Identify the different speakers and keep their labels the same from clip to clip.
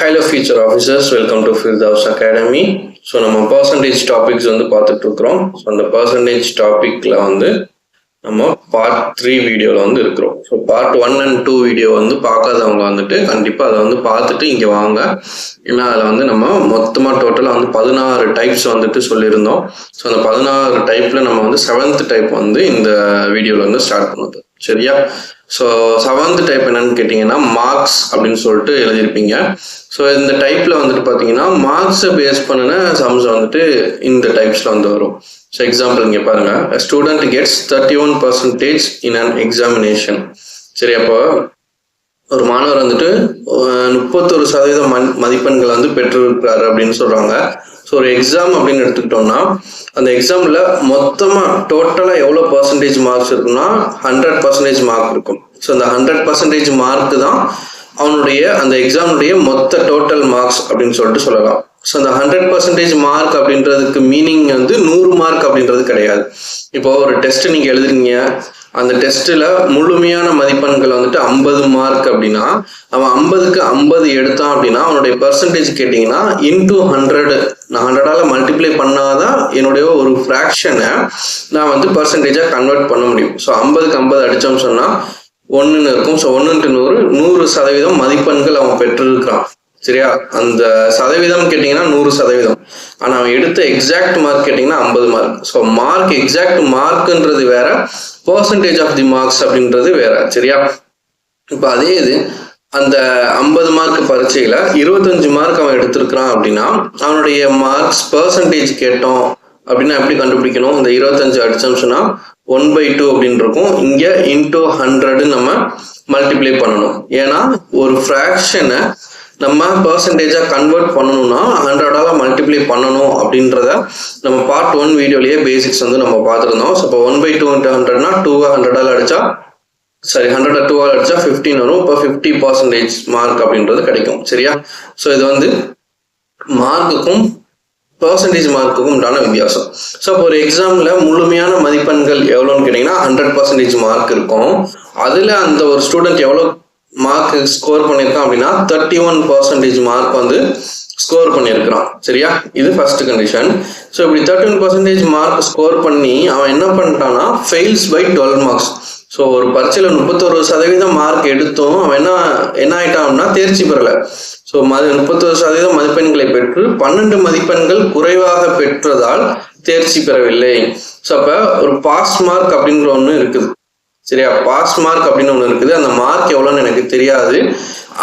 Speaker 1: Hello future officers, welcome to Firdaus Academy. So நம்ம percentage topics வந்து பார்த்துட்டு இருக்கிறோம். ஸோ அந்த பர்சன்டேஜ் டாபிக்ல வந்து நம்ம பார்ட் 3 வீடியோவில் வந்து இருக்கிறோம். ஸோ பார்ட் 1 and 2 வீடியோ வந்து பார்க்காதவங்க வந்துட்டு கண்டிப்பாக அதை வந்து பார்த்துட்டு இங்கே வாங்க. ஏன்னா அதில் வந்து நம்ம மொத்தமாக டோட்டலாக வந்து 16 டைப்ஸ் வந்துட்டு சொல்லியிருந்தோம். ஸோ அந்த 16 டைப்பில் நம்ம வந்து 7th டைப் வந்து இந்த வீடியோவில் வந்து ஸ்டார்ட் பண்ணுது. சரியா? ஸோ 7th டைப் என்னன்னு கேட்டிங்கன்னா மார்க்ஸ் அப்படின்னு சொல்லிட்டு எழுதியிருப்பீங்க. ஸோ இந்த டைப்பில் வந்துட்டு பார்த்தீங்கன்னா மார்க்ஸை பேஸ் பண்ணின சம்ஸ் வந்துட்டு இந்த டைப்ஸில் வந்து வரும். ஸோ எக்ஸாம்பிள் இங்கே பாருங்க, student gets 31% in an examination. சரி, அப்போ ஒரு மாணவர் வந்துட்டு 31% மதிப்பெண்கள் வந்து பெற்றிருக்கிறாரு அப்படின்னு சொல்றாங்க. ஸோ ஒரு எக்ஸாம் அப்படின்னு எடுத்துக்கிட்டோம்னா அந்த எக்ஸாம்ல மொத்தமா டோட்டலா எவ்வளவு பர்சன்டேஜ் மார்க்ஸ் இருக்குன்னா 100% மார்க் இருக்கும். ஸோ அந்த 100% மார்க் தான் அவனுடைய அந்த எக்ஸாமுடைய மொத்த டோட்டல் மார்க்ஸ் அப்படின்னு சொல்லிட்டு சொல்லலாம். ஸோ அந்த 100% மார்க் அப்படின்றதுக்கு மீனிங் வந்து 100 மார்க் அப்படின்றது கிடையாது. இப்போ ஒரு டெஸ்ட் நீங்க எழுதுறீங்க, அந்த டெஸ்ட்ல முழுமையான மதிப்பெண்கள் வந்துட்டு 50 மார்க் அப்படின்னா அவன் 50க்கு 50 எடுத்தான் அப்படின்னா அவனுடைய பெர்சன்டேஜ் கேட்டீங்கன்னா இன்டூ 100 நான் 100ஆல மல்டிப்ளை பண்ணாதான் என்னுடைய ஒரு ஃப்ராக்ஷனை நான் வந்து பெர்சன்டேஜா கன்வெர்ட் பண்ண முடியும். ஸோ 50க்கு 50 அடிச்சோம்னு சொன்னா 1ன்னு இருக்கும். ஸோ 1x100 மதிப்பெண்கள் அவன் பெற்றிருக்கிறான். சரியா? அந்த சதவீதம் கேட்டீங்கன்னா 100%. ஆனா அவன் எடுத்த எக்ஸாக்ட் மார்க் கேட்டீங்கன்னா 50 மார்க். ஸோ மார்க் எக்ஸாக்ட் மார்க்ன்றது வேற, பர்சன்டேஜ் ஆஃப் தி மார்க்ஸ் அப்படின்றது வேற. சரியா? இப்ப அதே இது அந்த 50 மார்க் பரீட்சையில 25 மார்க் அவன் எடுத்திருக்கிறான் அப்படின்னா அவனுடைய மார்க்ஸ் பர்சன்டேஜ் கேட்டோம் அப்படின்னா எப்படி கண்டுபிடிக்கணும்? இந்த 25 அடிச்சோம்னு சொன்னா 1/2 அப்படின்னு இருக்கும். இங்க இன்டூ 100 நம்ம மல்டிப்ளை பண்ணணும். ஏன்னா ஒரு ஃப்ராக்ஷனை நம்ம பர்சன்டேஜா கன்வெர்ட் பண்ணணும்னா 100ஆல மல்டிப்ளை பண்ணணும் அப்படின்றத நம்ம பார்ட் 1 வீடியோலயே பேசிக்ஸ் வந்து நம்ம பார்த்துருந்தோம். ஸோ இப்போ 1/2 × 100னா 2 100ஆல அடிச்சா 100 2ஆல் அடிச்சா 15 வரும். இப்போ 50% மார்க் அப்படின்றது கிடைக்கும். சரியா? ஸோ இது வந்து மார்க்குக்கும் பர்சன்டேஜ் மார்க்குக்கும் உண்டான வித்தியாசம். ஸோ இப்போ ஒரு எக்ஸாம்ல முழுமையான மதிப்பெண்கள் எவ்வளோன்னு கேட்டீங்கன்னா 100% மார்க் இருக்கும். அதுல அந்த ஒரு ஸ்டூடெண்ட் எவ்வளோ மார்க் ஸ்கோர் பண்ணியிருக்கான் அப்படின்னா 31% மார்க் வந்து ஸ்கோர் பண்ணியிருக்கிறான். சரியா? இது ஃபர்ஸ்ட் கண்டிஷன். ஸோ இப்படி 31% மார்க் ஸ்கோர் பண்ணி அவன் என்ன பண்ணிட்டான்னா ஃபெயில்ஸ் பை 12 மார்க்ஸ். ஸோ ஒரு பரீட்சையில் 31% மார்க் எடுத்தும் அவன் என்ன ஆயிட்டான்னா தேர்ச்சி பெறலை. ஸோ 31% மதிப்பெண்களை பெற்று 12 மதிப்பெண்கள் குறைவாக பெற்றதால் தேர்ச்சி பெறவில்லை. ஸோ அப்போ ஒரு பாஸ் மார்க் அப்படின்ற ஒன்று இருக்குது. சரியா? பாஸ் மார்க் அப்படின்னு ஒன்று இருக்குது. அந்த மார்க் எவ்வளோன்னு எனக்கு தெரியாது,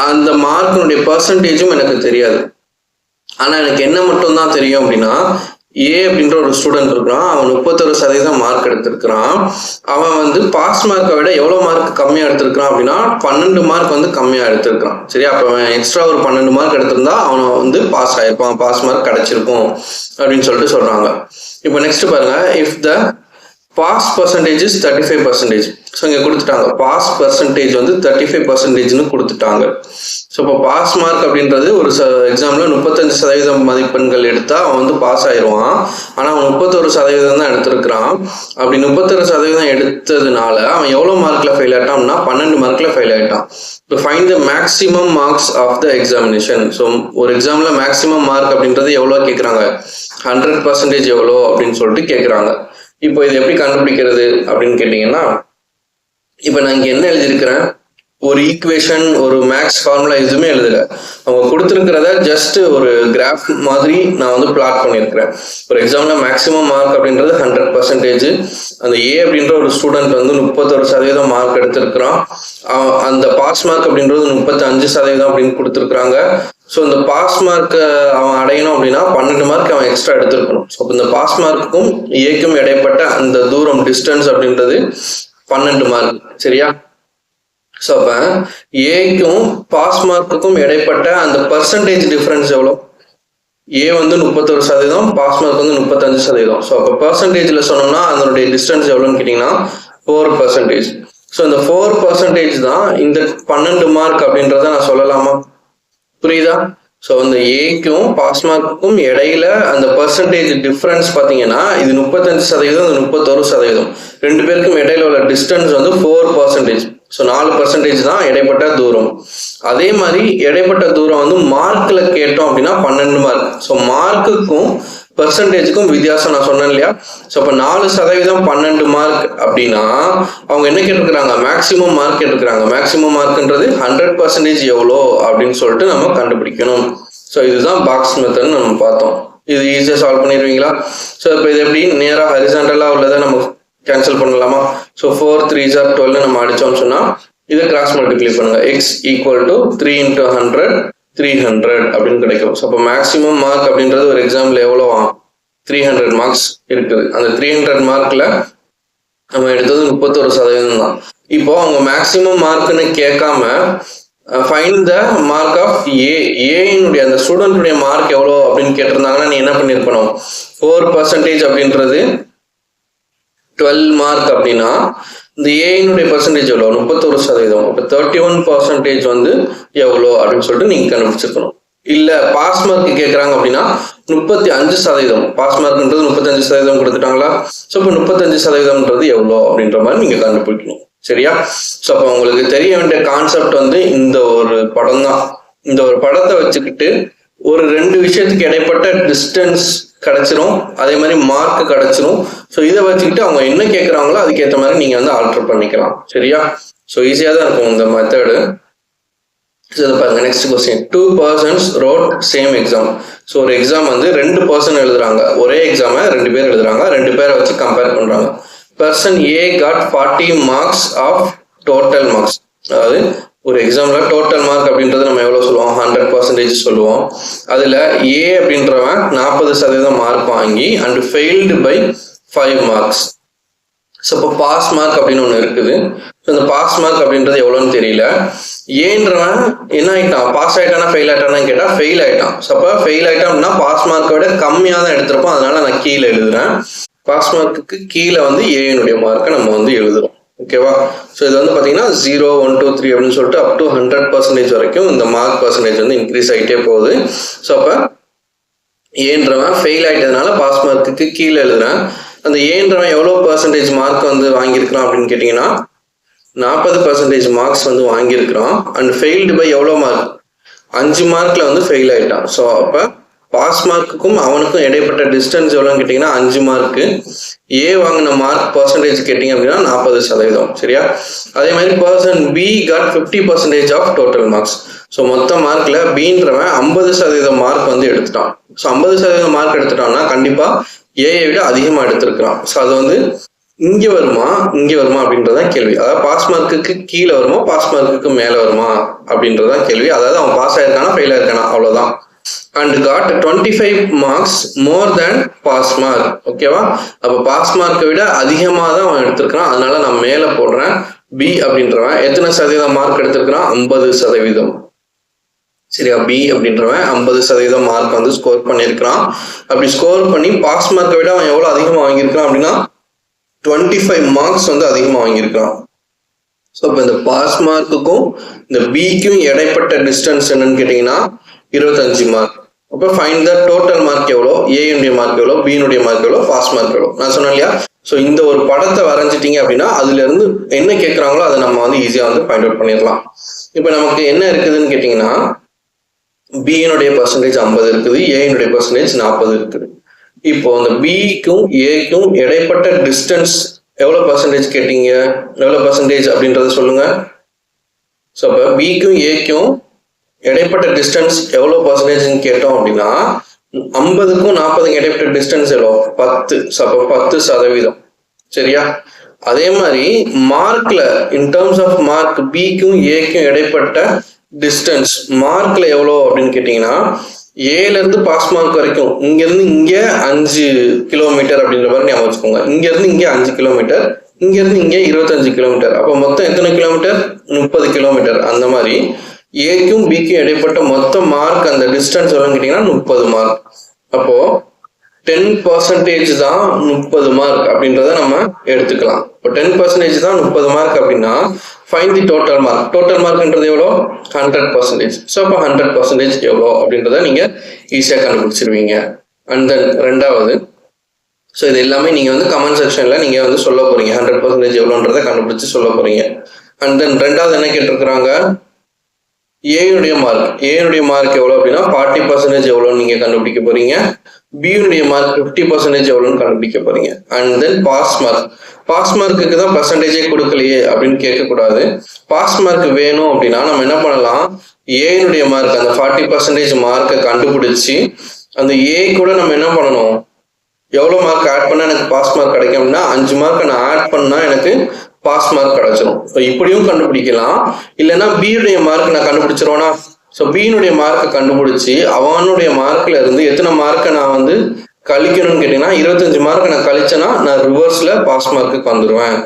Speaker 1: அந்த மார்க்கினுடைய பர்சன்டேஜும் எனக்கு தெரியாது. ஆனால் எனக்கு என்ன மட்டும் தான் தெரியும் அப்படின்னா ஏ அப்படின்ற ஒரு ஸ்டூடெண்ட் இருக்கிறான், அவன் 31% மார்க் எடுத்திருக்கிறான். அவன் வந்து பாஸ் மார்க்கை விட எவ்வளோ மார்க் கம்மியாக எடுத்திருக்கிறான் அப்படின்னா 12 மார்க் வந்து கம்மியாக எடுத்திருக்கிறான். சரியா? அப்போ அவன் எக்ஸ்ட்ரா ஒரு 12 மார்க் எடுத்திருந்தா அவனை வந்து பாஸ் ஆயிருப்பான், பாஸ் மார்க் கிடைச்சிருக்கும் அப்படின்னு சொல்லிட்டு சொல்றாங்க. இப்போ நெக்ஸ்ட் பாருங்க, if the pass percentage is 35%. So இங்கே கொடுத்துட்டாங்க பாஸ் பர்சன்டேஜ் வந்து 35%ன்னு கொடுத்துட்டாங்க. ஸோ இப்போ பாஸ் மார்க் அப்படின்றது ஒரு எக்ஸாம்ல 35% மதிப்பெண்கள் எடுத்தா அவன் வந்து பாஸ் ஆயிடுவான். ஆனால் அவன் 31% தான் எடுத்திருக்கிறான். அப்படி 31% எடுத்ததுனால அவன் எவ்வளோ மார்க்ல ஃபெயில் ஆயிட்டான்னா 12 மார்க்ல ஃபெயில் ஆயிட்டான். இப்போ find the maximum marks of the examination. So ஒரு எக்ஸாம்ல மேக்ஸிமம் மார்க் அப்படின்றது எவ்வளோ கேட்குறாங்க? 100% எவ்வளோ அப்படின்னு சொல்லிட்டு கேட்குறாங்க. இப்போ இது எப்படி கண்டுபிடிக்கிறது அப்படின்னு கேட்டீங்கன்னா, இப்போ நான் இங்க என்ன எழுதியிருக்கிறேன், ஒரு ஈக்குவேஷன் ஒரு மேக்ஸ் ஃபார்முலா எதுவுமே எழுதல. அவங்க கொடுத்துருக்கிறத ஜஸ்ட் ஒரு கிராஃப் மாதிரி நான் வந்து பிளாட் பண்ணியிருக்கிறேன். ஒரு எக்ஸாம்ல மேக்ஸிமம் மார்க் அப்படின்றது 100%. அந்த ஏ அப்படின்ற ஒரு ஸ்டூடெண்ட் வந்து 31% மார்க் எடுத்திருக்கிறான். அந்த பாஸ் மார்க் அப்படின்றது 35% அப்படின்னு கொடுத்துருக்குறாங்க. ஸோ இந்த பாஸ் மார்க் அவன் அடையணும் அப்படின்னா 12 மார்க் அவன் எக்ஸ்ட்ரா எடுத்திருக்கணும். ஸோ இந்த பாஸ் மார்க்குக்கும் ஏக்கும் இடைப்பட்ட அந்த தூரம் டிஸ்டன்ஸ் அப்படின்றது 12 மார்க். சரியா? ஸோ அப்ப ஏக்கும் பாஸ் மார்க்குக்கும் இடைப்பட்ட அந்த பர்சன்டேஜ் டிஃபரன்ஸ் எவ்வளோ? ஏ வந்து 31%, பாஸ் மார்க் வந்து 35%. ஸோ அப்போ பர்சன்டேஜ்ல சொன்னோம்னா அதனுடைய டிஸ்டன்ஸ் எவ்வளோன்னு கேட்டீங்கன்னா 4%. ஸோ இந்த 4% தான் இந்த 12 மார்க் அப்படின்றத நான் சொல்லலாமா? புரியுதா? ஸோ அந்த ஏக்கும் பாஸ் மார்க்குக்கும் இடையில அந்த பர்சன்டேஜ் டிஃபரன்ஸ் பார்த்தீங்கன்னா இது 35%, இது 31%. ரெண்டு பேருக்கும் இடையில உள்ள டிஸ்டன்ஸ் வந்து 4%. ஸோ 4% தான் இடைப்பட்ட தூரம். அதே மாதிரி இடைப்பட்ட தூரம் வந்து மார்க்ல கேட்டோம் அப்படின்னா 12 மார்க். ஸோ மார்க்குக்கும் பெர்சன்டேஜுக்கும் வித்தியாசம் நான் சொன்னேன் இல்லையா? ஸோ அப்போ 4% 12 மார்க் அப்படின்னா அவங்க என்ன கேட்டிருக்கிறாங்க? மேக்சிமம் மார்க் கேட்டிருக்கிறாங்க. மேக்சிமம் மார்க்ன்றது 100% எவ்வளோ அப்படின்னு சொல்லிட்டு நம்ம கண்டுபிடிக்கணும். ஸோ இதுதான் பாக்ஸ் மெத்தட்னு நம்ம பார்த்தோம். இது ஈஸியாக சால்வ் பண்ணிடுவீங்களா? ஸோ இப்போ இது எப்படி நேராக ஹரிசாண்டலாக உள்ளதை நம்ம கேன்சல் பண்ணலாமா? ஸோ 4 3s are 12 நம்ம அடிச்சோம்னு சொன்னா இதை கிராஸ் மல்டிப்ளை பண்ணுங்க. x ஈக்குவல் டு 3 × 100 300 அப்படின்னு கிடைக்கும். ஸோ அப்போ மேக்ஸிமம் மார்க் அப்படின்றது ஒரு எக்ஸாம்பிள் எவ்வளோ 300 மார்க்ஸ் இருக்குது. அந்த 300 மார்க்ல நம்ம எடுத்தது 31% தான். இப்போ அவங்க மேக்ஸிமம் மார்க்னு கேட்காம ஃபைண்ட் த மார்க் ஆஃப் ஏனுடைய அந்த ஸ்டூடெண்ட்டுடைய மார்க் எவ்வளோ அப்படின்னு கேட்டிருந்தாங்கன்னா நீ என்ன பண்ணியிருக்கணும்? 4% அப்படின்றது 12 மார்க் அப்படின்னா இந்த ஏனுடைய பர்சன்டேஜ் எவ்வளோ? 31%. இப்போ 31% வந்து எவ்வளோ அப்படின்னு சொல்லிட்டு நீங்கள் கண்டுபிடிச்சிருக்கணும். இல்லை பாஸ் மார்க் கேட்குறாங்க அப்படின்னா 35%. பாஸ் மார்க்ன்றது 35% கொடுத்துட்டாங்களா? ஸோ இப்போ 35%ன்றது எவ்வளோ அப்படின்ற மாதிரி நீங்கள் கண்டுபிடிக்கணும். சரியா? ஸோ அப்போ உங்களுக்கு தெரிய வேண்டிய கான்செப்ட் வந்து இந்த ஒரு படம் தான். இந்த ஒரு படத்தை வச்சுக்கிட்டு ஒரு 2 விஷயத்துக்கு இடைப்பட்ட டிஸ்டன்ஸ் கிடைச்சிரும், அதே மாதிரி மார்க் கிடைச்சிரும். ஸோ இதை வச்சுக்கிட்டு அவங்க என்ன கேட்குறாங்களோ அதுக்கேற்ற மாதிரி நீங்கள் வந்து ஆல்டர் பண்ணிக்கலாம். சரியா? ஸோ ஈஸியாக தான் இருக்கும் இந்த மெத்தடு. ஸோ இதை பாருங்க. Next question. 2 persons wrote same exam. So ஒரு எக்ஸாம் வந்து 2 person எழுதுறாங்க. ஒரே எக்ஸாமை 2 பேர் எழுதுறாங்க. 2 பேரை வச்சு கம்பேர் பண்றாங்க. Person A got 40 marks of total marks. அதாவது ஒரு எக்ஸாம்ல டோட்டல் மார்க் அப்படின்றது நம்ம எவ்வளோ சொல்லுவோம்? 100% சொல்லுவோம். அதில் ஏ அப்படின்றவன் 40% மார்க் வாங்கி and failed by 5 marks. So இப்போ பாஸ் மார்க் அப்படின்னு ஒன்று இருக்குது. ஸோ இந்த பாஸ் மார்க் அப்படின்றது எவ்வளோன்னு தெரியல. ஏன்றவன் என்ன ஆயிட்டான்? பாஸ் ஆயிட்டானா ஃபெயில் ஆயிட்டானான்னு கேட்டால் ஃபெயில் ஆயிட்டான். ஸோ அப்போ ஃபெயில் ஆயிட்டான் அப்படின்னா பாஸ் மார்க்கை விட கம்மியாக தான் எடுத்திருப்போம். அதனால நான் கீழே எழுதுறேன். பாஸ் மார்க்குக்கு கீழே வந்து ஏனுடைய மார்க்கை நம்ம வந்து எழுதுறோம். ஓகேவா? ஸோ இது வந்து பார்த்தீங்கன்னா 0 1 2 3 அப்படின்னு சொல்லிட்டு அப் டு 100% வரைக்கும் இந்த மார்க் பர்சன்டேஜ் வந்து இன்க்ரீஸ் ஆகிட்டே போகுது. ஸோ அப்போ ஏன்றவன் ஃபெயில் ஆகிட்டதுனால பாஸ் மார்க்குக்கு கீழே எழுதுறேன். அந்த ஏன்றவன் எவ்வளோ பர்சன்டேஜ் மார்க் வந்து வாங்கியிருக்கிறான் அப்படின்னு கேட்டிங்கன்னா 40% மார்க்ஸ் வந்து வாங்கியிருக்கிறான். அண்ட் ஃபெயில்டு பை எவ்வளோ மார்க்? 5 மார்க்கில் வந்து ஃபெயில் ஆகிட்டான். ஸோ அப்போ பாஸ் மார்க்குக்கும் அவனுக்கும் இடைப்பட்ட டிஸ்டன்ஸ் எவ்வளோன்னு கேட்டிங்கன்னா 5 மார்க்கு. ஏ வாங்கின மார்க் பர்சன்டேஜ் கேட்டிங்க அப்படின்னா 40%. சரியா? அதே மாதிரி person B got 50% of total marks. So மொத்த மார்க்கில் பீன்றவன் 50% மார்க் வந்து எடுத்துட்டான். ஸோ 50% மார்க் எடுத்துட்டான்னா கண்டிப்பாக ஏயை விட அதிகமாக எடுத்திருக்கிறான். ஸோ அது வந்து இங்கே வருமா அப்படின்றதான் கேள்வி. அதாவது பாஸ் மார்க்குக்கு கீழே வருமா பாஸ் மார்க்குக்கு மேலே வருமா அப்படின்றதான் கேள்வி. அதாவது அவன் பாஸ் ஆயிருக்கானா ஃபெயில் ஆயிருக்கானா அவ்வளோதான். and got 25 marks more than pass mark. ஓகேவா? அப்போ பாஸ் மார்க்கை விட அதிகமாக தான் அவன் எடுத்திருக்கிறான். அதனால நான் மேலே போடுறேன். பி அப்படின்றவன் எத்தனை சதவீதம் மார்க் எடுத்திருக்கிறான்? 50%. சரியா? பி அப்படின்றவன் 50% மார்க் வந்து ஸ்கோர் பண்ணியிருக்கிறான். அப்படி ஸ்கோர் பண்ணி பாஸ் மார்க்கை விட அவன் எவ்வளோ அதிகமாக வாங்கியிருக்கான் அப்படின்னா 25 மார்க்ஸ் வந்து அதிகமாக வாங்கியிருக்கான். ஸோ இப்போ இந்த பாஸ் மார்க்குக்கும் இந்த பிக்கும் இடைப்பட்ட டிஸ்டன்ஸ் என்னன்னு கேட்டிங்கன்னா 25 மார்க். அப்போ ஃபைண்ட் த டோட்டல் மார்க் எவ்வளோ? ஏனுடைய மார்க் எவ்வளோ? பியினுடைய மார்க் எவ்வளோ? பாஸ் மார்க் எவ்வளோ? நான் சொன்னேன் இல்லையா? ஸோ இந்த ஒரு படத்தை வரைஞ்சிட்டிங்க அப்படின்னா அதுல இருந்து என்ன கேட்குறாங்களோ அதை நம்ம வந்து ஈஸியாக வந்து ஃபைண்ட் அவுட் பண்ணிடலாம். இப்போ நமக்கு என்ன இருக்குதுன்னு கேட்டிங்கன்னா பியினுடைய பர்சன்டேஜ் 50 இருக்குது, ஏனுடைய பர்சன்டேஜ் 40 இருக்குது. இப்போ அந்த பிக்கும் ஏக்கும் இடைப்பட்ட டிஸ்டன்ஸ் எவ்வளோ பர்சன்டேஜ் கேட்டீங்க? எவ்வளோ பர்சன்டேஜ் அப்படின்றத சொல்லுங்க. ஸோ அப்போ பிக்கும் ஏக்கும் இடைப்பட்ட டிஸ்டன்ஸ் எவ்வளோ பர்சன்டேஜ்னு கேட்டோம் அப்படின்னா 50க்கும் 40க்கும் இடைப்பட்ட டிஸ்டன்ஸ் எவ்வளோ? 10. ஸோ அப்போ 10%. சரியா? அதே மாதிரி மார்க்ல இன் டேர்ம்ஸ் ஆஃப் மார்க் பிக்கும் ஏக்கும் இடைப்பட்ட டிஸ்டன்ஸ் மார்க்ல எவ்வளோ அப்படின்னு கேட்டீங்கன்னா ஏல இருந்து பாஸ் மார்க் வரைக்கும் இங்க இருந்து இங்க 5 கிலோமீட்டர் அப்படின்ற மாதிரி ஞாபகம் வச்சுக்கோங்க. இங்க இருந்து இங்க 5 கிலோமீட்டர், இங்க இருந்து இங்க 25 கிலோமீட்டர். அப்போ மொத்தம் எத்தனை கிலோமீட்டர்? 30 கிலோமீட்டர். அந்த மாதிரி ஏக்கும் பிக்கும் இடைப்பட்ட மொத்த மார்க் அந்த டிஸ்டன்ஸ் எவ்வளோன்னு கேட்டீங்கன்னா 30 மார்க். அப்போ 10% தான் 30 மார்க் அப்படின்றத நம்ம எடுத்துக்கலாம். இப்போ 10% தான் 30 மார்க் அப்படின்னா find the total mark. Total மார்க்ன்றது எவ்வளோ? 100%. ஸோ அப்போ 100% எவ்வளோ அப்படின்றத நீங்கள் ஈஸியாக கண்டுபிடிச்சிருவீங்க. அண்ட் தென் ரெண்டாவது, ஸோ இது எல்லாமே நீங்கள் வந்து கமெண்ட் செக்ஷனில் நீங்கள் வந்து சொல்ல போகிறீங்க. 100% எவ்வளோன்றதை கண்டுபிடிச்சி சொல்ல போகிறீங்க. அண்ட் தென் ரெண்டாவது என்ன கேட்டிருக்கிறாங்க, ஏனுடைய மார்க் எவ்வளோ அப்படின்னா 40% எவ்வளோன்னு நீங்க கண்டுபிடிக்க போறீங்க. பியுடைய மார்க் 50% எவ்வளோன்னு கண்டுபிடிக்க போறீங்க. அண்ட் தென் பாஸ் மார்க்குக்கு தான் பர்சன்டேஜே கொடுக்கலையே அப்படின்னு கேட்கக்கூடாது. பாஸ் மார்க் வேணும் அப்படின்னா நம்ம என்ன பண்ணலாம், ஏனுடைய மார்க் அந்த 40% மார்க்கை கண்டுபிடிச்சி அந்த ஏ கூட நம்ம என்ன பண்ணணும், எவ்வளோ மார்க் ஆட் பண்ணா எனக்கு பாஸ் மார்க் கிடைக்கும் அப்படின்னா 5 மார்க்கை நான் ஆட் பண்ணா எனக்கு பாஸ் மார்க் கிடைச்சிடும். ஸோ இப்படியும் கண்டுபிடிக்கலாம். இல்லைன்னா பியுடைய மார்க் நான் கண்டுபிடிச்சிருவேனா, ஸோ பியினுடைய மார்க்கை கண்டுபிடிச்சி அவனுடைய மார்க்ல இருந்து எத்தனை மார்க்கை நான் வந்து கழிக்கணும்னு கேட்டீங்கன்னா 25 மார்க்கை நான் கழிச்சேன்னா நான் ரிவர்ஸ்ல பாஸ் மார்க்குக்கு வந்துடுவேன்.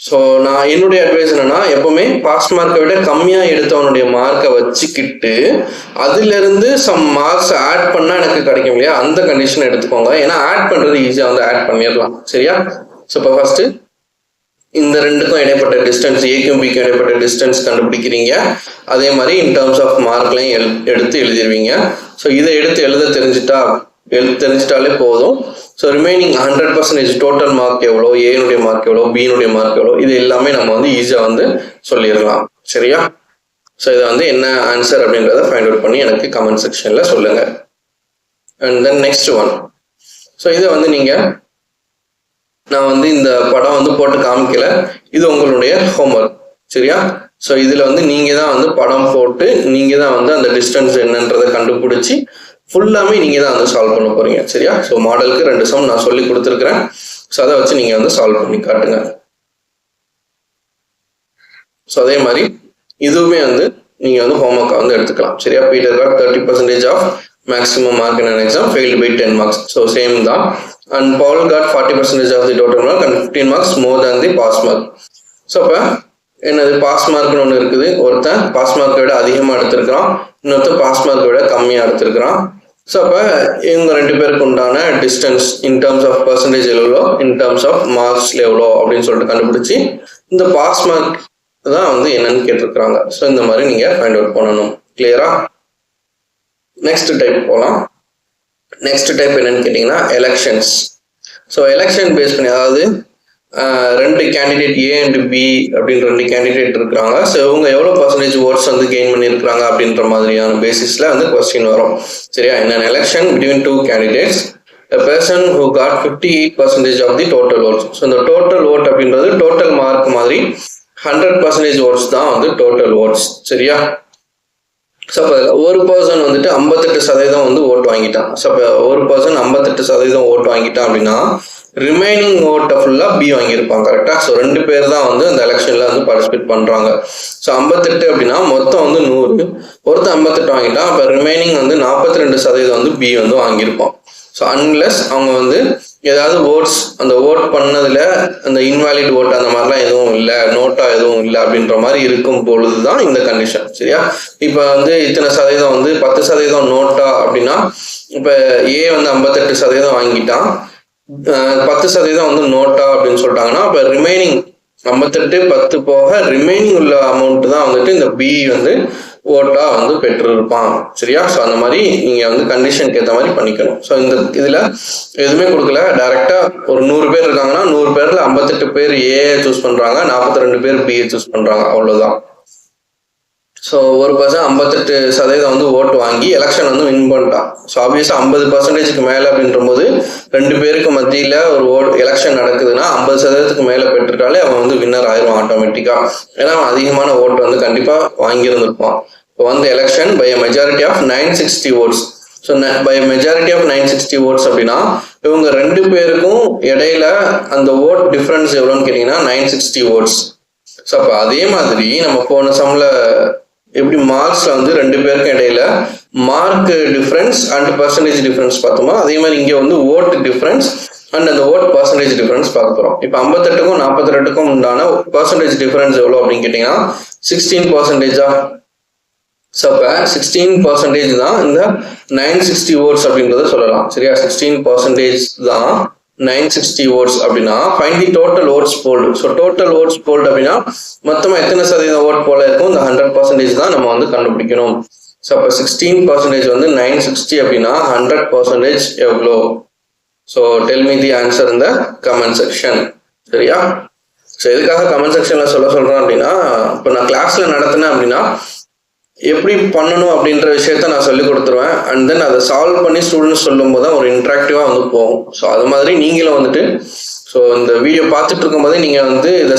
Speaker 1: ஸோ நான் என்னுடைய அட்வைஸ் என்னன்னா, எப்பவுமே பாஸ் மார்க்கை விட கம்மியா எடுத்தவனுடைய மார்க்கை வச்சுக்கிட்டு அதுல இருந்து சம் மார்க்ஸ் ஆட் பண்ணா எனக்கு கிடைக்கும் இல்லையா, அந்த கண்டிஷன் எடுத்துக்கோங்க. ஏன்னா ஆட் பண்றது ஈஸியா வந்து ஆட் பண்ணிடலாம். சரியா? ஸோ இப்போ ஃபர்ஸ்ட் இந்த ரெண்டுக்கும் இடைப்பட்ட டிஸ்டன்ஸ், ஏக்கும் பிக்கும் இடைப்பட்ட டிஸ்டன்ஸ் கண்டுபிடிக்கிறீங்க. அதே மாதிரி இன் டர்ம்ஸ் ஆஃப் மார்க்லையும் எடுத்து எழுதிடுவீங்க. ஸோ இதை எடுத்து எழுத தெரிஞ்சிட்டாலே போதும். ஸோ ரிமைனிங் 100% டோட்டல் மார்க் எவ்வளோ, ஏனுடைய மார்க் எவ்வளோ, பியினுடைய மார்க் எவ்வளோ, இது எல்லாமே நம்ம வந்து ஈஸியாக வந்து சொல்லிடலாம். சரியா? ஸோ இதை வந்து என்ன ஆன்சர் அப்படின்றத ஃபைண்ட் அவுட் பண்ணி எனக்கு கமெண்ட் செக்ஷன்ல சொல்லுங்க. And then next one. So இதை வந்து நான் வந்து இந்த படம் வந்து போட்டு காமிக்கல, இது உங்களுடைய ஹோம்ஒர்க். சரியா? ஸோ இதுல வந்து நீங்க தான் வந்து படம் போட்டு நீங்க தான் வந்து அந்த டிஸ்டன்ஸ் என்னன்றதை கண்டுபிடிச்சி ஃபுல்லாமே நீங்க தான் வந்து சால்வ் பண்ண போறீங்க. சரியா? ஸோ மாடலுக்கு 2 சம் நான் சொல்லி கொடுத்துருக்கிறேன். ஸோ அதை வச்சு நீங்க வந்து சால்வ் பண்ணி காட்டுங்க. ஸோ அதே மாதிரி இதுவுமே வந்து நீங்க வந்து ஹோம்ஒர்க்கை வந்து எடுத்துக்கலாம். சரியா? Peter got 30% of maximum mark in an exam failed by 10 marks. So same தான். And Paul got 40% of the total mark and 15 marks more than the pass mark. So அப்போ என்னது, பாஸ் மார்க்னு ஒன்று இருக்குது. ஒருத்தன் பாஸ் மார்க்கை விட அதிகமாக எடுத்திருக்கிறான், இன்னொருத்தன் பாஸ் மார்க்கை விட கம்மியாக எடுத்திருக்கிறான். ஸோ அப்போ இவங்க 2 பேருக்கு உண்டான distance in terms of percentage எவ்வளோ, இன் டர்ம்ஸ் ஆஃப் மார்க்ஸ்ல எவ்வளோ அப்படின்னு சொல்லிட்டு கண்டுபிடிச்சி இந்த பாஸ் மார்க் தான் வந்து என்னன்னு கேட்டிருக்கிறாங்க. ஸோ இந்த மாதிரி நீங்க ஃபைண்ட் அவுட் பண்ணணும். கிளியரா? நெக்ஸ்ட் டைப் போகலாம். நெக்ஸ்ட் டைப் என்னன்னு கேட்டீங்கன்னா எலெக்ஷன்ஸ். ஸோ எலெக்ஷன் பேஸ் பண்ணி, அதாவது 2 கேண்டிடேட் ஏ அண்ட் பி அப்படின்னு 2 கேண்டிடேட் இருக்கிறாங்க. ஸோ இவங்க எவ்வளோ பர்சன்டேஜ் ஓட்ஸ் வந்து கெயின் பண்ணியிருக்கிறாங்க அப்படின்ற மாதிரியான பேசிஸ்ல வந்து கொஸ்டின் வரும். சரியா? in an election between 2 candidates, a person who got 58% of the total votes. So இந்த டோட்டல் ஓட் அப்படின்றது டோட்டல் மார்க் மாதிரி 100% ஓட்ஸ் தான் வந்து டோட்டல் ஓட்ஸ். சரியா? ஸோ அப்போ ஒரு பர்சன் வந்துட்டு 58% வந்து ஓட்டு வாங்கிட்டான். ஸோ அப்போ ஒரு பர்சன் 58% ஓட்டு வாங்கிட்டான் அப்படின்னா ரிமைனிங் ஓட்டை ஃபுல்லாக பி வாங்கியிருப்பாங்க. கரெக்டாக? ஸோ 2 பேர் தான் வந்து அந்த எலெக்ஷன்ல வந்து பார்ட்டிசிபேட் பண்றாங்க. ஸோ 58 அப்படின்னா மொத்தம் வந்து 100, ஒருத்தர் 58 வாங்கிட்டான். அப்போ ரிமைனிங் வந்து 42% வந்து பி வந்து வாங்கியிருப்பான். ஸோ அன்லெஸ் அவங்க வந்து ஏதாவது ஓட்ஸ் அந்த ஓட் பண்ணதுல அந்த இன்வாலிட் ஓட் அந்த மாதிரிலாம் எதுவும் இல்லை, நோட்டா எதுவும் இல்லை அப்படின்ற மாதிரி இருக்கும் பொழுதுதான் இந்த கண்டிஷன். சரியா? இப்ப வந்து இத்தனை சதவீதம் வந்து 10% நோட்டா அப்படின்னா இப்ப ஏ வந்து 58% வாங்கிட்டான், 10% வந்து நோட்டா அப்படின்னு சொல்லிட்டாங்கன்னா அப்ப ரிமைனிங் 58 10 போக ரிமைனிங் உள்ள அமௌண்ட் தான் வந்துட்டு இந்த பி வந்து ஓட்டா வந்து பெற்றிருப்பான். சரியா? ஸோ அந்த மாதிரி நீங்க வந்து கண்டிஷனுக்கு ஏற்ற மாதிரி பண்ணிக்கணும். ஸோ இந்த இதுல எதுவுமே கொடுக்கல, டைரக்டா ஒரு 100 பேர் இருக்காங்கன்னா 100 பேர்ல 58 பேர் ஏ சூஸ் பண்றாங்க, 42 பேர் பி சூஸ் பண்றாங்க, அவ்வளவுதான். ஸோ ஒரு பர்சன் 58% வந்து ஓட்டு வாங்கி எலெக்ஷன் வந்து வின் பண்ணிட்டான். ஸோ ஆப்வியஸா 50%க்கு மேல அப்படின்ற போது 2 பேருக்கு மத்தியில ஒரு எலெக்ஷன் நடக்குதுன்னா 50%க்கு மேல பெற்றுட்டாலே அவன் வந்து வின்னர் ஆயிரும் ஆட்டோமேட்டிக்கா. ஏன்னா அவன் அதிகமான ஓட்டு வந்து கண்டிப்பா வாங்கியிருந்திருப்பான். இப்போ வந்து election by majority of 960 votes. So by majority of 960 votes அப்படின்னா இவங்க 2 பேருக்கும் இடையில அந்த ஓட் டிஃபரன்ஸ் எவ்வளோன்னு கேட்டீங்கன்னா 960 votes. ஸோ அப்போ அதே மாதிரி நம்ம போன சம்ல எப்படி மார்க்ஸ்ல வந்து 2 பேருக்கும் இடையில mark difference and percentage difference பார்த்தோமா, அதே மாதிரி இங்க வந்து ஓட் டிஃபரன்ஸ் அண்ட் அந்த ஓட் பர்சன்டேஜ் டிஃபரன்ஸ் பார்க்க போறோம். இப்போ 58க்கும் 42க்கும் உண்டான பர்சன்டேஜ் டிஃபரன்ஸ் எவ்வளோ அப்படின்னு கேட்டீங்கன்னா 16%. ஸோ அப்போ 16% தான் இந்த 960 votes அப்படின்றத சொல்லலாம். சரியா? 16% தான் 960 votes அப்படின்னா find the total votes polled. So total votes polled அப்படின்னா மொத்தமா எத்தனை சதவீதம் ஓட் போல இருக்கும், இந்த 100% தான் நம்ம வந்து கண்டுபிடிக்கணும். ஸோ அப்போ 16% வந்து 960 அப்படின்னா 100% எவ்வளோ? So tell me the answer இந்த கமெண்ட் செக்ஷன். சரியா? ஸோ எதுக்காக கமெண்ட் செக்ஷனில் சொல்கிறேன் அப்படின்னா, இப்போ நான் கிளாஸில் நடத்தினேன் அப்படின்னா எப்படி பண்ணணும் அப்படின்ற விஷயத்த நான் சொல்லி கொடுத்துருவேன். அண்ட் தென் அதை சால்வ் பண்ணி ஸ்டூடெண்ட்ஸ் சொல்லும் போது தான் ஒரு இன்ட்ராக்டிவாக வந்து போகும். ஸோ அது மாதிரி நீங்களும் வந்துட்டு ஸோ இந்த வீடியோ பார்த்துட்டு இருக்கும்போதே நீங்கள் வந்து இதை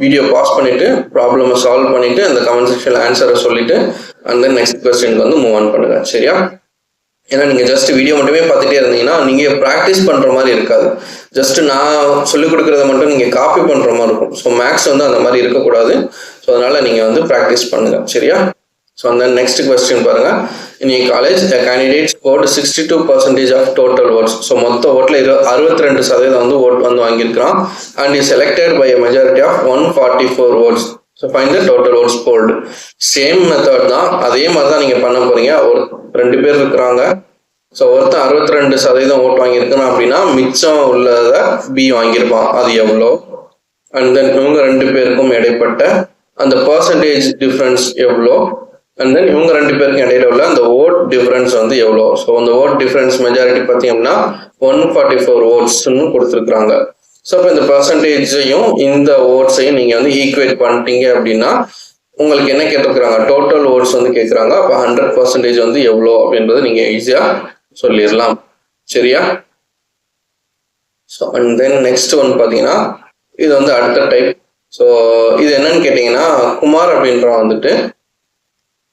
Speaker 1: வீடியோ பாஸ் பண்ணிவிட்டு ப்ராப்ளமை சால்வ் பண்ணிவிட்டு அந்த கமெண்ட் செக்ஷனில் ஆன்சரை சொல்லிவிட்டு அண்ட் தென் நெக்ஸ்ட் கொஸ்டினுக்கு வந்து மூவ் ஆன் பண்ணுங்கள். சரியா? ஏன்னா நீங்கள் ஜஸ்ட் வீடியோ மட்டுமே பார்த்துட்டே இருந்தீங்கன்னா நீங்கள் ப்ராக்டிஸ் பண்ணுற மாதிரி இருக்காது. ஜஸ்ட் நான் சொல்லிக் கொடுக்குறத மட்டும் நீங்கள் காப்பி பண்ணுற மாதிரி இருக்கும். ஸோ மேக்ஸ் வந்து அந்த மாதிரி இருக்கக்கூடாது. ஸோ அதனால் நீங்கள் வந்து ப்ராக்டிஸ் பண்ணுங்கள். சரியா? ஸோ அந்த நெக்ஸ்ட் கொஸ்டின் பாருங்கள். In college candidate scored 62% of total votes. So மொத்த ஓட்டில் 62% வந்து ஓட் வந்து வாங்கியிருக்கிறான். And is selected by majority of 144 votes. So find the total votes polled. Same method தான், அதே மாதிரி தான் நீங்கள் பண்ண போறீங்க. ஒரு 2 பேர் இருக்கிறாங்க. ஸோ ஒருத்தன் 62% ஓட் வாங்கியிருக்கான் அப்படின்னா மிச்சம் உள்ளதை பி வாங்கியிருப்பான். அது எவ்வளோ? அண்ட் தென் இவங்க 2 பேருக்கும் இடைப்பட்ட அந்த பர்சன்டேஜ் டிஃப்ரென்ஸ் எவ்வளோ? அண்ட் தென் இவங்க 2 பேருக்கும் இடையில உள்ள அந்த ஓட் டிஃபரன்ஸ் வந்து எவ்வளோ? ஸோ அந்த ஓட் டிஃபரன்ஸ் மெஜாரிட்டி பார்த்தீங்கன்னா 144 votes-ன்னு கொடுத்துருக்குறாங்க. ஸோ இப்போ இந்த பர்சன்டேஜையும் இந்த ஓட்ஸையும் நீங்கள் வந்து ஈக்குவேட் பண்ணிட்டீங்க அப்படின்னா உங்களுக்கு என்ன கேட்டிருக்கிறாங்க? டோட்டல் ஓட்ஸ் வந்து கேட்குறாங்க. அப்போ 100% வந்து எவ்வளோ அப்படின்றது நீங்கள் ஈஸியாக சொல்லிடலாம். சரியா? So and then next one பார்த்தீங்கன்னா இது வந்து அடுத்த டைப். ஸோ இது என்னன்னு கேட்டிங்கன்னா, குமார் அப்படின்றவன் வந்துட்டு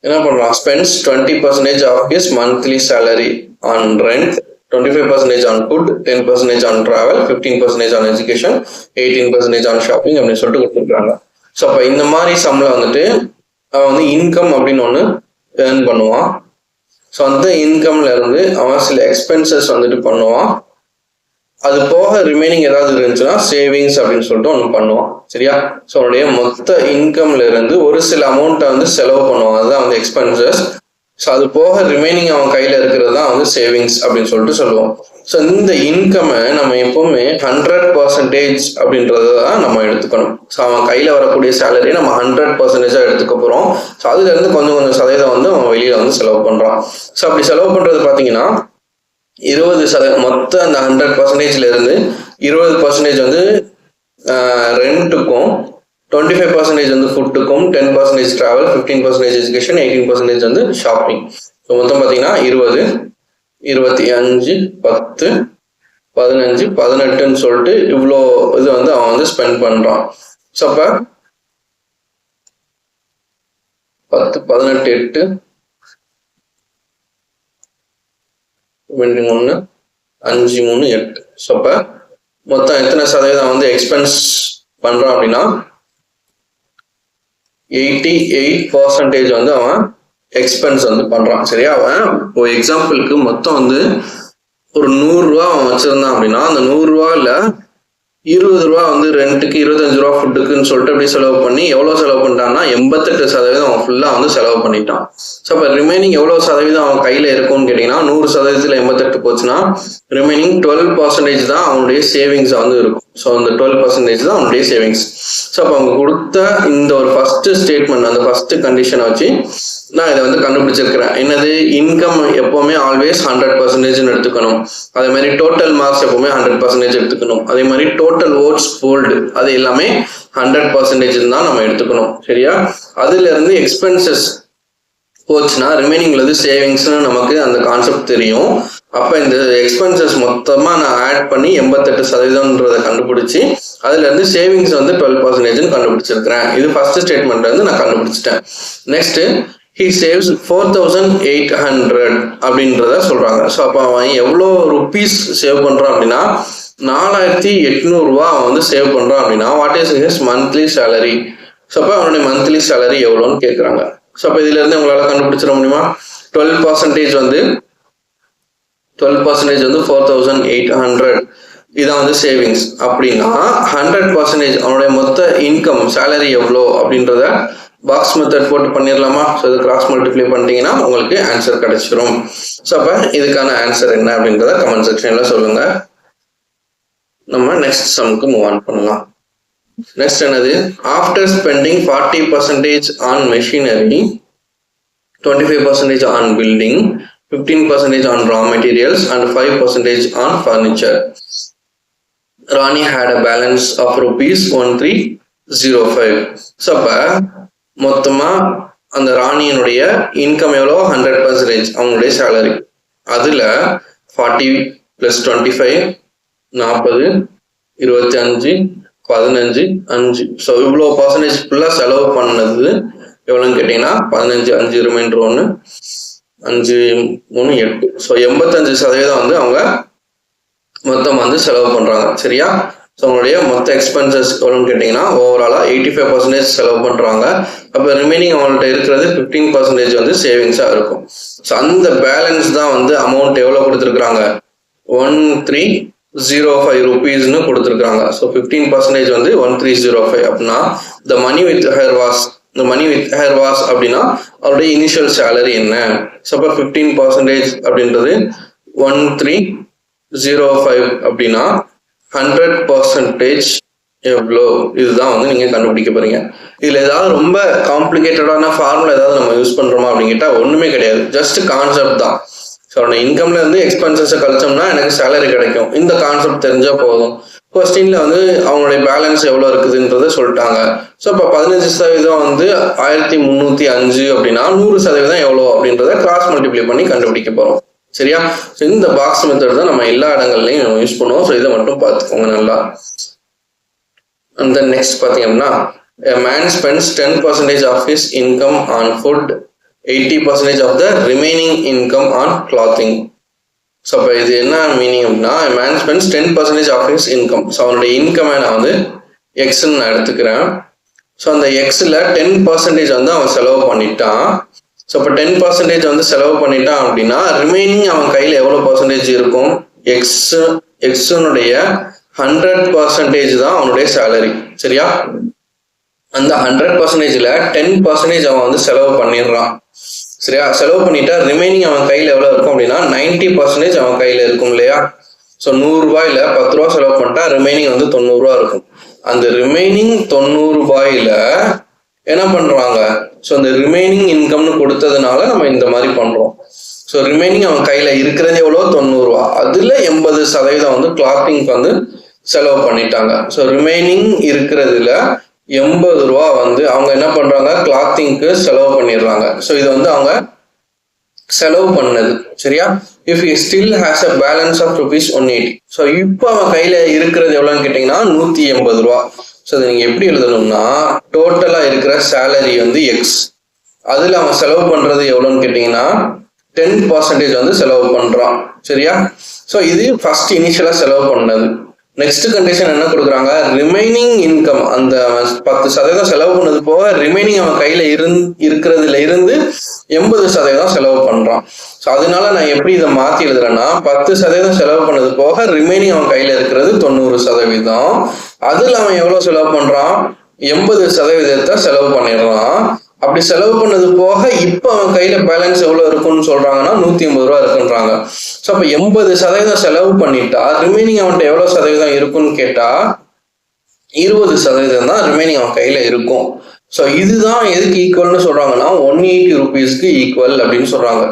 Speaker 1: என்ன பண்ணுறான்? ஸ்பெண்ட்ஸ் 20% ஆஃப் his monthly salary on rent, 25% on food, 10% on travel, 15% on education, 18% on shopping அப்படின்னு சொல்லிட்டு கொடுத்துருக்காங்க. ஸோ அப்போ இந்த மாதிரி சம்பளம் வந்துட்டு அவன் வந்து இன்கம் அப்படின்னு ஒன்று ஏர்ன் பண்ணுவான். ஸோ அந்த இன்கம்ல இருந்து அவன் சில எக்ஸ்பென்சஸ் வந்துட்டு பண்ணுவான். அது போக ரிமைனிங் ஏதாவது இருந்துச்சுன்னா சேவிங்ஸ் அப்படின்னு சொல்லிட்டு ஒன்று பண்ணுவான். சரியா? ஸோ அவனுடைய மொத்த இன்கம்ல இருந்து ஒரு சில அமௌண்ட்டை வந்து செலவு பண்ணுவான். அதுதான் வந்து எக்ஸ்பென்சஸ். ஸோ அது போக ரிமைனிங் அவன் கையில் இருக்கிறது தான் வந்து சேவிங்ஸ் அப்படின்னு சொல்லிட்டு சொல்லுவோம். ஸோ இந்த இன்கம்மை நம்ம எப்பவுமே 100% அப்படின்றத தான் நம்ம எடுத்துக்கணும். ஸோ அவன் கையில் வரக்கூடிய சேலரியை நம்ம 100% எடுத்துக்க போகிறோம். ஸோ அதுலேருந்து கொஞ்சம் சதவீதம் வந்து அவன் வெளியில் வந்து செலவு பண்ணுறான். ஸோ அப்படி செலவு பண்ணுறது பார்த்தீங்கன்னா 20% மொத்த அந்த 100%ல இருந்து 20% வந்து ரெண்ட்டுக்கும், 25% வந்து ஃபுட்டுக்கும், 10% ட்ராவல், 15% எஜுகேஷன், 18% வந்து ஷாப்பிங். ஸோ மொத்தம் பார்த்தீங்கன்னா 20, 25, 10, 15, 18ன்னு சொல்லிட்டு இவ்வளோ இது வந்து அவன் வந்து ஸ்பெண்ட் பண்ணுறான். ஸோ அப்போ 10, 18, 8, 1, 5, 3, 8. ஸோ அப்போ மொத்தம் எத்தனை சதவீதம் வந்து எக்ஸ்பென்ஸ் பண்ணுறான் அப்படின்னா 88% வந்து அவன் எக்ஸ்பென்ஸ் வந்து பண்ணுறான். சரியா? அவன் இப்போ எக்ஸாம்பிளுக்கு மொத்தம் வந்து ஒரு 100 ரூபா அவன் வச்சிருந்தான் அப்படின்னா அந்த 100 ரூபாயில் 20 ரூபா வந்து ரெண்ட்டுக்கு, 25 ரூபா ஃபுட்டுக்குன்னு சொல்லிட்டு அப்படி செலவு பண்ணி எவ்வளோ செலவு பண்ணிட்டான்னா 88% அவன் ஃபுல்லாக வந்து செலவு பண்ணிட்டான். ஸோ அப்போ ரிமைனிங் எவ்வளோ சதவீதம் அவன் கையில் இருக்கும்னு கேட்டிங்கன்னா 100%ல் 88 போச்சுன்னா ரிமைனிங் 12% தான் அவனுடைய சேவிங்ஸ் வந்து இருக்கும். ஸோ அந்த 12% தான் அவனுடைய சேவிங்ஸ். ஸோ அப்போ அவங்க கொடுத்த இந்த ஒரு ஃபர்ஸ்ட் ஸ்டேட்மெண்ட், அந்த ஃபர்ஸ்ட் கண்டிஷனை வச்சு நான் இதை வந்து கண்டுபிடிச்சிருக்கிறேன். என்னது? இன்கம் எப்பவுமே ஆல்வேஸ் 100% எடுத்துக்கணும். அதே மாதிரி டோட்டல் மார்க்ஸ் எப்பவுமே 100% எடுத்துக்கணும். அதே மாதிரி டோட்டல் ஓட்ஸ் போல்டு அது எல்லாமே 100% தான் நம்ம எடுத்துக்கணும். சரியா? அதுல இருந்து எக்ஸ்பென்சஸ் போச்சுன்னா ரிமைனிங்ல இருந்து சேவிங்ஸ்னு நமக்கு அந்த கான்செப்ட் தெரியும். அப்ப இந்த எக்ஸ்பென்சஸ் மொத்தமா நான் ஆட் பண்ணி 88%ன்றதை கண்டுபிடிச்சி அதுல இருந்து சேவிங்ஸ் வந்து 12%ன்னு கண்டுபிடிச்சிருக்கிறேன். இது ஃபர்ஸ்ட் ஸ்டேட்மெண்ட்ல இருந்து நான் கண்டுபிடிச்சிட்டேன். நெக்ஸ்ட் he saves 4800 அப்படின்றத சொல்றாங்க. ஸோ அப்போ அவன் எவ்வளோ ருபீஸ் சேவ் பண்றான் அப்படின்னா 4800 ரூபா அவன் வந்து சேவ் பண்றான் அப்படின்னா what is his monthly salary? So அப்போ அவனுடைய மந்த்லி சேலரி எவ்வளோன்னு கேட்குறாங்க. ஸோ அப்போ இதுல இருந்து உங்களால கண்டுபிடிச்சிட முடியுமா? 12% வந்து 4800 இதான் வந்து சேவிங்ஸ் அப்படின்னா 100% அவனுடைய மொத்த இன்கம் சேலரி எவ்வளோ அப்படின்றத பாக்ஸ் மெத்தட் போட்டு பண்ணிடலாமா? ஸோ இது கிராஸ் மல்டிப்ளை பண்ணிட்டீங்கன்னா உங்களுக்கு ஆன்சர் கிடைச்சிரும். ஸோ அப்போ இதுக்கான ஆன்சர் என்ன அப்படின்றத கமெண்ட் செக்ஷன்ல சொல்லுங்க. நம்ம நெக்ஸ்ட் சம்க்கு மூவ் ஆன் பண்ணலாம். நெக்ஸ்ட் என்னது? After spending 40% on machinery, 25% on building, 15% on raw materials and 5% on furniture. Rani had a balance of rupees 1305. So அப்போ மொத்தமாக அந்த ராணியினுடைய இன்கம் எவ்வளோ 100% அவங்களுடைய சேலரி. அதில் 40 + 25 40 25 15 5. ஸோ இவ்வளோ பர்சன்டேஜ் ஃபுல்லாக செலவு பண்ணது எவ்வளோன்னு கேட்டிங்கன்னா 15 5 ரிமைண்டர் 1 5 3 8. ஸோ 85% வந்து அவங்க மொத்தம் வந்து செலவு பண்ணுறாங்க. சரியா? ஸோ உங்களுடைய மொத்த எக்ஸ்பென்சஸ் எவ்வளோன்னு கேட்டிங்கன்னா ஓவராலாக 85% செலவு பண்ணுறாங்க. அப்போ ரிமைனிங் அவங்கள்ட்ட இருக்கிறது 15% வந்து சேவிங்ஸாக இருக்கும். ஸோ அந்த பேலன்ஸ் தான் வந்து அமௌண்ட் எவ்வளோ கொடுத்துருக்குறாங்க, 1305 rupeesனு கொடுத்துருக்குறாங்க. ஸோ 15% வந்து 1305 அப்படின்னா த மணி வித் ஹர் வாஸ் அப்படின்னா அவருடைய இனிஷியல் சேலரி என்ன. ஸோ அப்போ 15% அப்படின்றது 1305 அப்படின்னா 100% எவ்வளோ, இதுதான் வந்து நீங்கள் கண்டுபிடிக்க போறீங்க. இதில் ஏதாவது ரொம்ப காம்ப்ளிகேட்டடான ஃபார்முலா ஏதாவது நம்ம யூஸ் பண்ணுறோமா அப்படின்னு கேட்டால் ஒன்றுமே கிடையாது. ஜஸ்ட் கான்செப்ட் தான். ஸோ அவனோட இன்கம்ல இருந்து எக்ஸ்பென்சஸை கழிச்சோம்னா எனக்கு சேலரி கிடைக்கும். இந்த கான்செப்ட் தெரிஞ்சால் போதும். கொஸ்டின்ல வந்து அவங்களுடைய பேலன்ஸ் எவ்வளோ இருக்குதுன்றத சொல்லிட்டாங்க. ஸோ இப்போ 15% வந்து 1305 அப்படின்னா 100% எவ்வளோ அப்படின்றத கிராஸ் மல்டிப்ளை பண்ணி கண்டுபிடிக்க போகிறோம். சரியா? ஸோ இந்த பாக்ஸ் மெத்தட் தான் நம்ம எல்லா இடங்கள்லையும் யூஸ் பண்ணுவோம். ஸோ இதை மட்டும் பார்த்துக்கோங்க நல்லா. And then next பார்த்தீங்க அப்படின்னா a man spends 10% of his income on food, 80% of the remaining income on clothing. So இப்போ இது என்ன மீனிங் அப்படின்னா a man spends 10% of his income. So அவனுடைய இன்கம் நான் வந்து எக்ஸ்ன்னு நான் எடுத்துக்கிறேன். ஸோ அந்த எக்ஸில் 10% வந்து அவன் செலவு பண்ணிட்டான். ஸோ இப்போ 10% வந்து செலவு பண்ணிட்டான் அப்படின்னா ரிமைனிங் அவன் கையில் எவ்வளோ பர்சன்டேஜ் இருக்கும், எக்ஸனுடைய 100% தான் அவனுடைய சேலரி. சரியா? அந்த 100%ல 10% அவன் வந்து செலவு பண்ணிடுறான். சரியா? செலவு பண்ணிட்டா ரிமைனிங் அவன் கையில் எவ்வளோ இருக்கும் அப்படின்னா 90% அவன் கையில் இருக்கும் இல்லையா? ஸோ 100 ரூபாயில 10 ரூபா செலவு பண்ணிட்டா ரிமைனிங் வந்து 90 ரூபா இருக்கும். அந்த ரிமைனிங் 90 ரூபாயில என்ன பண்றாங்க, ஸோ அந்த ரிமைனிங் இன்கம்னு கொடுத்ததுனால நம்ம இந்த மாதிரி பண்றோம். ஸோ ரிமைனிங் அவன் கையில இருக்கிறது எவ்வளோ, 90 ரூபா. அதுல 80% வந்து கிளாத்திங்க்கு வந்து செலவு பண்ணிட்டாங்க. ஸோ ரிமைனிங் இருக்கிறதுல 80 ரூபா வந்து அவங்க என்ன பண்றாங்க, கிளாத்திங்க்கு செலவு பண்ணிடுறாங்க. ஸோ இது வந்து அவங்க செலவு பண்ணது. சரியா? If he still has a balance of rupees 180. So இப்போ அவன் கையில இருக்கிறது எவ்வளோன்னு கேட்டீங்கன்னா 180 ரூபா. ஸோ அதை நீங்க எப்படி எழுதணும்னா டோட்டலா இருக்கிற சேலரி வந்து எக்ஸ், அதுல அவன் செலவு பண்றது எவ்வளோன்னு கேட்டீங்கன்னா 10% வந்து செலவு பண்றான். சரியா? ஸோ இது ஃபர்ஸ்ட் இனிஷியலா செலவு பண்ணது. நெக்ஸ்ட் கண்டிஷன் என்ன கொடுக்குறாங்க, ரிமைனிங் இன்கம் அந்த 10% செலவு பண்ணது போக ரிமைனிங் அவன் கையில இருக்கிறதுல இருந்து 80% செலவு பண்றான். ஸோ அதனால நான் எப்படி இதை மாத்தி எழுதுறேன்னா 10% செலவு பண்ணது போக ரிமைனிங் அவன் கையில இருக்கிறது 90%. அதுல அவன் எவ்வளவு செலவு பண்றான், 80% செலவு பண்ணிடுறான். அப்படி செலவு பண்ணது போக இப்ப அவன் கையில பேலன்ஸ் எவ்வளவு இருக்கும்னு சொல்றாங்கன்னா 180 ரூபா இருக்குன்றாங்க. ஸோ அப்ப 80% செலவு பண்ணிட்டா ரிமைனிங் அவன்கிட்ட எவ்வளவு சதவீதம் இருக்குன்னு கேட்டா 20% தான் ரிமைனிங் அவன் கையில இருக்கும். ஸோ இதுதான் எதுக்கு ஈக்குவல்னு சொல்றாங்கன்னா 180 ரூபீஸ்க்கு ஈக்குவல் அப்படின்னு சொல்றாங்க.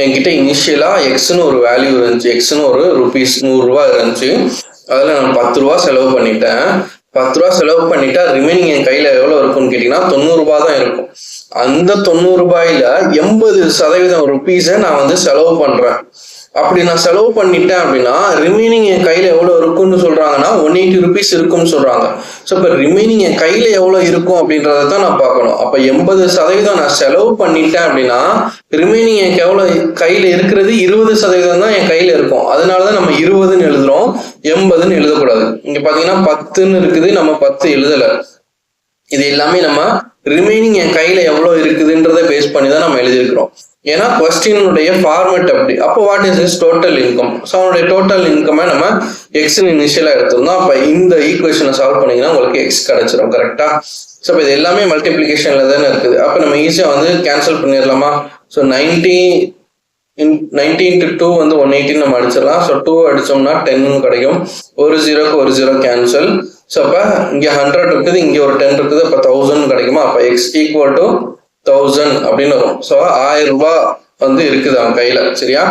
Speaker 1: என்கிட்ட இனிஷியலா எக்ஸ்ன்னு ஒரு வேல்யூ இருந்துச்சு, எக்ஸ்ன்னு ஒரு ரூபீஸ் 100 ரூபா இருந்துச்சு. அதுல நான் 10 ரூபா செலவு பண்ணிட்டேன். 10 ரூபா செலவு பண்ணிட்டா ரிமைனிங் என் கையில எவ்வளவு இருக்கும்னு கேட்டீங்கன்னா 90 ரூபாய் தான் இருக்கும். அந்த 90 ரூபாயில 80% ருபீஸை நான் வந்து செலவு பண்றேன். அப்படி நான் செலவு பண்ணிட்டேன் அப்படின்னா ரிமைனிங் என் கையில எவ்வளவு இருக்கும்னு சொல்றாங்கன்னா 180 ரூபீஸ் இருக்கும்னு சொல்றாங்க. ஸோ இப்போ ரிமைனிங் என் கையில எவ்வளவு இருக்கும் அப்படின்றத தான் நான் பார்க்கணும். அப்ப 80% நான் செலவு பண்ணிட்டேன் அப்படின்னா ரிமைனிங் எனக்கு எவ்வளவு கையில இருக்கிறது 20% தான் என் கையில இருக்கும். அதனாலதான் நம்ம 20ன்னு எழுதுறோம், 80ன்னு எழுதக்கூடாது. இங்க பாத்தீங்கன்னா 10ன்னு இருக்குது, நம்ம 10 எழுதல. இது எல்லாமே நம்ம ரிமைனிங் என் கையில எவ்வளவு இருக்குதுன்றதை பேஸ் பண்ணி தான் நம்ம எழுதியிருக்கிறோம். ஏன்னா கொஸ்டினுடைய ஃபார்மேட் அப்படி. அப்போ what is is total income. So அவனுடைய டோட்டல் இன்கமை நம்ம எக்ஸ்ன்னு இனிஷியலா எடுத்திருந்தோம். அப்போ இந்த ஈக்குவேஷனை சால்வ் பண்ணீங்கன்னா உங்களுக்கு எக்ஸ் கிடைச்சிடும். கரெக்டா? ஸோ இப்போ இது எல்லாமே மல்டிப்ளிகேஷன்ல தானே இருக்குது. அப்போ நம்ம ஈஸியா வந்து கேன்சல் பண்ணிடலாமா? ஸோ 90 into 2 வந்து 180 நம்ம அடிச்சிடலாம். ஸோ 2 அடிச்சோம்னா 10 கிடைக்கும். ஒரு 0க்கு ஒரு 0 கேன்சல். ஸோ அப்போ இங்க 100 இருக்குது, இங்க ஒரு 10 இருக்குது, அப்போ 1000 கிடைக்குமா? அப்போ எக்ஸ் ஈக்குவல் டு 1000 அப்படின்னு வரும். ஸோ 1000 ரூபாய் வந்து இருக்குது அவன் கையில. சரியா?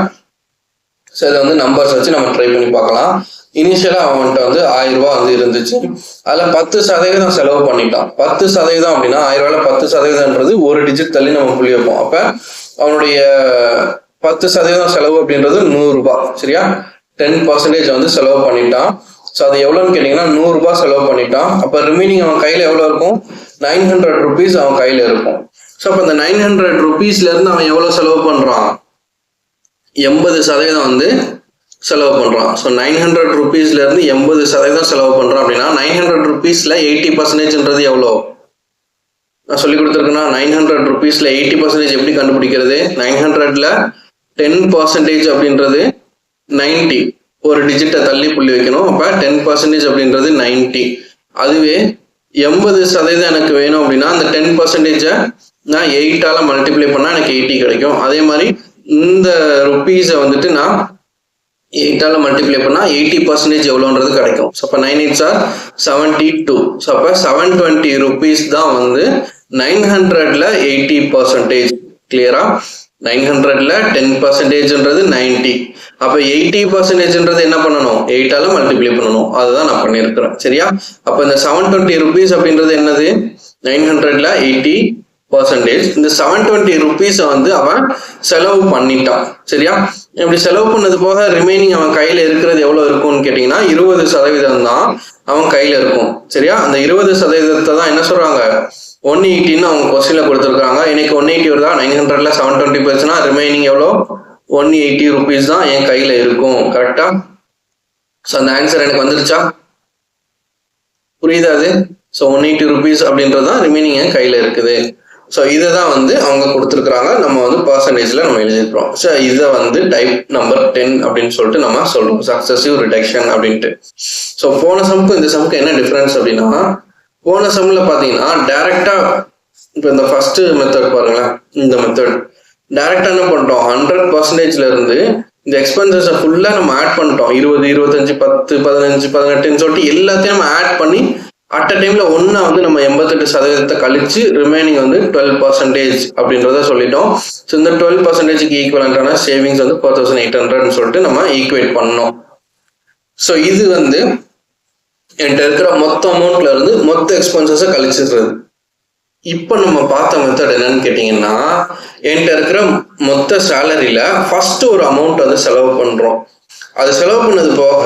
Speaker 1: ஸோ இதை வந்து நம்பர்ஸ் வச்சு நம்ம ட்ரை பண்ணி பார்க்கலாம். இனிஷியலாக அவன்கிட்ட வந்து 1000 ரூபா வந்து இருந்துச்சு. அதில் 10% செலவு பண்ணிட்டான். 10% அப்படின்னா 1000 ரூபாயில் 10%ன்றது ஒரு டிஜிட் தள்ளி நம்ம புள்ளி வைப்போம். அப்போ அவனுடைய 10% செலவு அப்படின்றது 100 ரூபாய். சரியா? 10% வந்து செலவு பண்ணிட்டான். ஸோ அது எவ்வளோன்னு கேட்டிங்கன்னா 100 ரூபாய் செலவு பண்ணிட்டான். அப்போ ரிமைனிங் அவன் கையில் எவ்வளோ இருக்கும்? 900 rupees அவன் கையில் இருக்கும். ஸோ அப்போ அந்த 900 rupeesலேருந்து அவன் எவ்வளோ செலவு பண்ணுறான்? 80% வந்து செலவு பண்ணுறான். ஸோ 900 rupeesலேருந்து 80% செலவு பண்ணுறான் அப்படின்னா 900 rupeesல 80%ன்றது எவ்வளோ? நான் சொல்லி கொடுத்துருக்கேன்னா 900 rupeesல 80% எப்படி கண்டுபிடிக்கிறது? 900ல 10% அப்படின்றது 90. ஒரு டிஜிட்டை தள்ளி புள்ளி வைக்கணும். அப்போ 10% அப்படின்றது 90. அதுவே 80% எனக்கு வேணும் அப்படின்னா அந்த 10%-ஐ நான் 8ஆல மல்டிப்ளை பண்ணால் எனக்கு 80 கிடைக்கும். அதே மாதிரி இந்த ருப்பீஸை வந்துட்டு நான் 8ஆல மல்டிப்ளை பண்ணால் 80% எவ்வளோன்றது கிடைக்கும். ஸோ அப்போ 9 8s are 72. ஸோ அப்போ 720 rupees தான் வந்து 900ல 80%. கிளியரா? 900ல 10%ன்றது 90. அப்போ 80%ன்றது என்ன பண்ணணும்? 8ஆல மல்டிப்ளை பண்ணணும். அதுதான் நான் பண்ணியிருக்கிறேன். சரியா? அப்போ இந்த 720 rupees அப்படின்றது என்னது? 900ல 80%. இந்த 720 rupees வந்து அவன் செலவு பண்ணிட்டான். சரியா? இப்படி செலவு பண்ணது போக ரிமைனிங் அவன் கையில இருக்கிறது எவ்வளவு இருக்கும்னு கேட்டீங்கன்னா 20% தான் அவன் கையில இருக்கும். சரியா? அந்த 20% தான் என்ன சொல்றாங்க? 180ன்னு அவங்க கொஸ்டின்ல கொடுத்துருக்காங்க. இன்னைக்கு 180 வருதா? 900ல 720 போச்சுன்னா ரிமைனிங் எவ்வளோ? 180 rupees தான் என் கையில இருக்கும். கரெக்டா? ஸோ அந்த ஆன்சர் எனக்கு வந்துருச்சா? புரியுதா அது? ஸோ 180 rupees அப்படின்றது தான் ரிமைனிங் என் கையில இருக்குது. ஸோ இதை தான் வந்து அவங்க கொடுத்துருக்குறாங்க. நம்ம வந்து பர்சன்டேஜ்ல நம்ம எழுதிருக்கிறோம். ஸோ இதை வந்து டைப் நம்பர் 10 அப்படின்னு சொல்லிட்டு நம்ம சொல்றோம். சக்சஸிவ் ரிடக்ஷன் அப்படின்ட்டு. ஸோ போன சம்க்கு இந்த சம்க்கு என்ன டிஃபரன்ஸ் அப்படின்னா, போன சம்ல பாத்தீங்கன்னா டைரக்டா இப்போ இந்த ஃபர்ஸ்ட் மெத்தட் பாருங்களேன். இந்த மெத்தட் டைரக்டா என்ன பண்ணிட்டோம்? 100%ல இருந்து இந்த எக்ஸ்பென்சஸை ஃபுல்லா நம்ம ஆட் பண்ணிட்டோம். 20 25 10 15 18ன்னு சொல்லிட்டு எல்லாத்தையும் நம்ம ஆட் பண்ணி அட் அ டைம்ல ஒன்னா வந்து நம்ம 88% கழிச்சு ரிமைனிங் வந்து 12% அப்படின்றத சொல்லிட்டோம். ஸோ இந்த 12%க்கு ஈக்குவலண்டான சேவிங்ஸ் வந்து 4800 சொல்லிட்டு நம்ம ஈக்குவேட் பண்ணோம். ஸோ இது வந்து என்கிட்ட இருக்கிற மொத்த அமௌண்ட்ல இருந்து மொத்த எக்ஸ்பென்சஸை கழிச்சிடுறது. இப்போ நம்ம பார்த்த மெத்தட் என்னன்னு கேட்டீங்கன்னா, என்கிட்ட இருக்கிற மொத்த சேலரியில ஃபர்ஸ்ட் ஒரு அமௌண்ட் வந்து செலவு பண்றோம். அது செலவு பண்ணது போக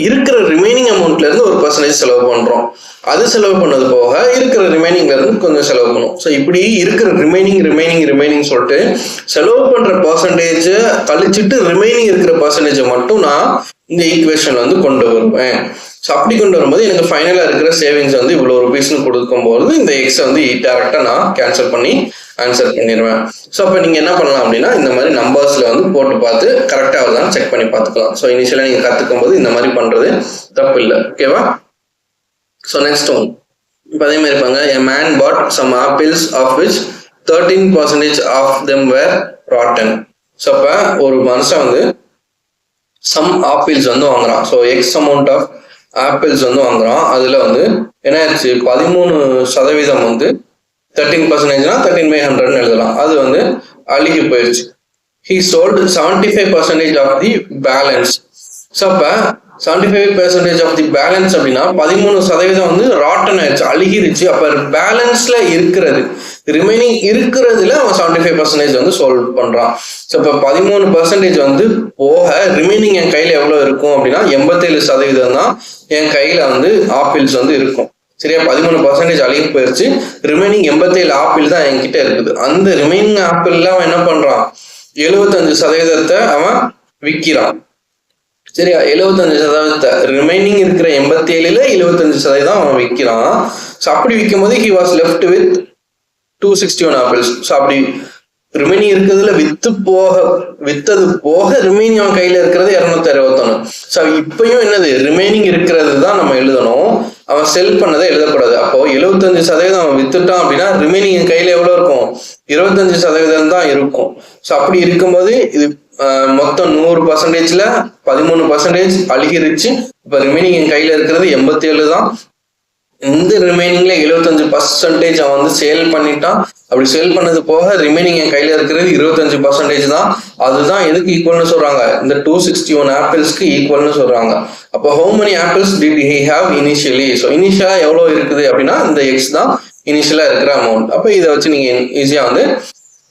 Speaker 1: இருக்கிற ரிமைனிங் அமௌண்ட்ல இருந்து ஒரு % செலவு பண்றோம். அது செலவு பண்ணது போக இருக்கிற ரிமைனிங்ல இருந்து கொஞ்சம் செலவு பண்ணும். ஸோ இப்படி இருக்கிற ரிமைனிங் சொல்லிட்டு செலவு பண்ற பர்சன்டேஜ் கழிச்சுட்டு ரிமைனிங் இருக்கிற பர்சன்டேஜை மட்டும் நான் இந்த ஈக்குவேஷன்ல வந்து கொண்டு வருவேன். ஸோ அப்படி கொண்டு வரும்போது எனக்கு ஃபைனலாக இருக்கிற சேவிங்ஸ் வந்து இவ்வளோ ருபீஸ்னு கொடுக்கும்போது இந்த எக்ஸை வந்து டேரெக்டாக நான் கேன்சல் பண்ணி ஆன்சர் பண்ணிடுவேன். ஸோ அப்போ நீங்கள் என்ன பண்ணலாம் அப்படின்னா, இந்த மாதிரி நம்பர்ஸில் வந்து போட்டு பார்த்து கரெக்டாக வருதான்னு செக் பண்ணி பார்த்துக்கலாம். ஸோ இனிஷியலாக நீங்கள் கற்றுக்கும் போது இந்த மாதிரி பண்ணுறது தப்பு இல்லை. ஓகேவா? ஸோ நெக்ஸ்ட் ஒன் இப்போ அதே மாதிரி இருப்பாங்க. A man bought some apples of which 13% of them were rotten. So அப்போ ஒரு மனுஷன் வந்து சம் ஆப்பிள்ஸ் வந்து வாங்குறான். So X amount of apples வந்து வாங்குறான். அதுல வந்து என்ன ஆச்சு? 13% வந்து 13%னா 13/100 எழுதலாம். அது வந்து அழுகி போயிடுச்சு. He sold 75% of the balance. So அப்ப 75% of the balance அப்படின்னா 13% வந்து ராட்டன் ஆயிடுச்சு, அழுகிருச்சு. அப்ப பேலன்ஸ்ல இருக்கிறது, ரிமைனிங் இருக்கிறதுல அவன் 75% வந்து சால்வ் பண்றான். ஸோ இப்போ 13% வந்து போக ரிமைனிங் என் கையில எவ்வளவு இருக்கும் அப்படின்னா 87% தான் என் கையில வந்து ஆப்பிள்ஸ் வந்து இருக்கும். சரியா? 13% அழுகி போயிடுச்சு. ரிமைனிங் 87 ஆப்பிள் தான் என்கிட்ட இருக்குது. அந்த ரிமைனிங் ஆப்பிள்ல அவன் என்ன பண்றான்? 75% அவன் விற்கிறான். சரியா? 75% ரிமைனிங் இருக்கிற 87ல 75% அவன் விற்கிறான். ஸோ அப்படி விற்கும் போது he was left with 261 apples. So அப்படி ரிமைனிங் இருக்கிறதுல வித்தது போக ரிமைனிங் அவன் கையில இருக்கிறது 261. ஸோ இப்பயும் என்னது? ரிமைனிங் இருக்கிறது தான் நம்ம எழுதணும். அவன் செல் பண்ணதை எழுதக்கூடாது. அப்போ 75% அவன் வித்துட்டான் அப்படின்னா ரிமைனிங் கையில எவ்வளவு இருக்கும்? 25% தான் இருக்கும். ஸோ அப்படி இருக்கும்போது இது மொத்தம் 100%ல 13% அழுகிருச்சு. இப்ப ரிமைனிங் என் கையில இருக்கிறது 87 தான். இந்த ரிமைனிங்ல 75% அவன் வந்து சேல் பண்ணிட்டான். அப்படி சேல் பண்ணது போக ரிமைனிங் என் கையில இருக்கிறது 25% தான். அதுதான் எதுக்கு ஈக்குவல்னு சொல்றாங்க, இந்த 261 ஆப்பிள்ஸ்க்கு ஈக்குவல்னு சொல்றாங்க. அப்போ how many apples did he have initially? So இனிஷியலா எவ்வளவு இருக்குது அப்படின்னா இந்த எக்ஸ் தான் இனிஷியலா இருக்கிற அமௌண்ட். அப்போ இதை வச்சு நீங்க ஈஸியா வந்து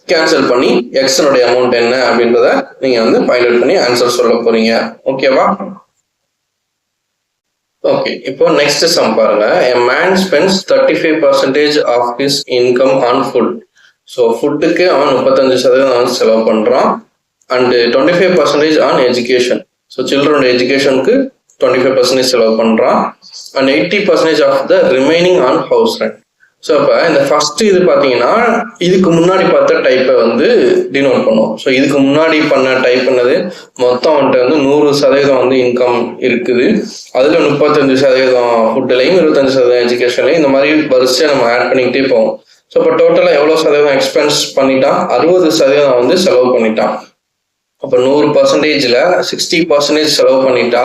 Speaker 1: கேன்சல் பண்ணி எக்ஸனுடைய அமௌண்ட் என்ன அப்படின்றத நீங்க வந்து ஃபைண்ட் அவுட் பண்ணி ஆன்சர் சொல்ல போறீங்க. ஓகேவா? ஓகே, இப்போ நெக்ஸ்ட் சம் பாருங்க. A man spends 35% of his income on food. So ஃபுட்டுக்கு அவன் 35% செலவு பண்றான். And 25% on education. ஸோ சில்ட்ரனோட எஜுகேஷனுக்கு 25% செலவு பண்றான். And 80% of the remaining on house rent. So அப்போ இந்த ஃபர்ஸ்ட் இது பார்த்தீங்கன்னா இதுக்கு முன்னாடி பார்த்த டைப்பை வந்து டினோட் பண்ணுவோம். ஸோ இதுக்கு முன்னாடி பண்ண டைப் பண்ணது மொத்தம் வந்துட்டு வந்து 100% வந்து இன்கம் இருக்குது. அதில் 35% ஃபுட்டுலையும் 25% எஜுகேஷன்லையும் இந்த மாதிரி வரிசையாக நம்ம ஆட் பண்ணிக்கிட்டே போவோம். ஸோ இப்போ டோட்டலாக எவ்வளோ சதவீதம் எக்ஸ்பென்ஸ் பண்ணிட்டான்? 60% வந்து செலவு பண்ணிட்டான். அப்போ 100%ல் 60% செலவு பண்ணிட்டா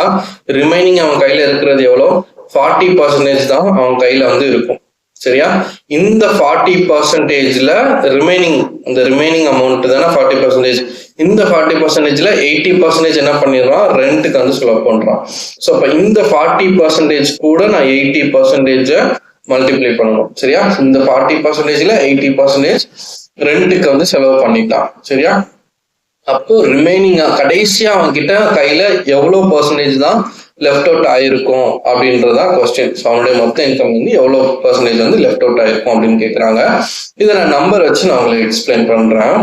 Speaker 1: ரிமைனிங் அவன் கையில் இருக்கிறது எவ்வளோ? 40% தான் அவன் கையில் வந்து இருக்கும். சரியா? இந்த 40%ல ரிமைனிங் அமௌண்ட் தானே 40%. இந்த 40%ல 80% என்ன பண்ணிடுறான்? ரெண்ட்டுக்கு வந்து செலவு பண்றான். ஸோ அப்ப இந்த 40% கூட நான் 80% மல்டிப்ளை பண்ணணும். சரியா? இந்த 40%ல 80% ரெண்ட்டுக்கு வந்து செலவு பண்ணிட்டான். சரியா? அப்போ ரிமைனிங் கடைசியா அவன் கிட்ட கையில எவ்வளவு பர்சன்டேஜ் தான் லெஃப்ட் அவுட் ஆயிருக்கும் அப்படின்றதான் கொஸ்டின். ஸோ அவனுடைய மொத்த இன்கம் வந்து எவ்வளோ பர்சன்டேஜ் வந்து லெஃப்ட் அவுட் ஆயிருக்கும் அப்படின்னு கேட்குறாங்க. இதை நான் நம்பர் வச்சு நான் உங்களுக்கு எக்ஸ்பிளைன் பண்றேன்.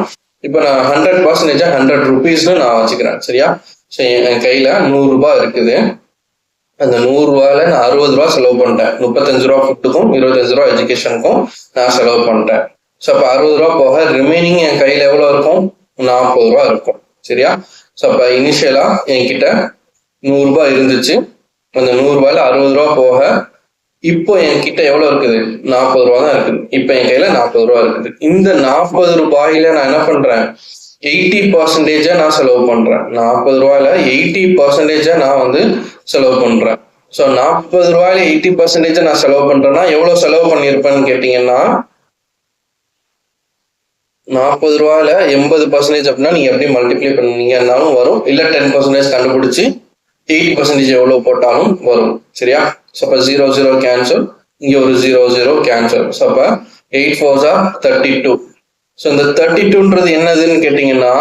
Speaker 1: இப்போ நான் 100% 100 rupeesனு நான் வச்சுக்கிறேன். சரியா? ஸோ என் கையில 100 ரூபாய் இருக்குது. அந்த 100 ரூபாயில நான் 60 ரூபா செலவு பண்ணிட்டேன். 35 ரூபா ஃபுட்டுக்கும் 25 ரூபா எஜுகேஷனுக்கும் நான் செலவு பண்ணிட்டேன். ஸோ அப்போ 60 ரூபா போக ரிமைனிங் என் கையில எவ்வளோ இருக்கும்? 40 ரூபா இருக்கும். சரியா? ஸோ அப்போ இனிஷியலா என்கிட்ட 100 ரூபாய் இருந்துச்சு. அந்த 100 ரூபாயில 60 ரூபா போக இப்போ என்கிட்ட எவ்வளவு இருக்குது? 40 ரூபா தான் இருக்குது. இப்போ என் கையில 40 ரூபா இருக்குது. இந்த 40 ரூபாயில நான் என்ன பண்றேன்? 80% நான் செலவு பண்றேன். 40 ரூபாயில 80% நான் வந்து செலவு பண்றேன். ஸோ 40 ரூபாயில 80% நான் செலவு பண்றேன்னா எவ்வளவு செலவு பண்ணியிருப்பேன்னு கேட்டீங்கன்னா 40 ரூபாயில 80% அப்படின்னா நீங்க எப்படி மல்டிப்ளை பண்ணீங்கன்னாலும் வரும். இல்ல 10% கண்டுபிடிச்சு 80% எவ்வளவு போட்டாலும் வரும். சரியா? ஸோ அப்போ 0 0 கேன்சல், இங்க ஒரு 0 0 கேன்சல். ஸோ அப்போ 8 4s are 32. ஸோ இந்த 32ன்றது என்னதுன்னு கேட்டீங்கன்னா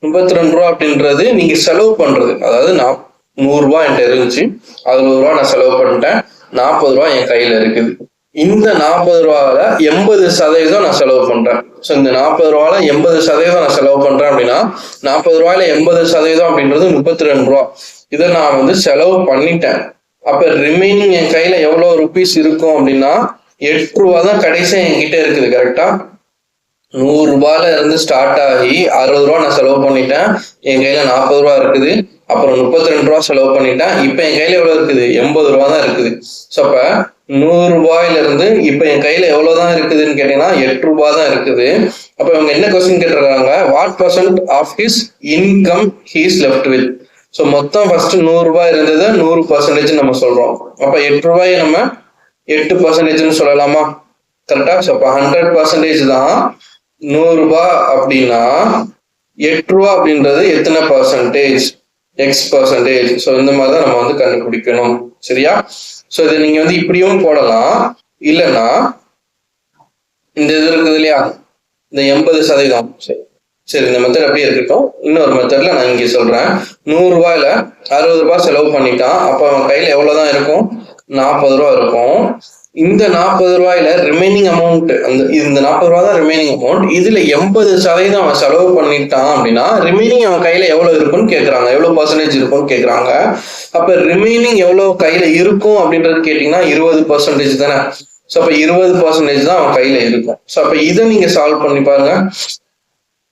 Speaker 1: 32 ரூபா அப்படின்றது நீங்க செலவு பண்றது. அதாவது 100 ரூபாய் என்கிட்ட இருந்துச்சு, 60 ரூபா நான் செலவு பண்ணிட்டேன், 40 ரூபா என் கையில இருக்குது. இந்த 40 ரூபாயில 80% நான் செலவு பண்றேன். ஸோ இந்த 40 ரூபாயில 80% நான் செலவு பண்றேன் அப்படின்னா 40 ரூபாயில 80% அப்படின்றது 32 ரூபா. இதை நான் வந்து செலவு பண்ணிட்டேன். அப்ப ரிமைனிங் என் கையில எவ்வளவு ருபீஸ் இருக்கும் அப்படின்னா 8 ரூபா தான் கடைசியா என்கிட்ட இருக்குது. கரெக்டா? 100 ரூபாயில இருந்து ஸ்டார்ட் ஆகி 60 ரூபா நான் செலவு பண்ணிட்டேன். என் கையில 40 ரூபா இருக்குது. அப்புறம் 32 ரூபா செலவு பண்ணிட்டேன். இப்ப என் கையில எவ்வளவு இருக்குது? 80 ரூபா தான் இருக்குது. ஸோ அப்ப 100 ரூபாயில இருந்து இப்ப என் கையில எவ்வளவுதான் இருக்குதுன்னு கேட்டீங்கன்னா 8 ரூபாய் தான் இருக்குது. அப்ப இவங்க என்ன கொஸ்டின் கேட்டிருக்காங்க? What % of his income he is left with. So மொத்தம் ஃபர்ஸ்ட் 100 ரூபாய் இருந்தது 100% நம்ம சொல்றோம். அப்ப 8 ரூபாயை நம்ம 8% சொல்லலாமா? கரெக்டா? ஸோ அப்ப 100% தான் 100 ரூபாய் அப்படின்னா 8 ரூபா அப்படின்றது எத்தனை பர்சன்டேஜ்? X%. ஸோ இந்த மாதிரி தான் நம்ம வந்து கண்டுபிடிக்கணும். சரியா? ஸோ இதை நீங்க வந்து இப்படியும் போடலாம். இல்லைன்னா இந்த இது இருக்குது இல்லையா, இந்த 80%. சரி, இந்த மெத்தட் அப்படியே இருக்கட்டும். இன்னொரு மெத்தட்ல நான் இங்கே சொல்றேன். 100 ரூபாயில 60 ரூபாய் செலவு பண்ணிட்டான். அப்ப அவன் கையில எவ்வளவுதான் இருக்கும்? 40 ரூபா இருக்கும். இந்த 40 ரூபாயில ரிமைனிங் அமௌண்ட், இந்த 40 ரூபா தான் ரிமைனிங் அமௌண்ட். இதுல 80% அவன் செலவு பண்ணிட்டான் அப்படின்னா ரிமைனிங் அவன் கையில எவ்வளவு இருக்குன்னு கேட்கறாங்க. எவ்வளவு பர்சன்டேஜ் இருக்கும்னு கேட்கறாங்க. அப்ப ரிமைனிங் எவ்வளவு கையில இருக்கும் அப்படின்றது கேட்டீங்கன்னா 20% தானே. ஸோ அப்ப 20% தான் அவன் கையில இருக்கும். ஸோ அப்ப இதை நீங்க சால்வ் பண்ணி பாருங்க.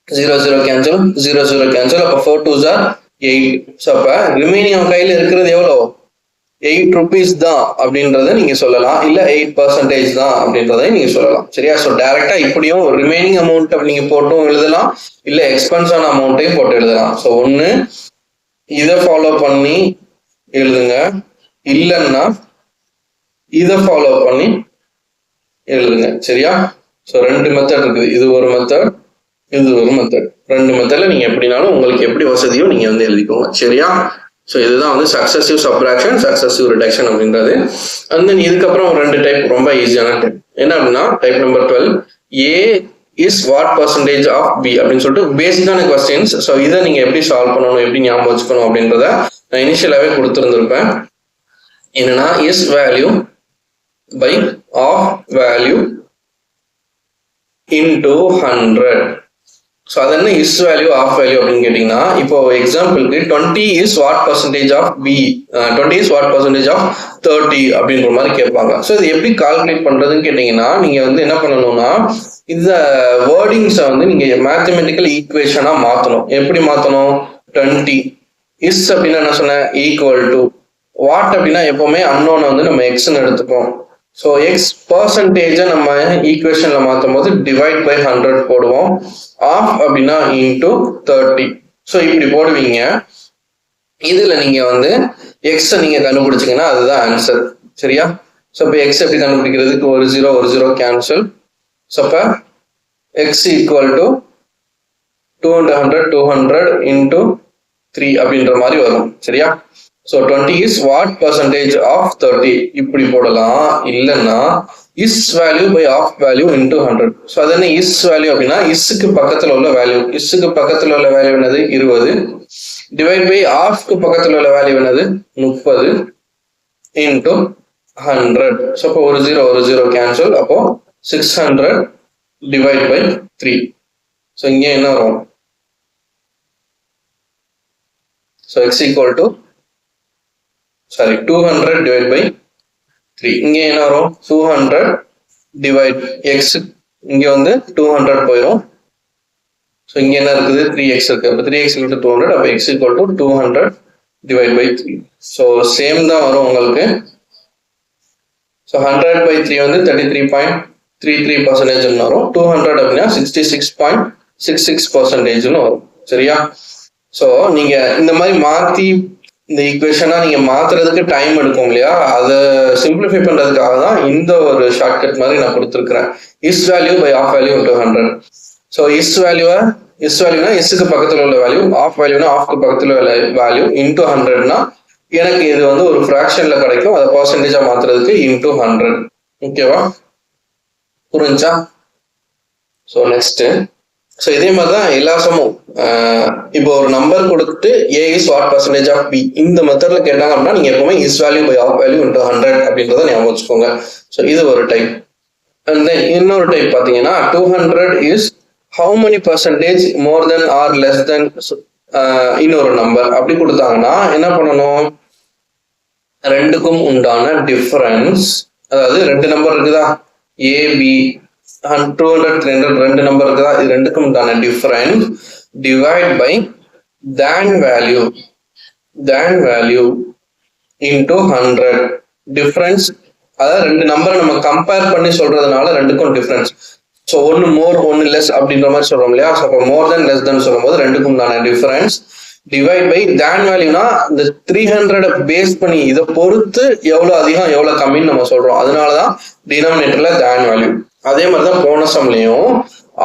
Speaker 1: 0 0 கேன்சல், 0 0 கேன்சல். அப்ப 4 2s are 8. ஸோ அப்ப ரிமைனிங் அவன் கையில இருக்கிறது எவ்வளோ? 8 rupees தான் அப்படின்றத நீங்க சொல்லலாம். இல்ல 8% தான் அப்படின்றத நீங்க சொல்லலாம். சரியா? ஸோ டைரக்டா இப்படியும் ரிமைனிங் அமௌண்ட் நீங்க போட்டும் எழுதலாம், இல்ல எக்ஸ்பென்ஸ் ஆன அமௌண்ட்டையும் போட்டு எழுதலாம். ஸோ ஒண்ணு இதை ஃபாலோ பண்ணி எழுதுங்க, இல்லைன்னா இதை ஃபாலோ பண்ணி எழுதுங்க. சரியா? ஸோ 2 மெத்தட் இருக்குது. இது ஒரு மெத்தட், இது ஒரு மெத்தட். 2 மெத்தட்ல நீங்க எப்படினாலும் உங்களுக்கு எப்படி வசதியோ நீங்க வந்து எழுதிக்கோங்க. சரியா? ஸோ இதுதான் வந்து சக்சஸிவ் சப்ட்ராக்ஷன், சக்சஸிவ் ரிடக்ஷன் அப்படின்றது. அண்ட் தென் இதுக்கப்புறம் 2 டைப் ரொம்ப ஈஸியான டைப். என்ன அப்படின்னா type number 12, A is what percentage of B அப்படின்னு சொல்லிட்டு பேசிக்கான கொஸ்டின்ஸ். ஸோ இதை நீங்க எப்படி சால்வ் பண்ணணும், எப்படி ஞாபகம் வச்சுக்கணும் அப்படின்றத நான் இனிஷியலாவே கொடுத்துருந்துருப்பேன். என்னன்னா is value by of value into 100. So அது என்ன இஸ் வேல்யூ ஆஃப் வேல்யூ அப்படின்னு கேட்டீங்கன்னா, இப்போ எக்ஸாம்பிளுக்கு 20 is what percentage of B, 20 is what percentage of 30 அப்படின்ற மாதிரி கேட்பாங்க. ஸோ இது எப்படி கால்குலேட் பண்றதுன்னு கேட்டீங்கன்னா, நீங்க வந்து என்ன பண்ணணும்னா இந்த வேர்டிங்ஸை வந்து நீங்க மேத்தமெட்டிக்கல் ஈக்குவேஷனா மாத்தணும். எப்படி மாத்தணும்? 20 இஸ் அப்படின்னா என்ன சொன்ன, ஈக்குவல் டு வாட் அப்படின்னா எப்பவுமே அன்னோன் வந்து நம்ம எக்ஸ்ன்னு எடுத்துப்போம். ஸோ எக்ஸ் பர்சன்டேஜை நம்ம ஈக்குவேஷன்ல மாற்றும் போது டிவைட் பை 100 போடுவோம். ஆஃப் அப்படின்னா இன்டூ 30. ஸோ இப்படி போடுவீங்க. இதுல நீங்க வந்து எக்ஸை நீங்க கண்டுபிடிச்சிங்கன்னா அதுதான் ஆன்சர். சரியா? ஸோ இப்போ எக்ஸ் எப்படி கண்டுபிடிக்கிறதுக்கு ஒரு ஜீரோ கேன்சல். ஸோ இப்போ எக்ஸ் ஈக்குவல் டு 200 இன்டூ 3 அப்படின்ற மாதிரி வரும். சரியா? So 20 is what percentage of 30 இப்படி போடலாம். இல்லைன்னா is value by of value into 100. So அது என்ன இஸ் வேல்யூ அப்படின்னா இஸ்ஸுக்கு பக்கத்தில் உள்ள வேல்யூ. இஸ்ஸுக்கு பக்கத்தில் உள்ள வேல்யூ என்னது 20 டிவைட் பை ஆஃப்க்கு பக்கத்தில் உள்ள வேல்யூ என்னது 30 இன்டூ 100. ஸோ இப்போ ஒரு ஜீரோ கேன்சல். அப்போ 600 டிவைட் பை 3. ஸோ இங்கே என்ன வரும்? So X equal to 200 divide by 3. இங்கே என்ன வரும்? 200 டிவைட் எக்ஸ், இங்க வந்து 200 போயிடும். ஸோ இங்க என்ன இருக்குது? 3x இருக்கு. அப்போ 3x ஈக்குவல் டு 200. அப்போ x equal to 200 divide by 3. So same தான் வரும் உங்களுக்கு. ஸோ 100 பை 3 வந்து 33.33% வரும். 200 அப்படின்னா 66.66% வரும். சரியா? ஸோ நீங்க இந்த மாதிரி மாத்தி இந்த ஈக்குவேஷனா நீங்க மாத்துறதுக்கு டைம் எடுக்கும் இல்லையா, அதை சிம்பிளிஃபை பண்றதுக்காக தான் இந்த ஒரு ஷார்ட்கட் மாதிரி நான் கொடுத்துருக்கிறேன். Is value by of value into 100. So is வேல்யூனா இஸ்க்கு பக்கத்தில் உள்ள வேல்யூ, ஆஃப் வேல்யூனா ஆஃப்க்கு பக்கத்தில் உள்ள வேல்யூ இன்டூ 100னா எனக்கு இது வந்து ஒரு ஃபிராக்ஷன்ல கிடைக்கும். அதை பர்சன்டேஜா மாத்துறதுக்கு இன்டூ 100. ஓகேவா? புரிஞ்சா? ஸோ நெக்ஸ்ட், ஸோ இதே மாதிரி தான் எல்லா சமும். இப்போ ஒரு நம்பர் கொடுத்து A is what percentage of B இந்த மெத்தட்ல கேட்டாங்க அப்படின்னா நீங்க எப்பவுமே is value by of value into 100 அப்படின்றத ஞாபகம் வச்சுக்கோங்க. ஸோ இது ஒரு டைப். அண்ட் தென் இன்னொரு டைப் பார்த்தீங்கன்னா 200 is how many percentage more than or less than இன்னொரு நம்பர் அப்படி கொடுத்தாங்கன்னா என்ன பண்ணணும்? ரெண்டுக்கும் உண்டான டிஃபரன்ஸ், அதாவது 2 நம்பர் இருக்குதா, ஏபி 200 300 2 நம்பர் இருக்குதா, இது ரெண்டுக்கும் உண்டான difference divide by than value into 100. Difference அதாவது 2 நம்பரை நம்ம கம்பேர் பண்ணி சொல்றதுனால ரெண்டுக்கும் டிஃபரன்ஸ். ஸோ ஒன்று மோர் ஒன்று லெஸ் அப்படின்ற மாதிரி சொல்றோம் இல்லையா. ஸோ அப்போ மோர் தென் லெஸ் தென் சொல்லும் போது ரெண்டுக்கும் உண்டான டிஃபரன்ஸ் டிவைட் பை than வேல்யூனா இந்த 300 பேஸ் பண்ணி இதை பொறுத்து எவ்வளவு அதிகம் எவ்வளவு கம்மின்னு நம்ம சொல்றோம். அதனாலதான் டினாமினேட்டர்ல than வேல்யூ. அதே மாதிரிதான் போன சம்லையும்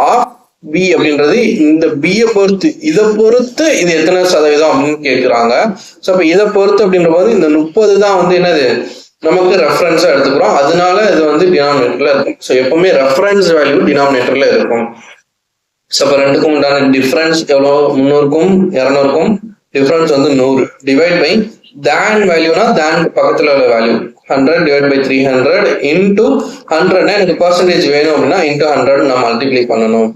Speaker 1: ஆஃப் பி அப்படின்றது இந்த பியை பொறுத்து இதை பொறுத்து இது எத்தனை சதவீதம் அப்படின்னு கேட்கிறாங்க. ஸோ அப்ப இதை பொறுத்து அப்படின்ற போது இந்த 30 தான் வந்து என்னது நமக்கு ரெஃபரன்ஸா எடுத்துக்கிறோம். அதனால இது வந்து டினாமினேட்டர்ல இருக்கும். ஸோ எப்பவுமே ரெஃபரன்ஸ் வேல்யூ டினாமினேட்டர்ல இருக்கும். ஸோ அப்போ ரெண்டுக்கும் உண்டான டிஃபரன்ஸ் எவ்வளோ? 300க்கும் 200க்கும் டிஃபரன்ஸ் வந்து 100 டிவைட் பை than வேல்யூனா than பக்கத்துல உள்ள வேல்யூ 100 டிவைட் பை 300 இன்டூ 100னா எனக்கு பர்சன்டேஜ் வேணும் அப்படின்னா இன்டூ 100 நான் மல்டிப்ளை பண்ணணும்.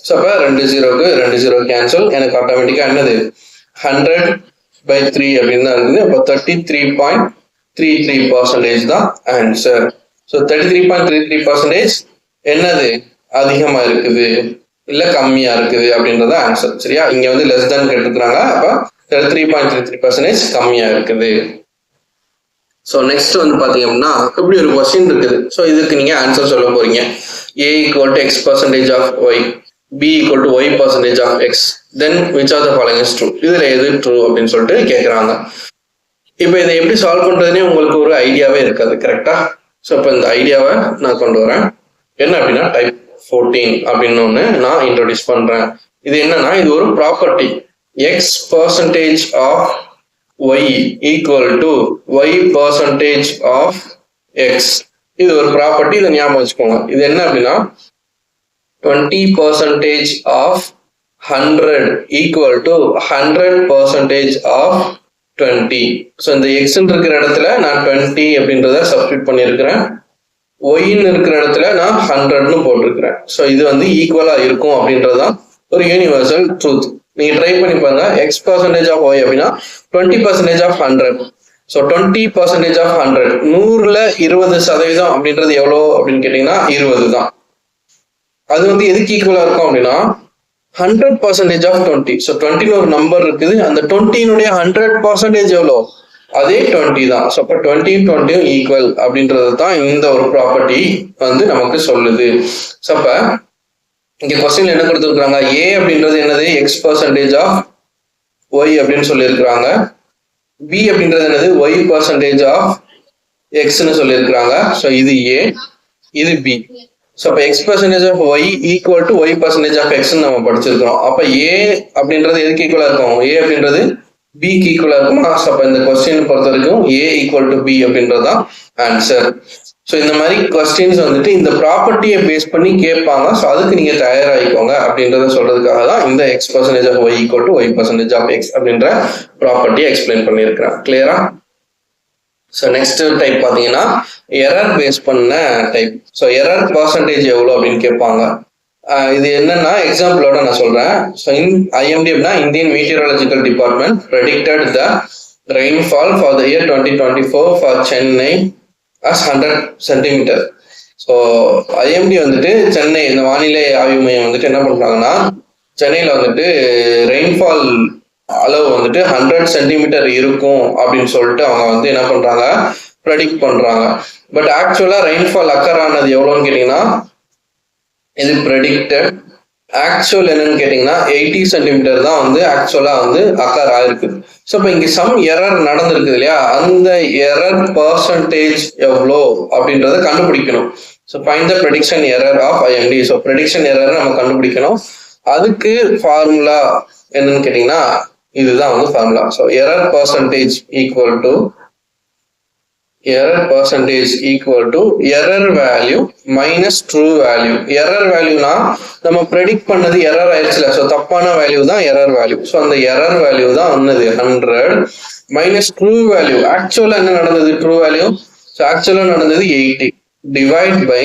Speaker 1: ஸோ அப்போ 2 0 கேன்சல். எனக்கு ஆட்டோமேட்டிக்கா என்னது 100 பை 3 அப்படின்னு தான் இருக்குது. அப்போ 33.33% தான் ஆன்சர். ஸோ 33.33% என்னது அதிகமா இருக்குது இல்ல கம்மியா இருக்குது அப்படின்றத ஆன்சர். சரியா? இங்க வந்து லெஸ் தென் கேட்டுக்கிறாங்க. அப்ப 33.33% கம்மியா இருக்குது. ஸோ நெக்ஸ்ட் வந்து பாத்தீங்க அப்படின்னா இப்படி ஒரு கொஸ்டின் இருக்குது. ஸோ இதுக்கு நீங்க ஆன்சர் சொல்ல போறீங்க. A equal to x percentage of y, B equal to y percentage of x, then which of the following is true? இதுல எது ட்ரூ அப்படின்னு சொல்லிட்டு கேட்கறாங்க. இப்போ இதை எப்படி சால்வ் பண்றதுன்னே உங்களுக்கு ஒரு ஐடியாவே இருக்காது. கரெக்டா? ஸோ இப்போ இந்த ஐடியாவை நான் கொண்டு வரேன். என்ன அப்படின்னா டைப் 14 அப்படின்னு ஒன்று நான் இன்ட்ரோடியூஸ் பண்றேன். இது என்னன்னா இது ஒரு property. X percentage of Y equal to Y percentage of X. இது ஒரு ப்ராப்பர்ட்டி, இதை ஞாபகம் வச்சுக்கோங்க. இது என்ன அப்படின்னா 20% of 100 equal to 100% of 20. So இந்த எக்ஸ்ன்னு இருக்கிற இடத்துல நான் 20 அப்படின்றத சப்ஸ்டியூட் பண்ணியிருக்கிறேன். ஒய்ன்னு இருக்கிற இடத்துல நான் 100ன்னு போட்டிருக்கிறேன். ஸோ இது வந்து ஈக்குவலா இருக்கும் அப்படின்றதுதான் ஒரு யூனிவர்சல் ட்ரூத். நீங்க ட்ரை பண்ணி பாருங்க. எக்ஸ் பர்சன்டேஜ் ஆஃப் ஒய் அப்படின்னா 20% ஆஃப் 100. ஸோ 20% ஆஃப் 100 100ல 20% அப்படின்றது எவ்வளோ அப்படின்னு கேட்டீங்கன்னா 20 தான். அது வந்து எதுக்கு ஈக்குவலா இருக்கும் அப்படின்னா 100% ஆஃப் 20. ஸோ 20ன்னு ஒரு நம்பர் இருக்குது, அந்த 20னுடைய 100% எவ்வளோ, அதே 20 தான். ஸோ அப்போ 20 ஈக்குவல் அப்படின்றது தான் இந்த ஒரு ப்ராப்பர்ட்டி வந்து நமக்கு சொல்லுது. ஸோ அப்போ இங்க கொஸ்டின்ல என்ன கொடுத்துருக்காங்க, ஏ அப்படின்றது என்னது, எக்ஸ் பர்சன்டேஜ் ஆஃப் ஒய் அப்படின்னு சொல்லியிருக்கிறாங்க. பி அப்படின்றது என்னது, ஒய் பர்சன்டேஜ் ஆஃப் எக்ஸ்ன்னு சொல்லியிருக்கிறாங்க. ஸோ இது ஏ, இது பி. ஸோ அப்போ X percentage of Y equal to Y percentage of எக்ஸ்ன்னு நம்ம படிச்சிருக்கிறோம். அப்போ ஏ அப்படின்றது எதுக்கு ஈக்குவலா இருக்கும், ஏ அப்படின்றது பிக்கு ஈக்குவலா இருக்குமா. ஸோ அப்போ இந்த கொஸ்டின் பொறுத்த வரைக்கும் ஏ ஈக்குவல் டு பி அப்படின்றதான் ஆன்சர். ஸோ இந்த மாதிரி கொஸ்டின்ஸ் வந்துட்டு இந்த ப்ராப்பர்ட்டியை பேஸ் பண்ணி கேட்பாங்க. ஸோ அதுக்கு நீங்க தயாராகிக்கோங்க அப்படின்றத சொல்றதுக்காக தான் இந்த X percentage of Y equal to Y percentage of X அப்படின்ற ப்ராப்பர்ட்டியை எக்ஸ்பிளைன் பண்ணியிருக்கிறேன். கிளியரா? ஸோ நெக்ஸ்ட் டைப் பார்த்தீங்கன்னா எரர் பேஸ் பண்ண டைப். ஸோ எரர் பர்சன்டேஜ் எவ்வளோ அப்படின்னு கேட்பாங்க. இது என்னன்னா எக்ஸாம்பிளோட நான் சொல்றேன். ஸோ ஐஎம்டி அப்படின்னா Indian meteorological department predicted the rainfall for the year 2024 for Chennai as 100 centimetre. So IMD வந்துட்டு சென்னை இந்த வானிலை ஆய்வு மையம் வந்துட்டு என்ன பண்றாங்கன்னா சென்னையில வந்துட்டு ரெயின்ஃபால் அளவு வந்துட்டு 100 சென்டிமீட்டர் இருக்கும் அப்படின்னு சொல்லிட்டு அவங்க வந்து என்ன பண்றாங்க, ப்ரெடிக்ட் பண்றாங்க. பட் ஆக்சுவலா ரெயின்ஃபால் அக்கர் ஆனது எவ்வளோன்னு கேட்டீங்கன்னா இது ப்ரெடிக்டட். ஆக்சுவல் என்னன்னு கேட்டீங்கன்னா 80 சென்டிமீட்டர் தான் வந்து ஆக்சுவலா வந்து அக்கர் ஆயிருக்கு. ஸோ இப்போ இங்க சம் எரர் நடந்திருக்குது இல்லையா, அந்த எரர் பர்சன்டேஜ் எவ்வளோ அப்படின்றத கண்டுபிடிக்கணும். So find the prediction error of IMD. So prediction error நம்ம கண்டுபிடிக்கணும். அதுக்கு ஃபார்முலா என்னன்னு கேட்டீங்கன்னா இதுதான் வந்து formula. So error percentage equal to error value minus true value. Error வேல்யூனா நம்ம ப்ரெடிக்ட் பண்ணது எரர் ஆயிடுச்சுல, ஸோ தப்பான வேல்யூ தான் எரர் வேல்யூ. ஸோ அந்த எரர் வேல்யூ தான் என்னது 100 மைனஸ் ட்ரூ வேல்யூ. ஆக்சுவலா என்ன நடந்தது, ட்ரூ வேல்யூ. ஸோ ஆக்சுவலா நடந்தது 80 டிவைட் பை.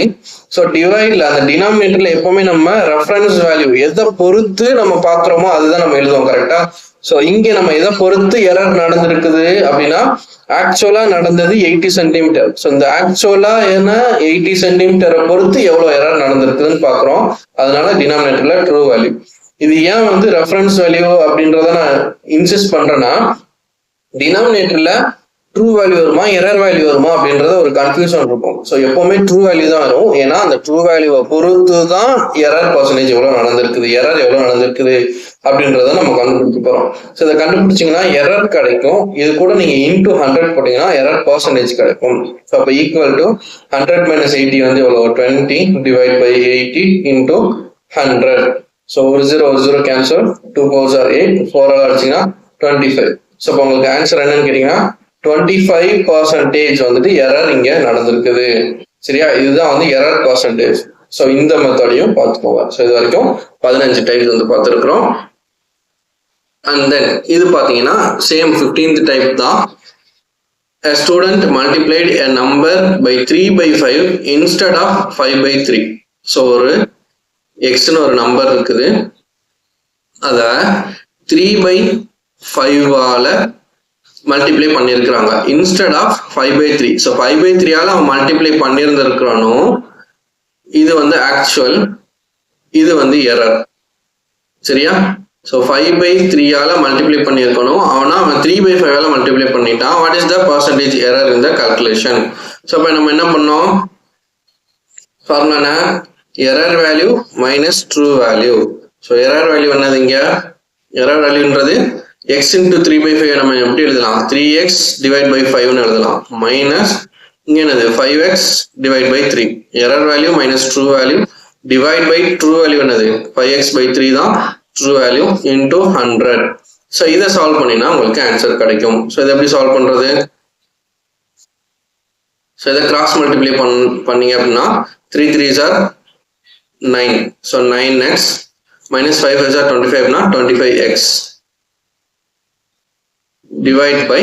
Speaker 1: ஸோ டிவைட்ல அந்த டினாமினேட்டர்ல எப்பவுமே நம்ம ரெஃபரன்ஸ் வேல்யூ எதை பொறுத்து நம்ம பாக்குறோமோ அதுதான் நம்ம எழுதுவோம். கரெக்டா? ஸோ இங்க நம்ம எதை பொறுத்து எரர் நடந்திருக்குது அப்படின்னா ஆக்சுவலா நடந்தது 80 சென்டிமீட்டர். ஸோ இந்த ஆக்சுவலா என்ன 80 சென்டிமீட்டரை பொறுத்து எவ்வளவு எரர் நடந்திருக்குதுன்னு பாக்குறோம். அதனால டினாமினேட்டர்ல ட்ரூ வேல்யூ. இது ஏன் வந்து ரெஃபரன்ஸ் வேல்யூ அப்படின்றத நான் இன்சிஸ்ட் பண்றேன்னா டினாமினேட்டர்ல ட்ரூ வேல்யூ வருமா எரர் வேல்யூ வருமா அப்படின்றத ஒரு கன்ஃபியூஷன் இருக்கும். ஸோ எப்பவுமே ட்ரூ வேல்யூ தான் வரும். ஏன்னா அந்த ட்ரூ வேல்யூவை பொறுத்து தான் எரர் பர்சன்டேஜ் எவ்வளவு நடந்திருக்குது, எரர் எவ்வளவு நடந்திருக்குது அப்படின்றத நம்ம கண்டுபிடிக்க போறோம். ஸோ இதை கண்டுபிடிச்சிங்கன்னா எரர் கிடைக்கும். இது கூட நீங்க இன்டூ 100 போட்டீங்கன்னா எரர் பர்சன்டேஜ் கிடைக்கும். ஸோ அப்போ ஈக்குவல் டு 100 மைனஸ் 80 வந்து எவ்வளோ 20 டிவைட் பை 80 இன்டூ 100. ஸோ ஒரு 0 கேன்சல், 2 4s are 8, 4 அடிச்சிங்கன்னா 25. ஸோ இப்போ உங்களுக்கு ஆன்சர் என்னன்னு கேட்டீங்கன்னா 25% வந்துட்டு எரர் இங்க நடந்திருக்குது. சரியா? இதுதான் வந்து எரர் பர்சன்டேஜ். ஸோ இந்த மெத்தடையும் பார்த்துக்கோங்க. ஸோ இது வரைக்கும் 15 டைப்ஸ் வந்து பார்த்துருக்குறோம். அண்ட் தென் இது பார்த்தீங்கன்னா சேம் 15th டைப் தான். A student multiplied a number by 3/5 instead of 5/3. So ஒரு எக்ஸ்னு ஒரு நம்பர் இருக்குது, அதை 3/5ஆல மல்டிப்ளை பண்ணியிருக்கிறாங்க இன்ஸ்டெட் ஆஃப் 5/3. ஸோ 5/3ஆல அவன் மல்டிப்ளை பண்ணியிருந்திருக்கிறானோ இது வந்து ஆக்சுவல், இது வந்து எரர். சரியா? ஸோ 5/3ஆல மல்டிப்ளை பண்ணியிருக்கணும், அவன் 3/5ஆல மல்டிப்ளை பண்ணிட்டான். What is the percentage error in the calculation? So இப்போ நம்ம என்ன பண்ணோம், formula error value minus true value. So error value என்னது, இங்க எரர் வேல்யூன்றது x into 3/5 நம்ம எப்படி எழுதலாம், 3x டிவைட் பை 5ன்னு எழுதலாம், மைனஸ் இங்க என்னது 5x divide by 3, error value minus true value divide by true value என்னது 5x by 3 தான் ட்ரூ வேல்யூ இன்டூ 100. ஸோ இதை சால்வ் பண்ணினா உங்களுக்கு ஆன்சர் கிடைக்கும். ஸோ இதை எப்படி சால்வ் பண்றது? ஸோ இதை கிராஸ் மல்டிப்ளை பண்ணீங்க அப்படின்னா 3 3s are 9. So 9x minus 5s are 25 னா 25x divide by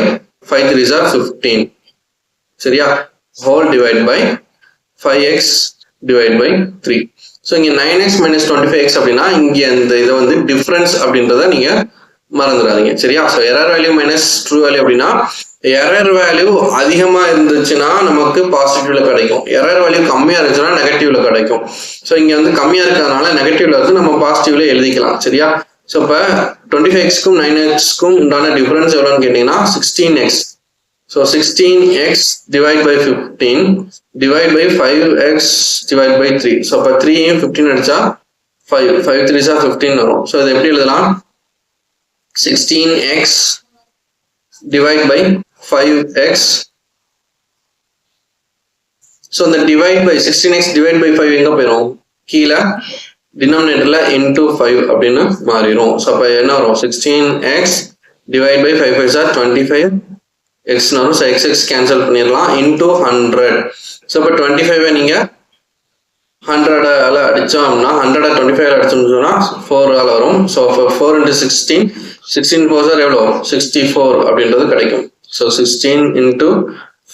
Speaker 1: 5 3s are 15. சரியா? whole divide by 5x divide by 3. So இங்கே 9x minus 25x அப்படின்னா இங்கே அந்த இதை வந்து டிஃப்ரென்ஸ் அப்படின்றத நீங்க மறந்துடாதீங்க. சரியா? So error value minus true value அப்படின்னா எரர் வேல்யூ அதிகமா இருந்துச்சுன்னா நமக்கு பாசிட்டிவ்ல கிடைக்கும், எரர் வேல்யூ கம்மியா இருந்துச்சுன்னா நெகட்டிவ்ல கிடைக்கும். ஸோ இங்க வந்து கம்மியா இருக்கிறதுனால நெகட்டிவ்ல இருந்து நம்ம பாசிட்டிவ்ல எழுதிக்கலாம். சரியா? ஸோ இப்போ 25xக்கும் 9xக்கும் உண்டான டிஃபரன்ஸ் எவ்வளோன்னு கேட்டீங்கன்னா 16x. So 16x divide by 15 divide by 5x divide by 3. So இப்போ 3யும் 15 அடிச்சா 5 5 3s are 15 வரும். ஸோ இதை எப்படி எழுதலாம்? 16x divide by 5x. so the divide by 16x divide by 5 எங்க போயிரும்? கீழ denominatorல into 5 அப்படினு மாறிரும். சோ அப்ப என்ன வரும்? 16x divide by 5 5 are 25x வரும். சோ x கேன்சல் பண்ணிரலாம் into 100. சோ அப்ப 25 நீங்க 100 ஆல அடிச்சோம்னா 100 25 அடிச்சோம்னா 4 ஆல வரும். சோ 4 into 16 16 4s are எவ்வளோ? 64 அப்படின்றது கிடைக்கும். ஸோ 16 into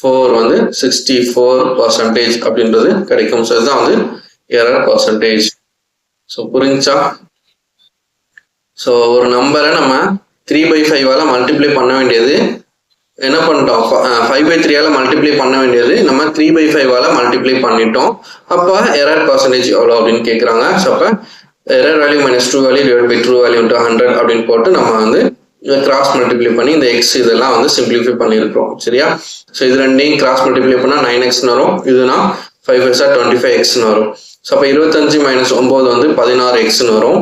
Speaker 1: 4 வந்து 64% அப்படின்றது கிடைக்கும். ஸோ இதுதான் வந்து எரர் பர்சன்டேஜ். ஸோ புரிஞ்சா? ஸோ ஒரு நம்பரை நம்ம 3/5 மல்டிப்ளை பண்ண வேண்டியது என்ன பண்ணிட்டோம்? 5/3 மல்டிப்ளை பண்ண வேண்டியது நம்ம 3/5 மல்டிப்ளை பண்ணிட்டோம். அப்போ எரர் பர்சன்டேஜ் எவ்வளோ அப்படின்னு கேட்குறாங்க. ஸோ அப்போ error value minus true value divide by true value into 100 அப்படின்னு போட்டு நம்ம வந்து கிராஸ் மல்டிப்ளை பண்ணி இந்த எக்ஸ் இதெல்லாம் வந்து சிம்பிளிஃபை பண்ணியிருக்கிறோம். சரியா? ஸோ இது ரெண்டையும் கிராஸ் மல்டிப்ளை பண்ணால் 9x வரும். இதுனா 5 5s are 25x வரும். ஸோ அப்போ 25 மைனஸ் 9 வந்து 16x வரும்.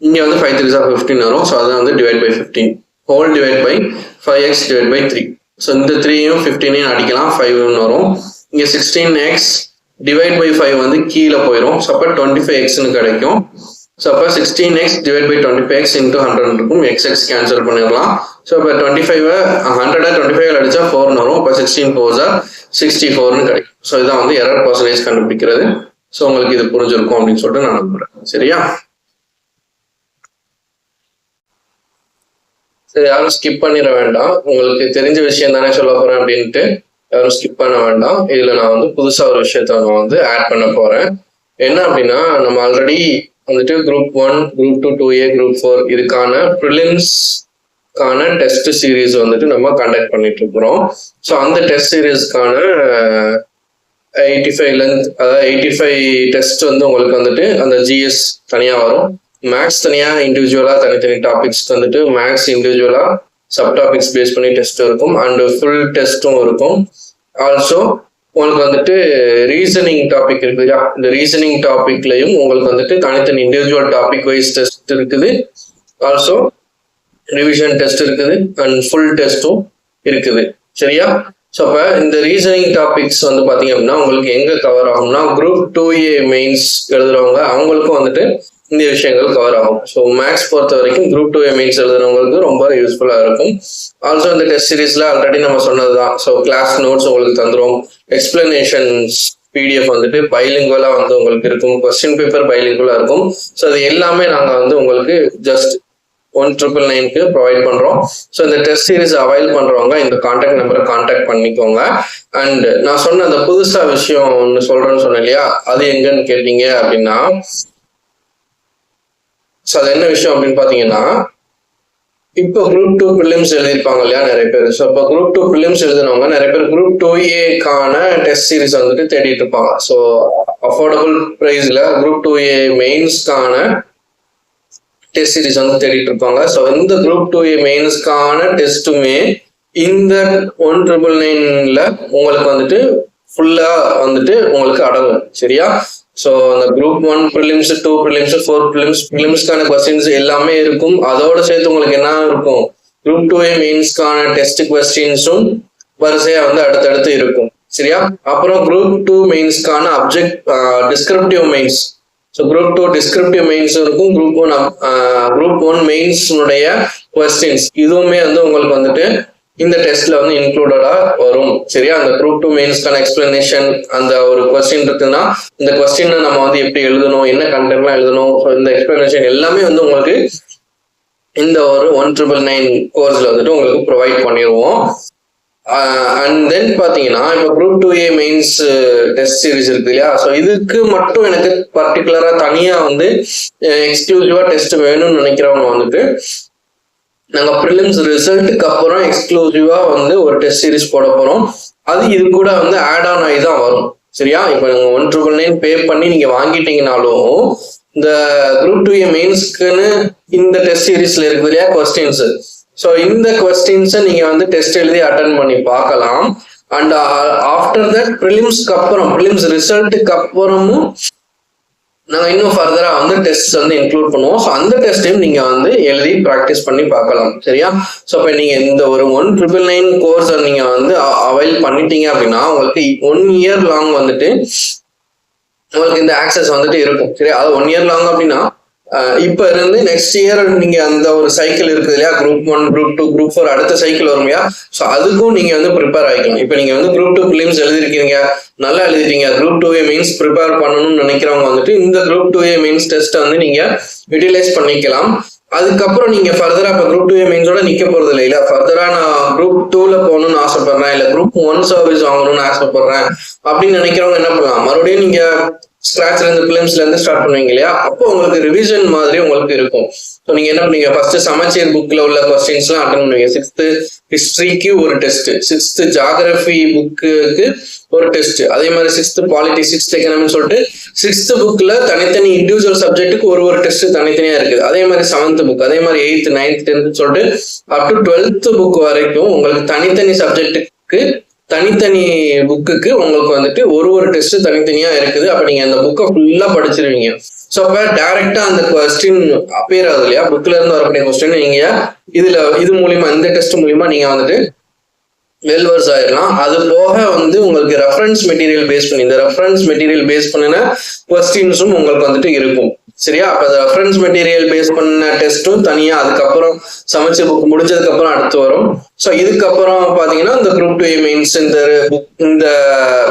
Speaker 1: இங்கே வந்து 5 3s are 15 வரும். ஸோ அதை வந்து divide by 15 whole divide by 5x divide by 3. So இந்த 3யும் 15 அடிக்கலாம் 5 வரும். இங்கே 16x டிவைட் பை 5 வந்து கீழே போயிடும். ஸோ அப்போ 25x கிடைக்கும். ஸோ அப்போ 16x divide by 25x into 100 இருக்கும். xx கேன்சல் பண்ணிடலாம். ஸோ இப்போ 25 100 25 அடிச்சா 4 வரும். இப்போ 16 4s are 64 கிடைக்கும். ஸோ இதான் வந்து எரர் பர்சன்டேஜ் கண்டுபிடிக்கிறது. ஸோ உங்களுக்கு இது புரிஞ்சிருக்கும் அப்படின்னு சொல்லிட்டு நான் நம்புறேன். சரியா? சரி, யாரும் ஸ்கிப் பண்ணிட வேண்டாம். உங்களுக்கு தெரிஞ்ச விஷயம் தானே சொல்ல போறேன் அப்படின்ட்டு யாரும் ஸ்கிப் பண்ண வேண்டாம். இதுல நான் வந்து புதுசா ஒரு விஷயத்த நான் வந்து ஆட் பண்ண போறேன். என்ன அப்படின்னா, நம்ம ஆல்ரெடி வந்துட்டு குரூப் 1 குரூப் 2 2A குரூப் 4 இதுக்கான ப்ரிலிம்ஸ்க்கான டெஸ்ட் சீரீஸ் வந்துட்டு நம்ம கண்டக்ட் பண்ணிட்டு இருக்கிறோம். ஸோ அந்த டெஸ்ட் சீரீஸ்க்கான 85 லென்த், அதாவது 85 டெஸ்ட் வந்து உங்களுக்கு வந்துட்டு அந்த ஜிஎஸ் தனியா வரும், மேக்ஸ் தனியா இண்டிவிஜுவலா தனித்தனி டாபிக்ஸ்க்கு வந்துட்டு மேக்ஸ் இண்டிவிஜுவலா சப் டாபிக்ஸ் பேஸ் பண்ணி டெஸ்ட் இருக்கும் அண்ட் ஃபுல் டெஸ்ட்டும் இருக்கும். ஆல்சோ உங்களுக்கு வந்துட்டு ரீசனிங் டாபிக் இருக்கு இல்லையா, இந்த ரீசனிங் டாபிக்லையும் உங்களுக்கு வந்துட்டு தனித்தனி இண்டிவிஜுவல் டாபிக் வைஸ் டெஸ்ட் இருக்குது. ஆல்சோ ரிவிஷன் டெஸ்ட் இருக்குது அண்ட் ஃபுல் டெஸ்ட்டும் இருக்குது. சரியா? ஸோ அப்போ இந்த ரீசனிங் டாபிக்ஸ் வந்து பார்த்தீங்க அப்படின்னா உங்களுக்கு எங்கே கவர் ஆகும்னா, குரூப் 2A மெயின்ஸ் எழுதுறவங்க அவங்களுக்கும் வந்துட்டு இந்த விஷயங்கள் கவர் ஆகும். ஸோ மேக்ஸ் பொறுத்த வரைக்கும் குரூப் 2A மெயின்ஸ் எழுதுறவங்களுக்கு ரொம்ப யூஸ்ஃபுல்லாக இருக்கும். ஆல்சோ இந்த டெஸ்ட் சீரீஸ்ல ஆல்ரெடி நம்ம சொன்னதுதான். ஸோ கிளாஸ் நோட்ஸ் உங்களுக்கு தந்துடும், எக்ஸ்பிளனேஷன்ஸ் பிடிஎஃப் வந்துட்டு பைலிங்குவலா வந்து உங்களுக்கு இருக்கும், கொஸ்டின் பேப்பர் பைலிங்குவலா இருக்கும். ஸோ அது எல்லாமே நாங்கள் வந்து உங்களுக்கு ஜஸ்ட் 1999 ப்ரொவைட் பண்றோம். ஸோ இந்த டெஸ்ட் சீரீஸ் அவைல் பண்றவங்க இந்த கான்டாக்ட் நம்பரை கான்டாக்ட் பண்ணிக்கோங்க. அண்ட் நான் சொன்ன அந்த புதுசா விஷயம் ஒன்று சொல்றேன்னு சொன்னேன் இல்லையா, அது எங்கன்னு கேட்டீங்க அப்படின்னா, ஸோ அது என்ன விஷயம் அப்படின்னு பாத்தீங்கன்னா, இப்போ குரூப் 2 ப்ரிலிம்ஸ் எழுதியிருப்பாங்க இல்லையா நிறைய பேர். ஸோ இப்போ குரூப் 2 ப்ரிலிம்ஸ் எழுதினவங்க நிறைய பேர் குரூப் 2A-க்கான டெஸ்ட் சீரீஸ் வந்துட்டு தேடிட்டு இருப்பாங்க. ஸோ அஃபோர்டபுள் ப்ரைஸ்ல குரூப் 2A மெயின்ஸ்க்கான டெஸ்ட் சீரீஸ் வந்து தேடிட்டு இருப்பாங்க. ஸோ இந்த குரூப் 2A மெயின்ஸ்க்கான டெஸ்ட்டுமே இந்த 1999ல உங்களுக்கு வந்துட்டு ஃபுல்லா வந்துட்டு உங்களுக்கு அடங்கும். சரியா? ஸோ அந்த குரூப் 1 ப்ரிலிம்ஸ், 2 ப்ரிலிம்ஸ், 4 ப்ரிலிம்ஸ், ப்ரிலிம்ஸ்க்கான கொஸ்டின்ஸ் எல்லாமே இருக்கும். அதோட சேர்த்து உங்களுக்கு என்ன இருக்கும், குரூப் 2A மெயின்ஸ்க்கான டெஸ்ட் கொஸ்டின்ஸும் வரிசையா வந்து அடுத்தடுத்து இருக்கும். சரியா. அப்புறம் குரூப் 2 மெயின்ஸ்க்கான descriptive mains. So group 2 descriptive mains இருக்கும், குரூப் 1 மெயின்ஸ்னுடைய கொஸ்டின்ஸ் இதுவுமே வந்து உங்களுக்கு வந்துட்டு இந்த டெஸ்ட்ல வந்து இன்க்ளூடடா வரும். சரியா. அந்த குரூப் 2 மெயின்ஸ்க்கான எக்ஸ்பிளனேஷன் அந்த ஒரு கொஸ்டின் இருக்குன்னா இந்த கொஸ்டின் நம்ம வந்து எப்படி எழுதணும், என்ன கண்டென்ட்லாம் எழுதணும், இந்த எக்ஸ்பிளனேஷன் எல்லாமே வந்து உங்களுக்கு இந்த ஒரு 1999 கோர்ஸ்ல வந்துட்டு உங்களுக்கு ப்ரொவைட் பண்ணிடுவோம். அண்ட் தென் பாத்தீங்கன்னா இப்போ group 2A mains test series இருக்கு இல்லையா. ஸோ இதுக்கு மட்டும் எனக்கு பர்டிகுலரா தனியா வந்து எக்ஸ்க்ளூசிவா டெஸ்ட் வேணும்னு நினைக்கிறவங்க வந்துட்டு நாங்க ப்ரிலிம்ஸ் ரிசல்ட்டுக்கு அப்புறம் எக்ஸ்க்ளூசிவா வந்து ஒரு டெஸ்ட் சீரிஸ் போட போறோம். அது இது கூட வந்து ஆட் ஆன் ஆகி தான் வரும். சரியா. இப்போ நீங்க 1999 பே பண்ணி நீங்க வாங்கிட்டீங்கனாலும் இந்த குரூப் 2A மெயின்ஸ்க்குன்னு இந்த டெஸ்ட் சீரிஸ்ல இருக்குது இல்லையா கொஸ்டின்ஸ். ஸோ இந்த கொஸ்டின்ஸை நீங்க வந்து டெஸ்ட் எழுதி அட்டன் பண்ணி பார்க்கலாம். அண்ட் ஆஃப்டர் தட் ப்ரிலிம்ஸ்க்கு அப்புறம் ப்ரிலிம்ஸ் ரிசல்ட்டுக்கு அப்புறமும் நாங்கள் இன்னும் ஃபர்தரா வந்து டெஸ்ட் வந்து இன்க்ளூட் பண்ணுவோம். ஸோ அந்த டெஸ்ட்டையும் நீங்க வந்து எழுதி ப்ராக்டிஸ் பண்ணி பார்க்கலாம். சரியா. ஸோ இப்போ நீங்க இந்த ஒரு 1999 கோர்ஸ் நீங்க வந்து அவைல் பண்ணிட்டீங்க அப்படின்னா உங்களுக்கு 1 இயர் லாங் வந்துட்டு உங்களுக்கு இந்த ஆக்சஸ் வந்துட்டு இருக்கும். சரியா. அது 1 இயர் லாங் அப்படின்னா இப்ப இருந்து நெக்ஸ்ட் இயர் நீங்க அந்த ஒரு சைக்கிள் இருக்குது இல்லையா, குரூப் 1 குரூப் 2 குரூப் 4 அடுத்த சைக்கிள் வரும் இல்லையா. ஸோ அதுக்கும் நீங்க வந்து ப்ரிப்பேர் ஆகிக்கலாம். இப்போ நீங்க வந்து குரூப் 2 பிலிம்ஸ் எழுதிருக்கீங்க, நல்லா எழுதிட்டீங்க, குரூப் 2A மெயின்ஸ் ப்ரிப்பேர் பண்ணணும்னு நினைக்கிறவங்க வந்துட்டு இந்த குரூப் 2A மெயின்ஸ் டெஸ்ட்டை வந்து நீங்க யூட்டிலைஸ் பண்ணிக்கலாம். அதுக்கப்புறம் நீங்க ஃபர்தரா இப்போ குரூப் 2A மெயின்ஸோட நிக்க போறது இல்லை, ஃபர்தரா நான் குரூப் 2ல போகணும்னு ஆசைப்படுறேன், இல்லை குரூப் 1 சர்வீஸ் வாங்கணும்னு ஆசைப்படுறேன் அப்படின்னு நினைக்கிறவங்க என்ன பண்ணலாம், மறுபடியும் நீங்க ஸ்கிராச்ல இருந்து பிலிம்ஸ்ல இருந்து ஸ்டார்ட் பண்ணுவீங்க இல்லையா. அப்போ உங்களுக்கு ரிவிஷன் மாதிரி உங்களுக்கு இருக்கும். ஸோ நீங்க என்ன பண்ணுவீங்க, ஃபர்ஸ்ட் சமச்சீர் புக்ல உள்ள கொஸ்டின்ஸ் எல்லாம் அட்டன் பண்ணுவீங்க. 6th ஹிஸ்டரிக்கு ஒரு டெஸ்ட், 6th ஜியாகிரபி புக்கு ஒரு டெஸ்ட், அதே மாதிரி 6th பாலிட்டி, 6th எக்கனாமின்னு சொல்லிட்டு 6th புக்ல தனித்தனி இண்டிவிஜுவல் சப்ஜெக்ட்டுக்கு ஒரு டெஸ்ட் தனித்தனியா இருக்குது. அதே மாதிரி 7th புக், அதே மாதிரி 8th 9th 10th சொல்லிட்டு அப் டு 12th புக் வரைக்கும் உங்களுக்கு தனித்தனி சப்ஜெக்ட்டுக்கு தனித்தனி புக்குக்கு உங்களுக்கு வந்துட்டு ஒரு டெஸ்ட் தனித்தனியா இருக்குது. அப்ப நீங்க அந்த புக்கை ஃபுல்லா படிச்சிருவீங்க. ஸோ அப்ப டைரக்டா அந்த கொஸ்டின் அப்பியர் ஆகுது இல்லையா, புக்ல இருந்து வரக்கூடிய கொஸ்டின் நீங்க இது மூலியமா இந்த டெஸ்ட் மூலியமா நீங்க வந்துட்டு வெல்வர்ஸ் ஆயிடலாம். அது போக வந்து உங்களுக்கு ரெஃபரன்ஸ் மெட்டீரியல் பேஸ் பண்ணி இந்த ரெஃபரன்ஸ் மெட்டீரியல் பேஸ் பண்ணின கொஸ்டின்ஸும் உங்களுக்கு வந்துட்டு இருக்கும். சரியா. அப்ப அந்த ரெஃபரன்ஸ் மெட்டீரியல் பேஸ் பண்ண டெஸ்ட்டும் தனியா அதுக்கப்புறம் சமச்சீர் புக் முடிஞ்சதுக்கு அப்புறம் அடுத்து வரும். ஸோ இதுக்கப்புறம் பாத்தீங்கன்னா இந்த குரூப் 2A மெயின்ஸ் இந்த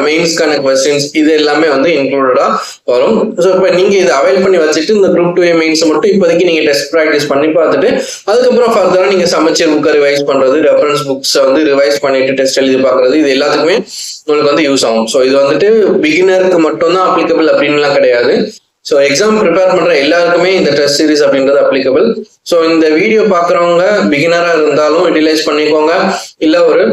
Speaker 1: மெயின்ஸ்க்கான கொஸ்டின்ஸ் இது எல்லாமே வந்து இன்க்ளூடடா வரும். ஸோ இப்போ நீங்க இதை அவைல் பண்ணி வச்சுட்டு இந்த குரூப் 2A மெயின்ஸ் மட்டும் இப்போதைக்கு நீங்க டெஸ்ட் ப்ராக்டிஸ் பண்ணி பார்த்துட்டு அதுக்கப்புறம் ஃபர்தரா நீங்க சமச்சீர் புக்கை ரிவைஸ் பண்றது, ரெஃபரன்ஸ் புக்ஸை வந்து ரிவைஸ் பண்ணிட்டு டெஸ்ட் எழுதி பார்க்கறது, இது எல்லாத்துக்குமே உங்களுக்கு வந்து யூஸ் ஆகும். ஸோ இது வந்துட்டு பிகினருக்கு மட்டும்தான் அப்ளிகபிள் அப்படின்லாம் கிடையாது. ஸோ எக்ஸாம் ப்ரிப்பேர் பண்ற எல்லாருக்குமே இந்த டெஸ்ட் சீரிஸ் அப்படின்றது அப்ளிகபிள். ஸோ இந்த வீடியோ பார்க்குறவங்க பிகினரா இருந்தாலும் யூட்டிலைஸ் பண்ணிக்கோங்க, இல்லை ஒரு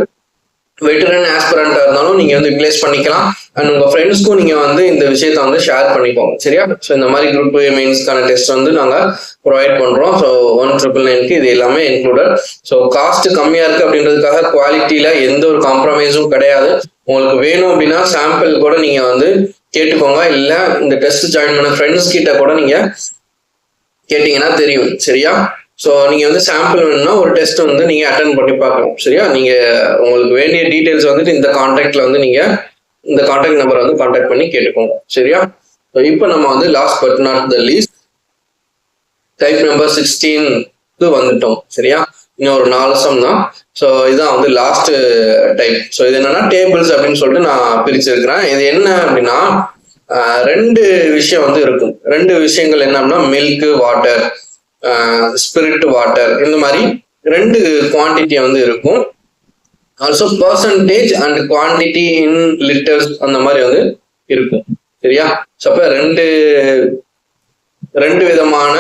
Speaker 1: வெட்டரன் ஆஸ்பிரண்டா இருந்தாலும் நீங்க வந்து யூட்டிலைஸ் பண்ணிக்கலாம். அண்ட் உங்க ஃப்ரெண்ட்ஸ்க்கும் நீங்க வந்து இந்த விஷயத்த வந்து ஷேர் பண்ணிக்கோங்க. சரியா. ஸோ இந்த மாதிரி குரூப் 2A மெயின்ஸ்க்கான டெஸ்ட் வந்து நாங்க ப்ரொவைட் பண்றோம். ஸோ 1999க்கு இது எல்லாமே இன்க்ளூடட். ஸோ காஸ்ட் கம்மியா இருக்கு அப்படின்றதுக்காக குவாலிட்டியில எந்த ஒரு காம்ப்ரமைஸும் கிடையாது. உங்களுக்கு வேணும் அப்படின்னா சாம்பிள் கூட நீங்க வந்து கேட்டுக்கோங்க, இல்ல இந்த டெஸ்ட் ஜாயின் பண்ண ஃப்ரெண்ட்ஸ் கிட்ட கூட நீங்க கேட்டீங்கன்னா தெரியும். சரியா. ஸோ நீங்க வந்து சாம்பிள் வேணும்னா ஒரு டெஸ்ட் வந்து நீங்க அட்டன் பண்ணி பார்க்கலாம். சரியா. நீங்க உங்களுக்கு வேண்டிய டீடைல்ஸ் வந்துட்டு இந்த கான்டாக்ட்ல வந்து நீங்க இந்த கான்டாக்ட் நம்பரை வந்து கான்டாக்ட் பண்ணி கேட்டுக்கோங்க. சரியா. இப்போ நம்ம வந்து last but not the least type number 16க்கு வந்துட்டோம். சரியா. இன்னும் ஒரு 4 சம் தான். ஸோ இதுதான் வந்து லாஸ்ட் டைப். ஸோ இது என்னன்னா டேபிள்ஸ் அப்படின்னு சொல்லிட்டு நான் பிரிச்சிருக்கிறேன். இது என்ன அப்படின்னா 2 விஷயம் வந்து இருக்கும். 2 விஷயங்கள் என்ன அப்படின்னா மில்க் வாட்டர், ஸ்பிரிட் வாட்டர், இந்த மாதிரி 2 குவான்டிட்டி வந்து இருக்கும். Also percentage and quantity in litres அந்த மாதிரி வந்து இருக்கும். சரியா. ஸோ அப்போ ரெண்டு விதமான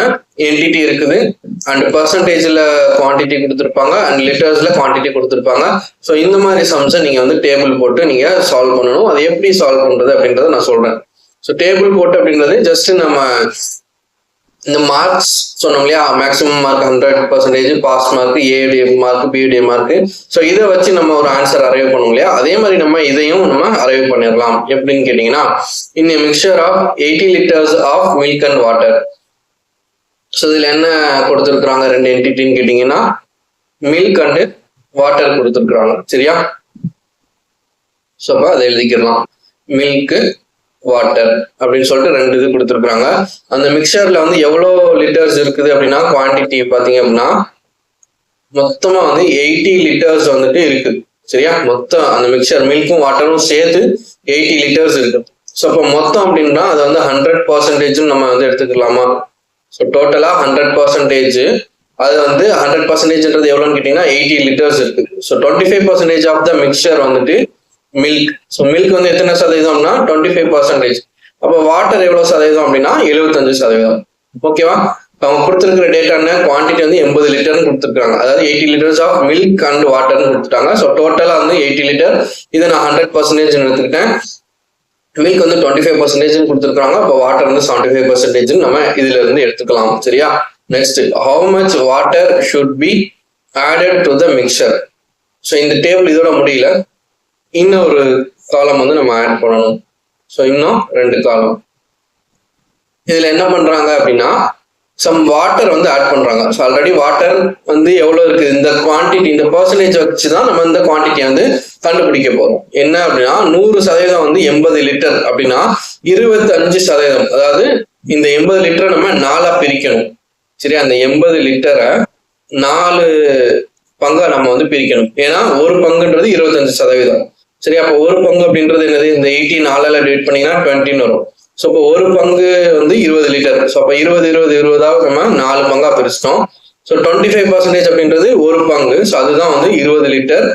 Speaker 1: என்டிட்டி இருக்குது. அண்ட் பர்சன்டேஜ்ல குவான்டிட்டி கொடுத்துருப்பாங்க அண்ட் லிட்டர்ஸ்ல குவான்டிட்டி கொடுத்துருப்பாங்க. ஸோ இந்த மாதிரி சம்ஸை நீங்க வந்து டேபிள் போட்டு நீங்க சால்வ் பண்ணணும். அது எப்படி சால்வ் பண்றது அப்படின்றத நான் சொல்றேன். ஸோ டேபிள் போட்டு அப்படின்றது ஜஸ்ட் நம்ம இந்த மார்க்ஸ் சொன்னோம் இல்லையா, maximum mark 100%, pass mark, ATA mark, PTA mark. So இதை வச்சு நம்ம ஒரு ஆன்சர் அரைவ் பண்ணுவோம் இல்லையா, அதே மாதிரி நம்ம இதையும் நம்ம அரைவ் பண்ணிடலாம். எப்படின்னு கேட்டீங்கன்னா, in mixture of 80 liters of milk and water. So இதுல என்ன கொடுத்துருக்குறாங்க 2 என்டிட்டின்னு கேட்டீங்கன்னா மில்க் அண்ட் வாட்டர் கொடுத்துருக்குறாங்க. சரியா. ஸோ அப்போ அதை எழுதிக்கலாம். மில்க் வாட்டர் அப்படின்னு சொல்லிட்டு 2 இது கொடுத்துருக்காங்க. அந்த மிக்சர்ல வந்து எவ்வளோ லிட்டர்ஸ் இருக்குது அப்படின்னா குவான்டிட்டி பார்த்தீங்க அப்படின்னா மொத்தமா வந்து 80 லிட்டர்ஸ் வந்துட்டு இருக்குது. சரியா? மொத்தம் அந்த மிக்சர் மில்க்கும் வாட்டரும் சேர்த்து 80 லிட்டர்ஸ் இருக்கு. ஸோ அப்போ மொத்தம் அப்படின்னா அது வந்து 100% நம்ம வந்து எடுத்துக்கலாமா? ஸோ டோட்டலா 100%. அது வந்து 100%ன்றது எவ்வளோன்னு கேட்டீங்கன்னா 80 லிட்டர்ஸ் இருக்கு. ஸோ 25% ஆஃப் த மிக்சர் வந்துட்டு மில்க். ஸோ மில்க் வந்து எத்தனை சதவீதம்னா 25%. அப்போ வாட்டர் எவ்வளவு சதவீதம் அப்படின்னா 75%. ஓகேவா? அவங்க கொடுத்துருக்கிற டேட்டா என்ன, குவான்டிட்டி வந்து 80 லிட்டர்னு கொடுத்துருக்காங்க. அதாவது 80 லிட்டர்ஸ் ஆஃப் மில்க் அண்ட் வாட்டர்னு கொடுத்துட்டாங்க. ஸோ டோட்டலா வந்து 80 லிட்டர். இதை நான் 100% எடுத்துக்கிட்டேன். மில்க் வந்து 25% கொடுத்துருக்காங்க. அப்போ வாட்டர் வந்து 75% நம்ம இதுல இருந்து எடுத்துக்கலாம். சரியா? Next, how much water should be added to the mixer. So இந்த டேபிள் இதோட முடியல, இன்னொரு காலம் வந்து நம்ம ஆட் பண்ணணும். ஸோ இன்னும் 2 காலம். இதுல என்ன பண்றாங்க அப்படின்னா சம் வாட்டர் வந்து ஆட் பண்றாங்க. ஸோ ஆல்ரெடி வாட்டர் வந்து எவ்வளவு இருக்கு, இந்த குவான்டிட்டி இந்த பெர்சன்டேஜ் வச்சுதான் நம்ம இந்த குவான்டிட்டியை வந்து கண்டுபிடிக்க போறோம். என்ன அப்படின்னா 100% வந்து 80 லிட்டர் அப்படின்னா 25%, அதாவது இந்த 80 லிட்டரை நம்ம 4ஆ பிரிக்கணும். சரி, அந்த 80 லிட்டரை 4 பங்கா நம்ம வந்து பிரிக்கணும். ஏன்னா ஒரு பங்குன்றது 25%. சரி, அப்போ ஒரு பங்கு அப்படின்றது என்னது, இந்த 80 4ஆல டிவைட் பண்ணீங்கன்னா 20 வரும். ஸோ இப்போ ஒரு பங்கு வந்து 20 லிட்டர். ஸோ அப்போ 20 நம்ம 4 பங்கா பிரிச்சிட்டோம். ஸோ 25% அப்படின்றது ஒரு பங்கு. ஸோ அதுதான் வந்து 20 லிட்டர்.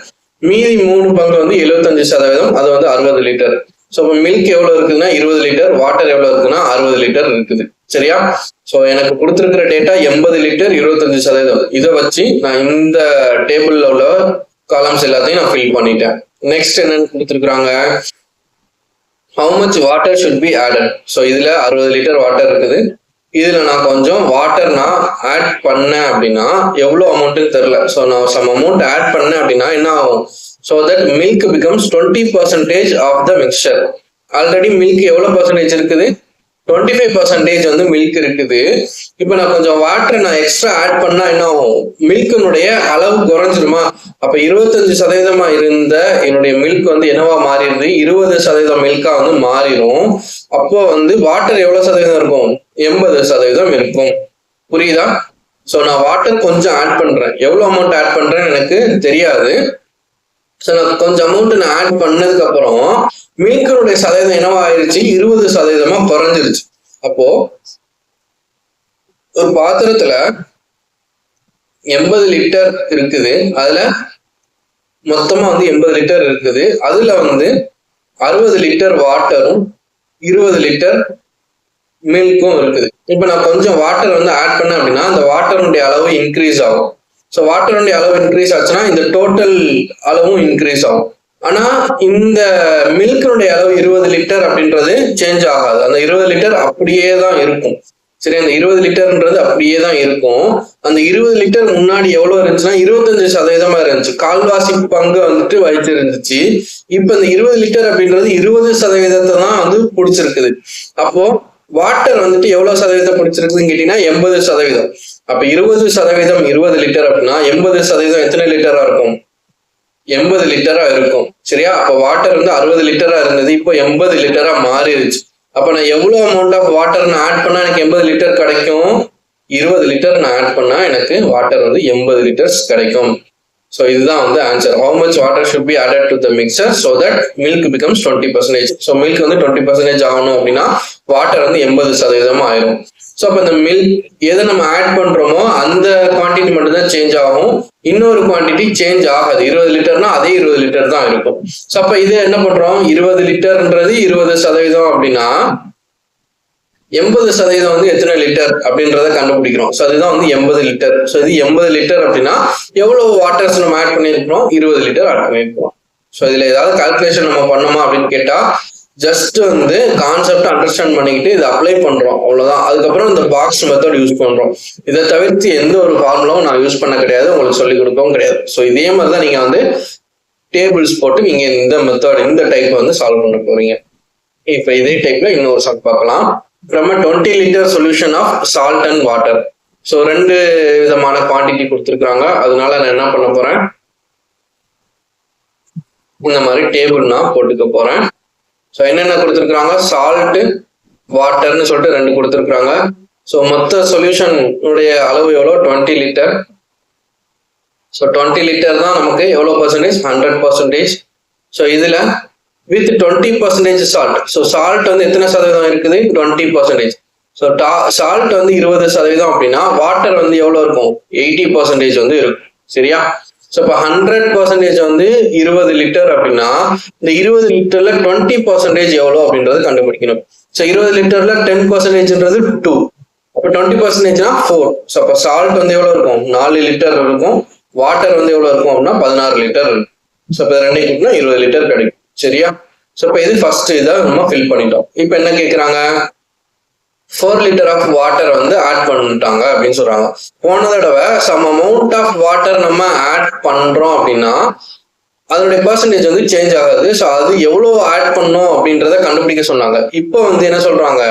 Speaker 1: மீதி 3 பங்கு வந்து 75%, அது வந்து 60 லிட்டர். ஸோ இப்போ மில்க் எவ்வளவு இருக்குதுன்னா 20 லிட்டர், வாட்டர் எவ்வளவு இருக்குன்னா 60 லிட்டர் இருக்குது. சரியா? ஸோ எனக்கு கொடுத்துருக்கிற டேட்டா 80 லிட்டர் 25%. இதை வச்சு நான் இந்த டேபிள்ல உள்ள காலம்ஸ் எல்லாத்தையும் நான் ஃபில் பண்ணிட்டேன். நெக்ஸ்ட் என்னன்னு கொடுத்துருக்காங்க, how much water should be added. So இதுல 60 லிட்டர் வாட்டர் இருக்குது. இதுல நான் கொஞ்சம் வாட்டர் நான் ஆட் பண்ணேன் அப்படின்னா எவ்வளவு அமௌண்ட்னு தெரியல. ஸோ நான் சம் அமௌண்ட் ஆட் பண்ணேன் அப்படின்னா என்ன ஆகும், so that milk becomes 20% of the mixture. Already milk எவ்வளவு பர்சன்டேஜ் இருக்குது, 25% வந்து மில்க் இருக்குது. இப்ப நான் கொஞ்சம் வாட்டரை நான் எக்ஸ்ட்ரா ஆட் பண்ணா என்ன ஆகும், மில்கினுடைய அளவு குறைஞ்சிருமா? அப்ப 25% இருந்த என்னுடைய மில்க் வந்து என்னவா மாறிடுது, 20% மில்கா வந்து மாறிடும். அப்போ வந்து வாட்டர் எவ்வளவு சதவீதம் இருக்கும், 80% இருக்கும். புரியுதா? ஸோ நான் வாட்டர் கொஞ்சம் ஆட் பண்றேன், எவ்வளவு அமௌண்ட் ஆட் பண்றேன்னு எனக்கு தெரியாது. ஸோ நான் கொஞ்சம் அமௌண்ட் நான் ஆட் பண்ணதுக்கு அப்புறம் மில்கினுடைய சதவீதம் என்னவா ஆயிடுச்சு, 20% குறைஞ்சிருச்சு. அப்போ ஒரு பாத்திரத்துல 80 லிட்டர் இருக்குது, அதுல மொத்தமா வந்து 80 லிட்டர் இருக்குது. அதுல வந்து 60 லிட்டர் வாட்டரும் 20 லிட்டர் மில்க்கும் இருக்குது. இப்ப நான் கொஞ்சம் வாட்டர் வந்து ஆட் பண்ணேன் அப்படின்னா அந்த வாட்டருடைய அளவு இன்க்ரீஸ் ஆகும். ஸோ வாட்டருடைய அளவு இன்க்ரீஸ் ஆச்சுன்னா இந்த டோட்டல் அளவும் இன்க்ரீஸ் ஆகும். ஆனா இந்த மில்கினுடைய அளவு 20 லிட்டர் அப்படின்றது சேஞ்ச் ஆகாது. அந்த 20 லிட்டர் அப்படியே தான் இருக்கும். சரி, அந்த 20 லிட்டர்ன்றது அப்படியே தான் இருக்கும். அந்த 20 லிட்டர் முன்னாடி எவ்வளவு இருந்துச்சுன்னா 25% இருந்துச்சு, கால்வாசி பங்கு வந்துட்டு வயிற்று இருந்துச்சு. இப்ப இந்த 20 லிட்டர் அப்படின்றது 20% தான் வந்து பிடிச்சிருக்குது. அப்போ வாட்டர் வந்துட்டு எவ்வளவு சதவீதம் பிடிச்சிருக்குதுன்னு கேட்டீங்கன்னா 80%. அப்ப 20% 20 லிட்டர் அப்படின்னா 80% எத்தனை லிட்டரா இருக்கும், 80 லிட்டரா இருக்கும். சரியா? அப்ப வாட்டர் வந்து 60 லிட்டரா இருந்தது, இப்போ 80 லிட்டரா மாறிடுச்சு. அப்ப நான் எவ்வளவு அமௌண்ட் ஆஃப் வாட்டர் நான் ஆட் பண்ணா எனக்கு 80 லிட்டர் கிடைக்கும், 20 லிட்டர் நான் ஆட் பண்ணா எனக்கு வாட்டர் வந்து 80 லிட்டர்ஸ் கிடைக்கும். ஸோ இதுதான் வந்து answer. How much water should be added to the mixer so that milk becomes 20%. So milk வந்து 20% ஆகணும் அப்படின்னா வாட்டர் வந்து 80% ஆயிரும். ஸோ அப்போ இந்த மில்க் எதை நம்ம ஆட் பண்றோமோ அந்த குவான்டிட்டி மட்டும் தான் சேஞ்ச் ஆகும், இன்னொரு குவான்டிட்டி சேஞ்ச் ஆகாது. 20 லிட்டர்னா அதே 20 லிட்டர் தான் இருக்கும். ஸோ அப்ப இது என்ன பண்றோம், 20 லிட்டர்ன்றது 20% அப்படின்னா 80% வந்து எத்தனை லிட்டர் அப்படின்றத கண்டுபிடிக்கிறோம். ஸோ அதுதான் வந்து 80 லிட்டர். ஸோ இது 80 லிட்டர் அப்படின்னா எவ்வளவு வாட்டர்ஸ் நம்ம ஆட் பண்ணியிருக்கிறோம், 20 லிட்டர் ஆட் பண்ணியிருக்கிறோம். ஸோ இதுல ஏதாவது கால்குலேஷன் நம்ம பண்ணோமா அப்படின்னு கேட்டா ஜஸ்ட் வந்து கான்செப்ட் அண்டர்ஸ்டாண்ட் பண்ணிக்கிட்டு இதை அப்ளை பண்றோம், அவ்வளவுதான். அதுக்கப்புறம் இந்த பாக்ஸ் மெத்தட் யூஸ் பண்றோம். இதை தவிர்த்து எந்த ஒரு ஃபார்முலாவும் நான் யூஸ் பண்ண கிடையாது, உங்களுக்கு சொல்லிக் கொடுக்கவும் கிடையாது. ஸோ இதே மாதிரி தான் நீங்க வந்து டேபிள்ஸ் போட்டு நீங்க இந்த மெத்தட் இந்த டைப் வந்து சால்வ் பண்ண போறீங்க. இப்ப இதே டைப்ல இன்னொரு சம் பார்க்கலாம். from a 20 liter solution of salt and water. So 2 விதமான குவான்டிட்டி கொடுத்துருக்காங்க. அதனால நான் என்ன பண்ண போறேன், இந்த மாதிரி டேபிள் நான் போட்டுக்க போறேன். ஸோ என்னென்ன கொடுத்துருக்காங்க, சால்ட் வாட்டர்னு சொல்லிட்டு 2 கொடுத்துருக்காங்க. ஸோ மொத்த சொல்யூஷன் உடைய அளவு எவ்வளோ, 20 லிட்டர். ஸோ 20 லிட்டர் தான் நமக்கு எவ்வளோ பர்சன்டேஜ், 100%. ஸோ இதுல வித் 20% சால்ட். ஸோ சால்ட் வந்து எத்தனை சதவீதம் இருக்குது, 20%. ஸோ சால்ட் வந்து 20% அப்படின்னா வாட்டர் வந்து எவ்வளோ இருக்கும், 80% வந்து இருக்கும். சரியா? ஸோ இப்போ 100% வந்து 20 லிட்டர் அப்படின்னா இந்த 20 லிட்டர்ல 20% எவ்வளோ அப்படின்றது கண்டுபிடிக்கணும். ஸோ 20 லிட்டர்ல 10%ன்றது 2. அப்போ 20%னா 4. ஸோ அப்போ சால்ட் வந்து எவ்வளோ இருக்கும், 4 லிட்டர் இருக்கும். வாட்டர் வந்து எவ்வளோ இருக்கும் அப்படின்னா 16 லிட்டர் இருக்கும். ஸோ இப்போ 2 கூட்டினா 20 லிட்டர் கிடைக்கும். சரியா? ஸோ இப்போ இது ஃபர்ஸ்ட் இதை நம்ம ஃபில் பண்ணிட்டோம். இப்போ என்ன கேட்குறாங்க, 4 லிட்டர் ஆஃப் வாட்டர் வந்து ஆட் பண்ணிட்டாங்க அப்படின்னு சொல்றாங்க. போன தடவை சம் அமௌண்ட் ஆஃப் வாட்டர் நம்ம ஆட் பண்றோம் அப்படின்னா அதனுடைய பெர்சன்டேஜ் வந்து சேஞ்ச் ஆகாது. ஸோ அது எவ்வளோ ஆட் பண்ணோம் அப்படின்றத கண்டுபிடிக்க சொன்னாங்க. இப்போ வந்து என்ன சொல்றாங்க,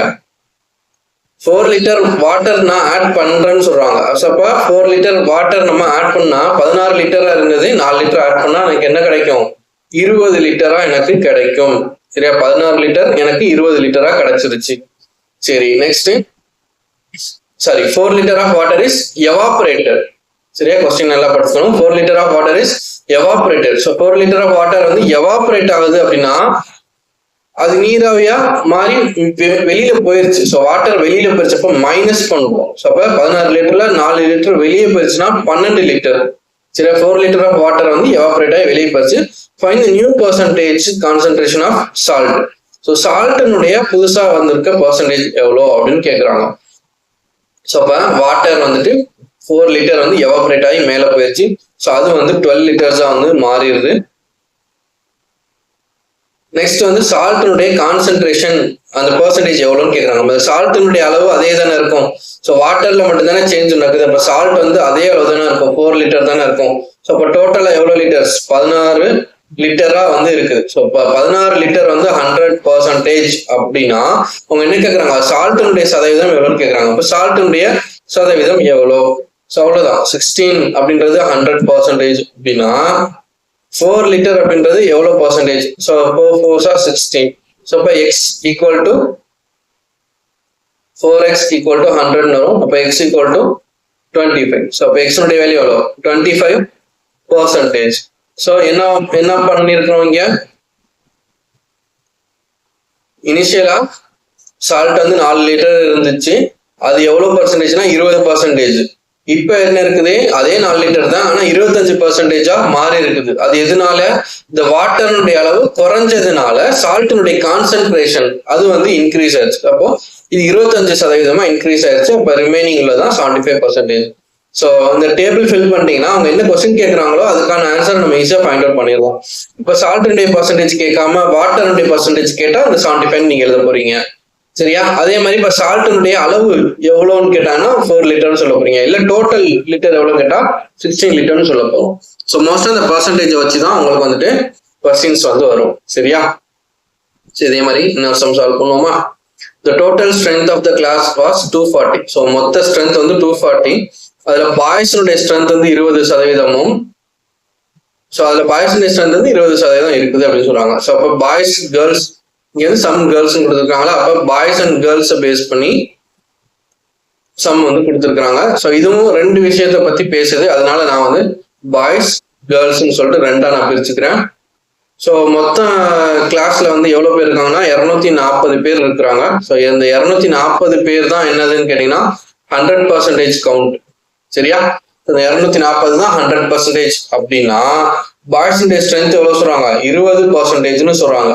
Speaker 1: 4 லிட்டர் வாட்டர் நான் ஆட் பண்றேன்னு சொல்றாங்க. அப்ப 4 லிட்டர் வாட்டர் நம்ம ஆட் பண்ணா 16 லிட்டரா இருந்தது, 4 லிட்டர் ஆட் பண்ணா எனக்கு என்ன கிடைக்கும், 20 லிட்டரா எனக்கு கிடைக்கும். சரியா? 16 லிட்டர் எனக்கு 20 லிட்டரா கிடைச்சிருச்சு. சரி, next sorry 4 litre of water is evaporated. சரியா? கொஸ்டின் நல்லா படிச்சுக்கணும். 4 litre of water is evaporated. So 4 litre of water வந்து எவாபரேட் ஆகுது அப்படின்னா அது நீராவியா மாறி வெளியில போயிருச்சு. ஸோ வாட்டர் வெளியில போயிருச்சப்போ மைனஸ் பண்ணுவோம். ஸோ அப்போ 16 லிட்டர்ல 4 லிட்டர் வெளியே போயிருச்சுன்னா 12 லிட்டர். சரி, 4 லிட்டர் ஆஃப் வாட்டர் வந்து எவாபரேட் ஆகி வெளியே போயிருச்சு. Find the new percentage concentration of salt. So சால்ட்டினுடைய புதுசா வந்திருக்க பெர்சன்டேஜ் எவ்வளோ அப்படின்னு கேட்குறாங்க. ஸோ அப்போ வாட்டர் வந்துட்டு 4 லிட்டர் வந்து எவாபரேட் ஆகி மேலே போயிடுச்சு. ஸோ அது வந்து 12 லிட்டர்ஸா வந்து மாறிடுது. நெக்ஸ்ட் வந்து சால்ட்டினுடைய கான்சென்ட்ரேஷன் அந்த பெர்சன்டேஜ் எவ்வளோன்னு கேட்குறாங்க. சால்ட்டினுடைய அளவு அதே தானே இருக்கும். ஸோ வாட்டர்ல மட்டும் தானே சேஞ்ச் நடக்குது. அப்போ சால்ட் வந்து அதே அளவு தானே இருக்கும், 4 லிட்டர் தானே இருக்கும். ஸோ அப்போ டோட்டலா எவ்வளோ லிட்டர்ஸ், 16 லிட்டரா வந்து இருக்குது. ஸோ இப்போ 16 லிட்டர் வந்து 100% அப்படின்னா அவங்க என்ன கேட்குறாங்க, சால்ட்டினுடைய சதவீதம் எவ்வளோன்னு கேட்குறாங்க. இப்போ சால்ட்டினுடைய சதவீதம் எவ்வளோ, ஸோ அவ்வளோதான் 16 அப்படின்றது 100% அப்படின்னா 4 லிட்டர் அப்படின்றது எவ்வளோ percentage. So 4 4s are 16. So இப்போ x equal to 4x equal to 100 வரும். அப்போ x ஈக்குவல் டு 25. ஸோ அப்போ எக்ஸனுடைய வேல்யூ எவ்வளோ, 25%. ஸோ என்ன பண்ணிருக்கிறோம் இங்க, இனிஷியலா சால்ட் வந்து 4 லிட்டர் இருந்துச்சு. அது எவ்வளவு பர்சன்டேஜ்னா 20%. இப்ப என்ன இருக்குது, அதே 4 லிட்டர் தான், ஆனா 25%-ஆ மாறி இருக்குது. அது எதனால, இந்த வாட்டருடைய அளவு குறைஞ்சதுனால சால்ட்டினுடைய கான்சென்ட்ரேஷன் அது வந்து இன்க்ரீஸ் ஆயிடுச்சு. அப்போ இது 25% இன்க்ரீஸ் ஆயிடுச்சு. அப்ப ரிமைனிங்ல தான் 75%. ஸோ இந்த டேபிள் ஃபில் பண்ணிட்டீங்கன்னா அவங்க என்ன கொஸ்டின் கேட்குறாங்களோ அதுக்கான ஆன்சர் நம்ம ஈஸியாக ஃபைண்ட் அவுட் பண்ணிடலாம். இப்போ சால்ட்டினுடைய பர்சன்டேஜ் கேட்காம வாட்டருடைய பர்சன்டேஜ் கேட்டால் அந்த 75 நீங்க எழுத போறீங்க. சரியா? அதே மாதிரி இப்போ சால்ட்டினுடைய அளவு எவ்வளோன்னு கேட்டாங்கன்னா 4 லிட்டர்னு சொல்ல போறீங்க. இல்லை டோட்டல் லிட்டர் எவ்வளோ கேட்டால் 16 லிட்டர்னு சொல்ல போறோம். ஸோ மோஸ்ட்டாக அந்த பர்சன்டேஜை வச்சு தான் உங்களுக்கு வந்துட்டு கொஸ்டின்ஸ் வந்து வரும். சரியா? சரி, இதே மாதிரி இன்னொரு சம் சால்வ் பண்ணுவோமா? The total strength of the class was 240. So மொத்த ஸ்ட்ரென்த் வந்து 240. அதுல பாய்ஸனுடைய ஸ்ட்ரென்த் வந்து 20%. ஸோ அதுல பாய்ஸனுடைய ஸ்ட்ரென்த் வந்து 20% இருக்குது அப்படின்னு சொல்றாங்க. ஸோ அப்போ பாய்ஸ் கேர்ள்ஸ் இங்க வந்து சம் கேர்ள்ஸ் கொடுத்துருக்காங்களா, அப்போ பாய்ஸ் அண்ட் கேர்ள்ஸை பேஸ் பண்ணி சம் வந்து கொடுத்துருக்காங்க. ஸோ இதுவும் 2 விஷயத்த பத்தி பேசுது. அதனால நான் வந்து பாய்ஸ் கேர்ள்ஸ்ன்னு சொல்லிட்டு 2ஆ நான் பிரிச்சுக்கிறேன். ஸோ மொத்த கிளாஸ்ல வந்து எவ்வளவு பேர் இருக்காங்கன்னா 240 பேர் இருக்கிறாங்க. ஸோ இந்த 240 பேர் தான் என்னதுன்னு கேட்டீங்கன்னா 100% கவுண்ட். சரியா? இந்த 240 தான் 100% அப்படின்னா பாய்ஸுடைய ஸ்ட்ரென்த் எவ்வளவு சொல்றாங்க, 20%ன்னு சொல்றாங்க.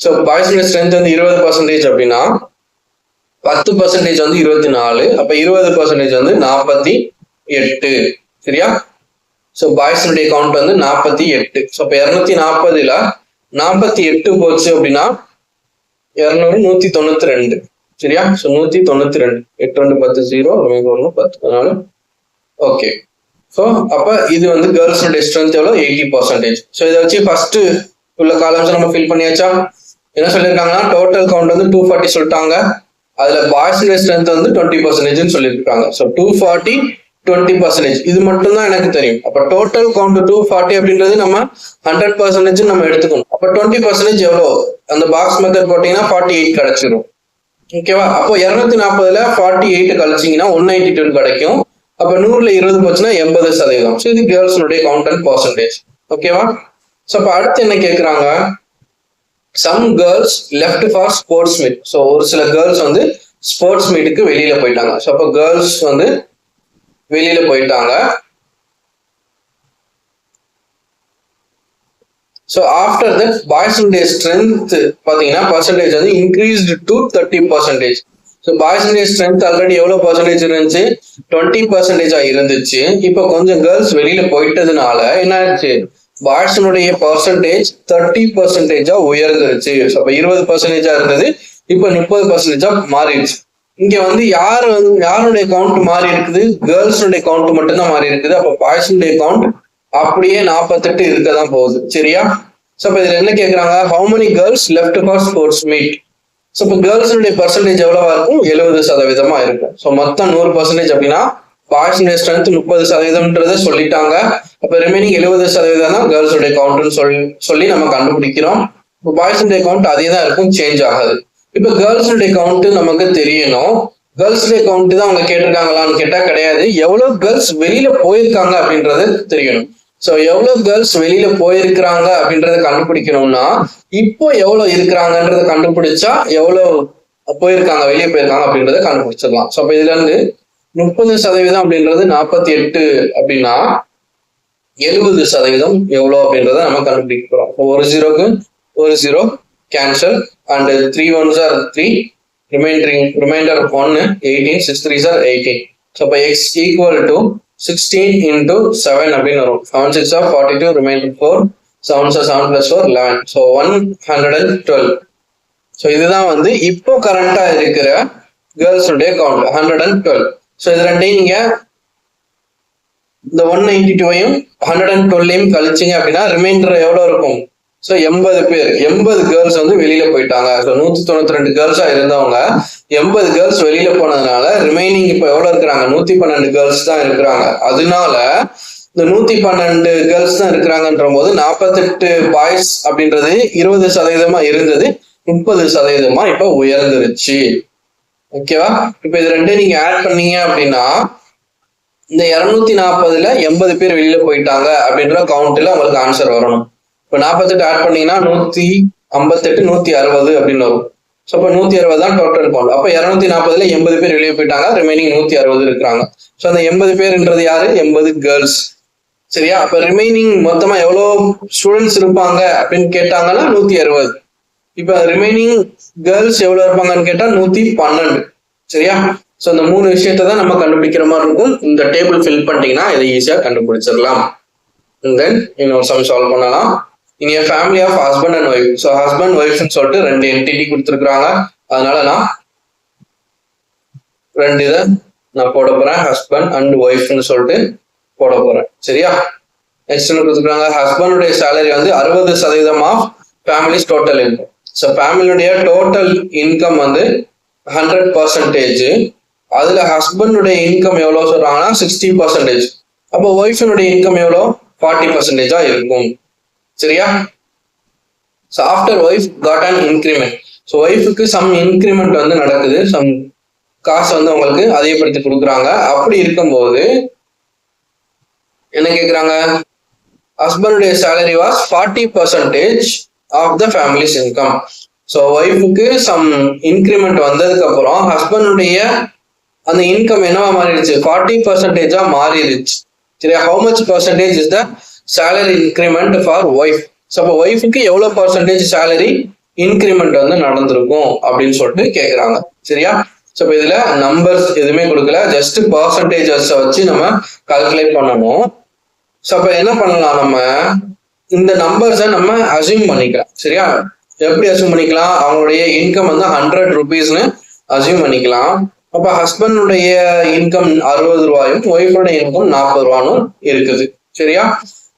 Speaker 1: ஸோ பாய்ஸுடைய ஸ்ட்ரென்த் வந்து 20% அப்படின்னா 10% வந்து 24. அப்ப 20% வந்து 48. சரியா? ஸோ பாய்ஸுடைய கவுண்ட் வந்து 48. ஸோ இப்போ 240ல 48 போச்சு அப்படின்னா 200 192. சரியா? ஸோ 192. 8 2 10 0 1 10 4. ஓகே. ஸோ அப்போ இது வந்து கேர்ள்ஸுடைய ஸ்ட்ரென்த் எவ்வளோ, 80%. ஸோ இதை வச்சு ஃபர்ஸ்ட் உள்ள காலம்ஸ் நம்ம ஃபில் பண்ணியாச்சா? என்ன சொல்லியிருக்காங்கன்னா டோட்டல் கவுண்ட் வந்து 240 சொல்லிட்டாங்க. அதுல பாய்ஸுடைய ஸ்ட்ரென்த் வந்து 20%ன்னு சொல்லியிருக்காங்க. ஸோ 240 20%. இது மட்டும் தான் எனக்கு தெரியும். அப்ப டோட்டல் கவுண்ட் 240 அப்படின்றது நம்ம 100% நம்ம எடுத்துக்கணும். அப்ப 20% எவ்வளோ? அந்த பாக்ஸ் மெத்தட் போட்டீங்கன்னா 48 கிடைச்சிடும். ஓகேவா? அப்போ 240ல 48 கழிச்சிங்கன்னா 192 கிடைக்கும். அப்ப 100ல 20 போச்சுன்னா 80%. ஸோ இது கேர்ள்ஸ்னுடைய கவுண்ட் அண்ட் பர்சன்டேஜ். ஓகேவா? ஸோ அப்ப அடுத்து என்ன கேட்குறாங்க? Some girls left for sports meet. So ஒரு சில கேர்ள்ஸ் வந்து ஸ்போர்ட்ஸ் மீட்டுக்கு வெளியில போயிட்டாங்க. ஸோ அப்போ கேர்ள்ஸ் வந்து வெளியில போயிட்டாங்க. ஸோ ஆஃப்டர் தட் பாய்ஸுடைய ஸ்ட்ரென்த் பார்த்தீங்கன்னா பர்சன்டேஜ் வந்து இன்க்ரீஸ்டு டு 30%. ஸோ பாய்ஸுடைய ஸ்ட்ரென்த் ஆல்ரெடி எவ்வளோ பர்சன்டேஜ் இருந்துச்சு? 20% இருந்துச்சு. இப்போ கொஞ்சம் கேர்ள்ஸ் வெளியில போயிட்டதுனால என்ன ஆச்சு? பாய்ஸனுடைய பர்சன்டேஜ் 30% உயர்ந்துருச்சு. அப்ப 20% இருந்தது, இப்ப 30% மாறிடுச்சு. இங்க வந்து யாருடைய கவுண்ட் மாறி இருக்குது? கேர்ள்ஸுடைய கவுண்ட் மட்டும்தான் மாறி இருக்குது. அப்ப பாய்ஸனுடைய கவுண்ட் அப்படியே 48 இருக்கதான் போகுது. சரியா? சோ இப்ப இதுல என்ன கேக்குறாங்க? How many girls left for sports meet. So இப்போ கேர்ள்ஸுடைய பர்சன்டேஜ் எவ்வளவா இருக்கும்? 70% இருக்கும். ஸோ மொத்தம் 100% அப்படின்னா பாய்ஸுடைய ஸ்ட்ரென்த் 30%ன்றதை சொல்லிட்டாங்க. அப்ப ரிமைனிங் 70% தான் கேர்ள்ஸுடைய கவுண்ட்னு சொல்லி நம்ம கண்டுபிடிக்கிறோம். இப்போ பாய்ஸுடைய கவுண்ட் அதே தான் இருக்கும், சேஞ்ச் ஆகாது. இப்போ கேர்ள்ஸுடைய கவுண்ட் நமக்கு தெரியணும். கேர்ள்ஸுடைய கவுண்ட் தான் அவங்க கேட்டிருக்காங்களான்னு கேட்டா கிடையாது. எவ்வளவு கேர்ள்ஸ் வெளியில போயிருக்காங்க அப்படின்றது தெரியணும். ஸோ எவ்வளவு கேர்ள்ஸ் வெளியில போயிருக்கிறாங்க அப்படின்றத கண்டுபிடிக்கணும்னா இப்போ எவ்வளவு இருக்கிறாங்கன்றத கண்டுபிடிச்சா எவ்வளவு போயிருக்காங்க, வெளியே போயிருக்காங்க அப்படின்றத கண்டுபிடிச்சிடலாம். ஸோ அப்ப இதுல இருந்து 30% அப்படின்றது 48 அப்படின்னா 70% எவ்வளவு அப்படின்றத நம்ம கண்டுபிடிக்க போறோம். ஒரு ஜீரோக்கு ஒரு zero cancel and 3 ones are 3, remainder 1, 18, 6 3s are 18. So இப்போ x equal to 16 into 7 அப்படின்னு வரும். 7 6 are 42, remainder 4, 7 7 plus 4 11. So 112. So இதுதான் வந்து இப்போ கரண்டா இருக்கிற கேர்ள்ஸுடைய கவுண்ட் 112. ஸோ இது ரெண்டையும் நீங்க இந்த 192ஐயும் 112ஐயும் கழிச்சிங்க அப்படின்னா ரிமைண்டர் எவ்வளவு இருக்கும்? ஸோ 80 பேர், 80 கேர்ள்ஸ் வந்து வெளியில போயிட்டாங்க. ஸோ 192 கேர்ள்ஸா இருந்தவங்க 80 கேர்ள்ஸ் வெளியில போனதுனால ரிமைனிங் இப்போ எவ்வளவு இருக்கிறாங்க? 112 கேர்ள்ஸ் தான் இருக்கிறாங்க. அதனால இந்த 112 கேர்ள்ஸ் தான் இருக்கிறாங்கன்ற போது 48 பாய்ஸ் அப்படின்றது 20% இருந்தது, 30% இப்ப உயர்ந்துருச்சு. ஓகேவா? இப்ப இது ரெண்டையும் நீங்க ஆட் பண்ணீங்க அப்படின்னா இந்த 240ல 80 பேர் வெளியில போயிட்டாங்க அப்படின்ற கவுண்ட்ல உங்களுக்கு ஆன்சர் வரணும். இப்ப 48 ஆட் பண்ணீங்கன்னா 158, 160 அப்படின்னு வரும். ஸோ அப்ப 160 தான் டோட்டல் கவுண்ட். அப்ப 240ல 80 பேர் வெளியே போயிட்டாங்க, ரிமைனிங் 160 இருக்கிறாங்க. ஸோ அந்த 80 பேர்ன்றது யாரு? 80 கேர்ள்ஸ். சரியா? அப்ப ரிமைனிங் மொத்தமா எவ்வளவு ஸ்டூடெண்ட்ஸ் இருப்பாங்க அப்படின்னு கேட்டாங்கன்னா 160. இப்ப ரிமைனிங் கேர்ள்ஸ் எவ்வளவு இருப்பாங்கன்னு கேட்டா 112. சரியா? ஸோ இந்த 3 விஷயத்தை தான் நம்ம கண்டுபிடிக்கிற மாதிரி இருக்கும். இந்த டேபிள் ஃபில் பண்ணிட்டீங்கன்னா இதை ஈஸியா கண்டுபிடிச்சிடலாம். தென் இன்னொரு சம் சால்வ் பண்ணலாம். In a family of husband and wife. So husband ஒய்ஃப்னு சொல்லிட்டு 2 என்டிட்டி கொடுத்துருக்காங்க. அதனால நான் 2 இதை நான் போட போறேன், ஹஸ்பண்ட் அண்ட் ஒய்ஃப்னு சொல்லிட்டு போட போறேன். சரியா? நெக்ஸ்ட் என்ன கொடுத்துருக்காங்க? ஹஸ்பண்டுடைய சேலரி வந்து 60% of family's total income. So ஃபேமிலியுடைய டோட்டல் இன்கம் வந்து 100%. அதுல ஹஸ்பண்டுடைய இன்கம் எவ்வளவு சொல்றாங்கன்னா 60%. அப்போ ஒய்ஃபினுடைய இன்கம் எவ்வளோ? 40% இருக்கும். சரியா? So after wife got an increment. So ஒய்ஃபுக்கு சம் இன்க்ரிமெண்ட் வந்து நடக்குது, சம் காசு வந்து உங்களுக்கு அதிகப்படுத்தி கொடுக்குறாங்க. அப்படி இருக்கும்போது என்ன கேட்குறாங்க? ஹஸ்பண்டுடைய salary was 40% of the family's income. So ஒய்ஃபுக்கு சம் இன்க்ரிமெண்ட் வந்ததுக்கு அப்புறம் ஹஸ்பண்டுடைய அந்த இன்கம் என்னவா மாறிடுச்சு? 40% மாறிடுச்சு. சரியா? How much percentage is the salary increment for wife. So அப்போ ஒய்ஃபுக்கு எவ்வளவு பர்சன்டேஜ் சேலரி இன்க்ரிமெண்ட் வந்து நடந்திருக்கும் அப்படின்னு சொல்லிட்டு கேட்குறாங்க. சரியா? ஸோ இப்போ இதுல நம்பர்ஸ் எதுவுமே கொடுக்கல, ஜஸ்ட் பர்சன்டேஜஸ் வச்சு நம்ம கால்குலேட் பண்ணணும். ஸோ அப்போ என்ன பண்ணலாம்? நம்ம இந்த நம்பர்ஸை நம்ம அசியூம் பண்ணிக்கலாம். சரியா? எப்படி அசியூம் பண்ணிக்கலாம்? அவங்களுடைய இன்கம் வந்து 100 rupeesனு அசியூம் பண்ணிக்கலாம். அப்ப ஹஸ்பண்டுடைய இன்கம் 60 ரூபாயும் ஒய்ஃபோட இன்கம் 40 ரூபாயும் இருக்குது. சரியா?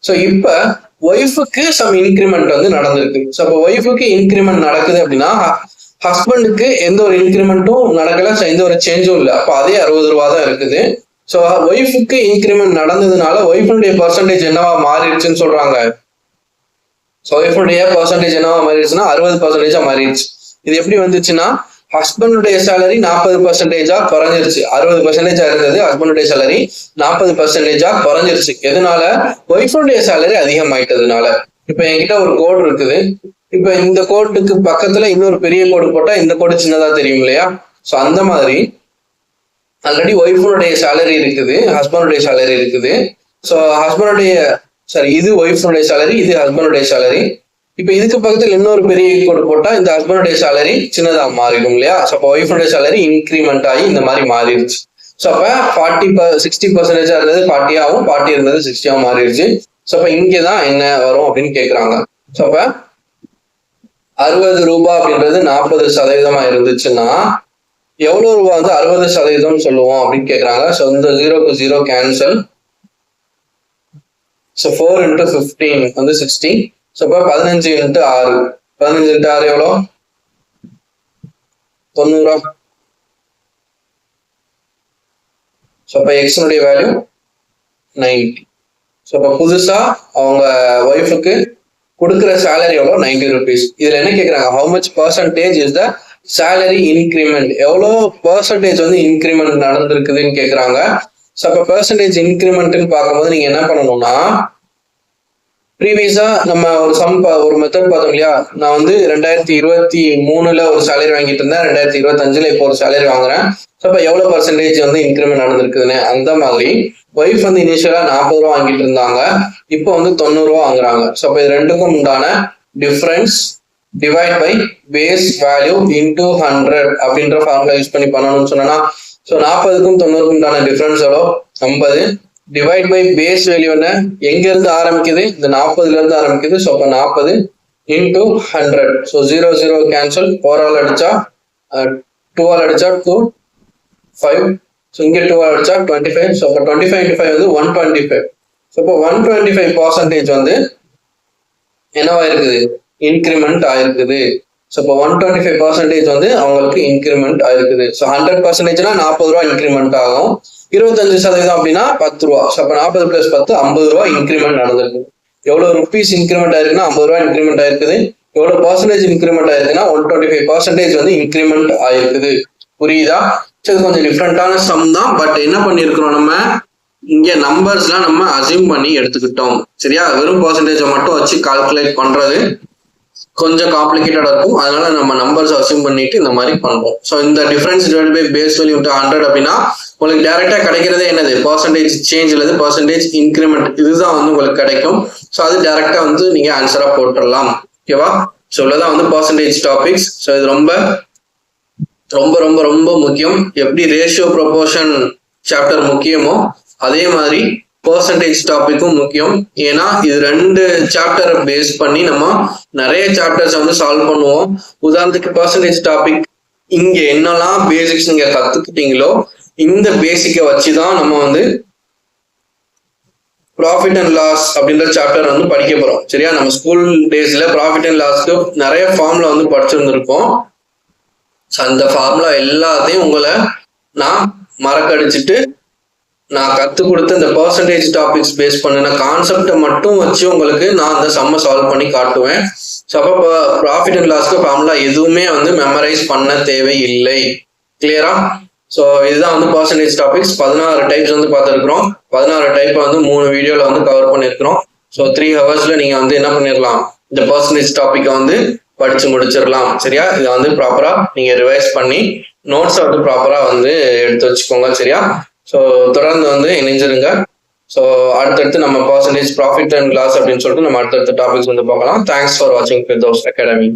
Speaker 1: ஸோ இப்ப ஒய்ஃபுக்கு சம் இன்க்ரிமெண்ட் வந்து நடந்திருக்கு. ஸோ அப்போ ஒய்ஃபுக்கு இன்க்ரிமெண்ட் நடக்குது அப்படின்னா ஹஸ்பண்டுக்கு எந்த ஒரு இன்க்ரிமெண்ட்டும் நடக்கல, எந்த ஒரு சேஞ்சும் இல்லை. அப்போ அதே 60 ரூபா தான் இருக்குது. ஸோ ஒய்ஃபுக்கு இன்க்ரிமெண்ட் நடந்ததுனால ஒய்ஃபுடைய பர்சன்டேஜ் என்னவா மாறிடுச்சுன்னு சொல்றாங்க. ஸோ ஒய்ஃபுடைய பர்சன்டேஜ் என்னவா மாறிடுச்சுன்னா 60% மாறிடுச்சு. இது எப்படி வந்துச்சுன்னா ஹஸ்பண்டுடைய சேலரி 40% குறைஞ்சிருச்சு. 60% இருந்தது ஹஸ்பண்டுடைய சேலரி 40% குறைஞ்சிருச்சு. எதனால? ஒய்ஃபுடைய சேலரி அதிகமாயிட்டதுனால. இப்ப என்கிட்ட ஒரு கோடு இருக்குது. இப்ப இந்த கோட்டுக்கு பக்கத்துல இன்னொரு பெரிய கோடு போட்டா இந்த கோடு சின்னதா தெரியும் இல்லையா? ஸோ அந்த மாதிரி ஆல்ரெடி ஒய்ஃபுடைய சேலரி இருக்குது, ஹஸ்பண்டுடைய சேலரி இருக்குது. ஸோ இது ஒய்ஃபுடைய சேலரி, இது ஹஸ்பண்டுடைய சேலரி. இப்ப இதுக்கு பக்கத்துல இன்னொரு பெரிய கோடு போட்டா இந்த ஹஸ்பண்டுடைய சேலரி சின்னதா மாறிடும் இல்லையா? ஸோ அப்போ ஒய்ஃபுடைய சேலரி இன்க்ரிமெண்ட் ஆகி இந்த மாதிரி மாறிடுச்சு. ஸோ அப்ப 60% இருந்தது 40 ஆகும், 40 இருந்தது 60 மாறிடுச்சு. ஸோ அப்ப இங்கதான் என்ன வரும் அப்படின்னு கேக்குறாங்க. ஸோ அப்ப 60 ரூபாய் அப்படின்றது 40% இருந்துச்சுன்னா எவ்வளவு ரூபாய் வந்து 60% சொல்லுவோம் அப்படின்னு கேக்குறாங்க. ஸோ இந்த 0க்கு 0 கேன்சல். ஸோ 4 into 15 வந்து 60. ஸோ இப்போ 15 into 6, 15 into 6 எவ்வளோ? 90. ஸோ இப்போ எக்ஸனுடைய வேல்யூ 90. ஸோ இப்போ புதுசா அவங்க ஒய்ஃபுக்கு கொடுக்குற சேலரி எவ்வளோ? 90 rupees. இதுல என்ன கேட்குறாங்க? How much percentage is the salary increment? எவ்வளோ பர்சன்டேஜ் வந்து இன்க்ரிமெண்ட் நடந்திருக்குதுன்னு கேட்குறாங்க. ஸோ அப்போ பர்சன்டேஜ் இன்க்ரிமெண்ட்னு பார்க்கும்போது நீங்க என்ன பண்ணணும்னா, ப்ரீவியஸா நம்ம ஒரு மெத்தட் பார்த்தோம் இல்லையா? நான் வந்து 2023 ஒரு சேலரி வாங்கிட்டு இருந்தேன், 2025 இப்போ ஒரு சேலரி வாங்குறேன். ஸோ அப்போ எவ்வளோ பர்சன்டேஜ் வந்து இன்க்ரிமெண்ட் நடந்திருக்குதுன்னு அந்த மாதிரி ஒய்ஃப் வந்து இனிஷியலா 40 ரூபா வாங்கிட்டு இருந்தாங்க, இப்போ வந்து 90 ரூபா வாங்குறாங்க. ஸோ அப்போ இது ரெண்டுக்கும் உண்டான difference divide by base value into 100 அப்படின்ற ஃபார்முலா யூஸ் பண்ணி பண்ணணும்னு சொன்னா, ஸோ 40க்கும் 90க்கும் உண்டான டிஃபரன்ஸ் எவ்வளோ? 50. டிவைட் பை பேஸ் வேல்யூ என்ன? எங்க இருந்து ஆரம்பிக்குது? இந்த 40ல இருந்து ஆரம்பிக்குது. ஸோ அப்போ 40 இன்டூ 100. So 0 0 cancel. 4 அடிச்சா 2 அடிச்சா 2 5. ஸோ இங்க 2 அடிச்சா 25. ஸோ அப்போ 25 into 5 வந்து 125. ஸோ இப்போ 125% வந்து என்னவா இருக்குது? இன்க்ரிமெண்ட் ஆயிருக்குது. ஸோ இப்போ 125% வந்து அவங்களுக்கு இன்க்ரிமெண்ட் ஆயிருக்குது. ஸோ 100%னா 40 ரூபா இன்க்ரிமெண்ட் ஆகும். 25% அப்படின்னா 10 ரூபா. ஸோ அப்போ 40 + 10 50 ரூபா இன்க்ரிமெண்ட் நடந்திருக்கு. எவ்வளவு ருபீஸ் இன்க்ரிமெண்ட் ஆயிருக்குன்னா 50 ரூபா இன்க்ரிமெண்ட் ஆயிருக்குது. எவ்வளவு பர்சன்டேஜ் இன்க்ரிமெண்ட் ஆயிருக்குன்னா 125% வந்து இன்க்ரிமெண்ட் ஆயிருக்குது. புரியுதா? இது கொஞ்சம் டிஃப்ரெண்டான சம் தான். பட் என்ன பண்ணிருக்கிறோம், நம்ம இங்க நம்பர்ஸ்லாம் நம்ம அசியூம் பண்ணி எடுத்துக்கிட்டோம். சரியா? வெறும் பர்சன்டேஜை மட்டும் வச்சு கால்குலேட் பண்றது கொஞ்சம் காம்ப்ளிகேட்டடா இருக்கும். அதனால நம்ம நம்பர்ஸ் அசியூம் பண்ணிட்டு இந்த மாதிரி பண்றோம். ஸோ இந்த difference divide by base value into 100 அப்படின்னா உங்களுக்கு டைரக்டா கிடைக்கிறதே என்னது? பர்சன்டேஜ் சேஞ்ச் அல்லது பர்சன்டேஜ் இன்க்ரிமெண்ட். இதுதான் வந்து உங்களுக்கு கிடைக்கும். ஸோ அது டைரக்டா வந்து நீங்க ஆன்சரா போட்டுடலாம். ஓகேவா? ஸோ இவ்வளவுதான் வந்து பர்சன்டேஜ் டாபிக்ஸ். ஸோ இது ரொம்ப ரொம்ப ரொம்ப ரொம்ப முக்கியம். எப்படி ரேஷியோ ப்ரொபோர்ஷன் சாப்டர் முக்கியமோ அதே மாதிரி பர்சன்டேஜ் டாபிக்கும் முக்கியம். ஏன்னா இது 2 சாப்டரை பேஸ் பண்ணி நம்ம நிறைய சாப்டர்ஸ் வந்து சால்வ் பண்ணுவோம். உதாரணத்துக்கு பர்சன்டேஜ் டாபிக் இங்க என்னெல்லாம் பேசிக்ஸ் நீங்க கத்துக்கிட்டீங்களோ இந்த பேசிக்கை வச்சுதான் நம்ம வந்து ப்ராஃபிட் அண்ட் லாஸ் அப்படின்ற சாப்டர் வந்து படிக்க போறோம். சரியா? நம்ம ஸ்கூல் டேஸ்ல ப்ராஃபிட் அண்ட் லாஸ்க்கு நிறைய ஃபார்முலா வந்து படிச்சிருந்திருப்போம். அந்த ஃபார்முலா எல்லாத்தையும் உங்களை நான் மறக்கடிச்சிட்டு நான் கற்றுக் கொடுத்த இந்த பர்சன்டேஜ் டாபிக்ஸ் பேஸ் பண்ணின கான்செப்டை மட்டும் வச்சு உங்களுக்கு நான் அந்த சம்மை சால்வ் பண்ணி காட்டுவேன். ஸோ அப்போ ப்ராஃபிட் அண்ட் லாஸ்க்கு ஃபார்முலா எதுவுமே வந்து மெமரைஸ் பண்ண தேவையில்லை. கிளியரா? ஸோ இதுதான் வந்து பர்சன்டேஜ் டாபிக்ஸ். 16 டைப்ஸ் வந்து பார்த்துருக்குறோம். 16 டைப்பை வந்து 3 வீடியோவில் வந்து கவர் பண்ணியிருக்கிறோம். ஸோ 3 ஹவர்ஸ்ல நீங்கள் வந்து என்ன பண்ணிடலாம்? இந்த பர்சன்டேஜ் டாப்பிக்கை வந்து படிச்சு முடிச்சிடலாம். சரியா? இதை வந்து ப்ராப்பரா நீங்க ரிவைஸ் பண்ணி நோட்ஸை வந்து ப்ராப்பரா வந்து எடுத்து வச்சுக்கோங்க. சரியா? ஸோ தொடர்ந்து வந்து இணைஞ்சிருங்க. ஸோ அடுத்தடுத்து நம்ம பர்சன்டேஜ் ப்ராஃபிட் அண்ட் லாஸ் அப்படின்னு சொல்லிட்டு நம்ம அடுத்தடுத்த டாபிக்ஸ் வந்து பார்க்கலாம். தேங்க்ஸ் ஃபார் வாட்சிங் ஃபிர்தௌஸ் அகாடமி.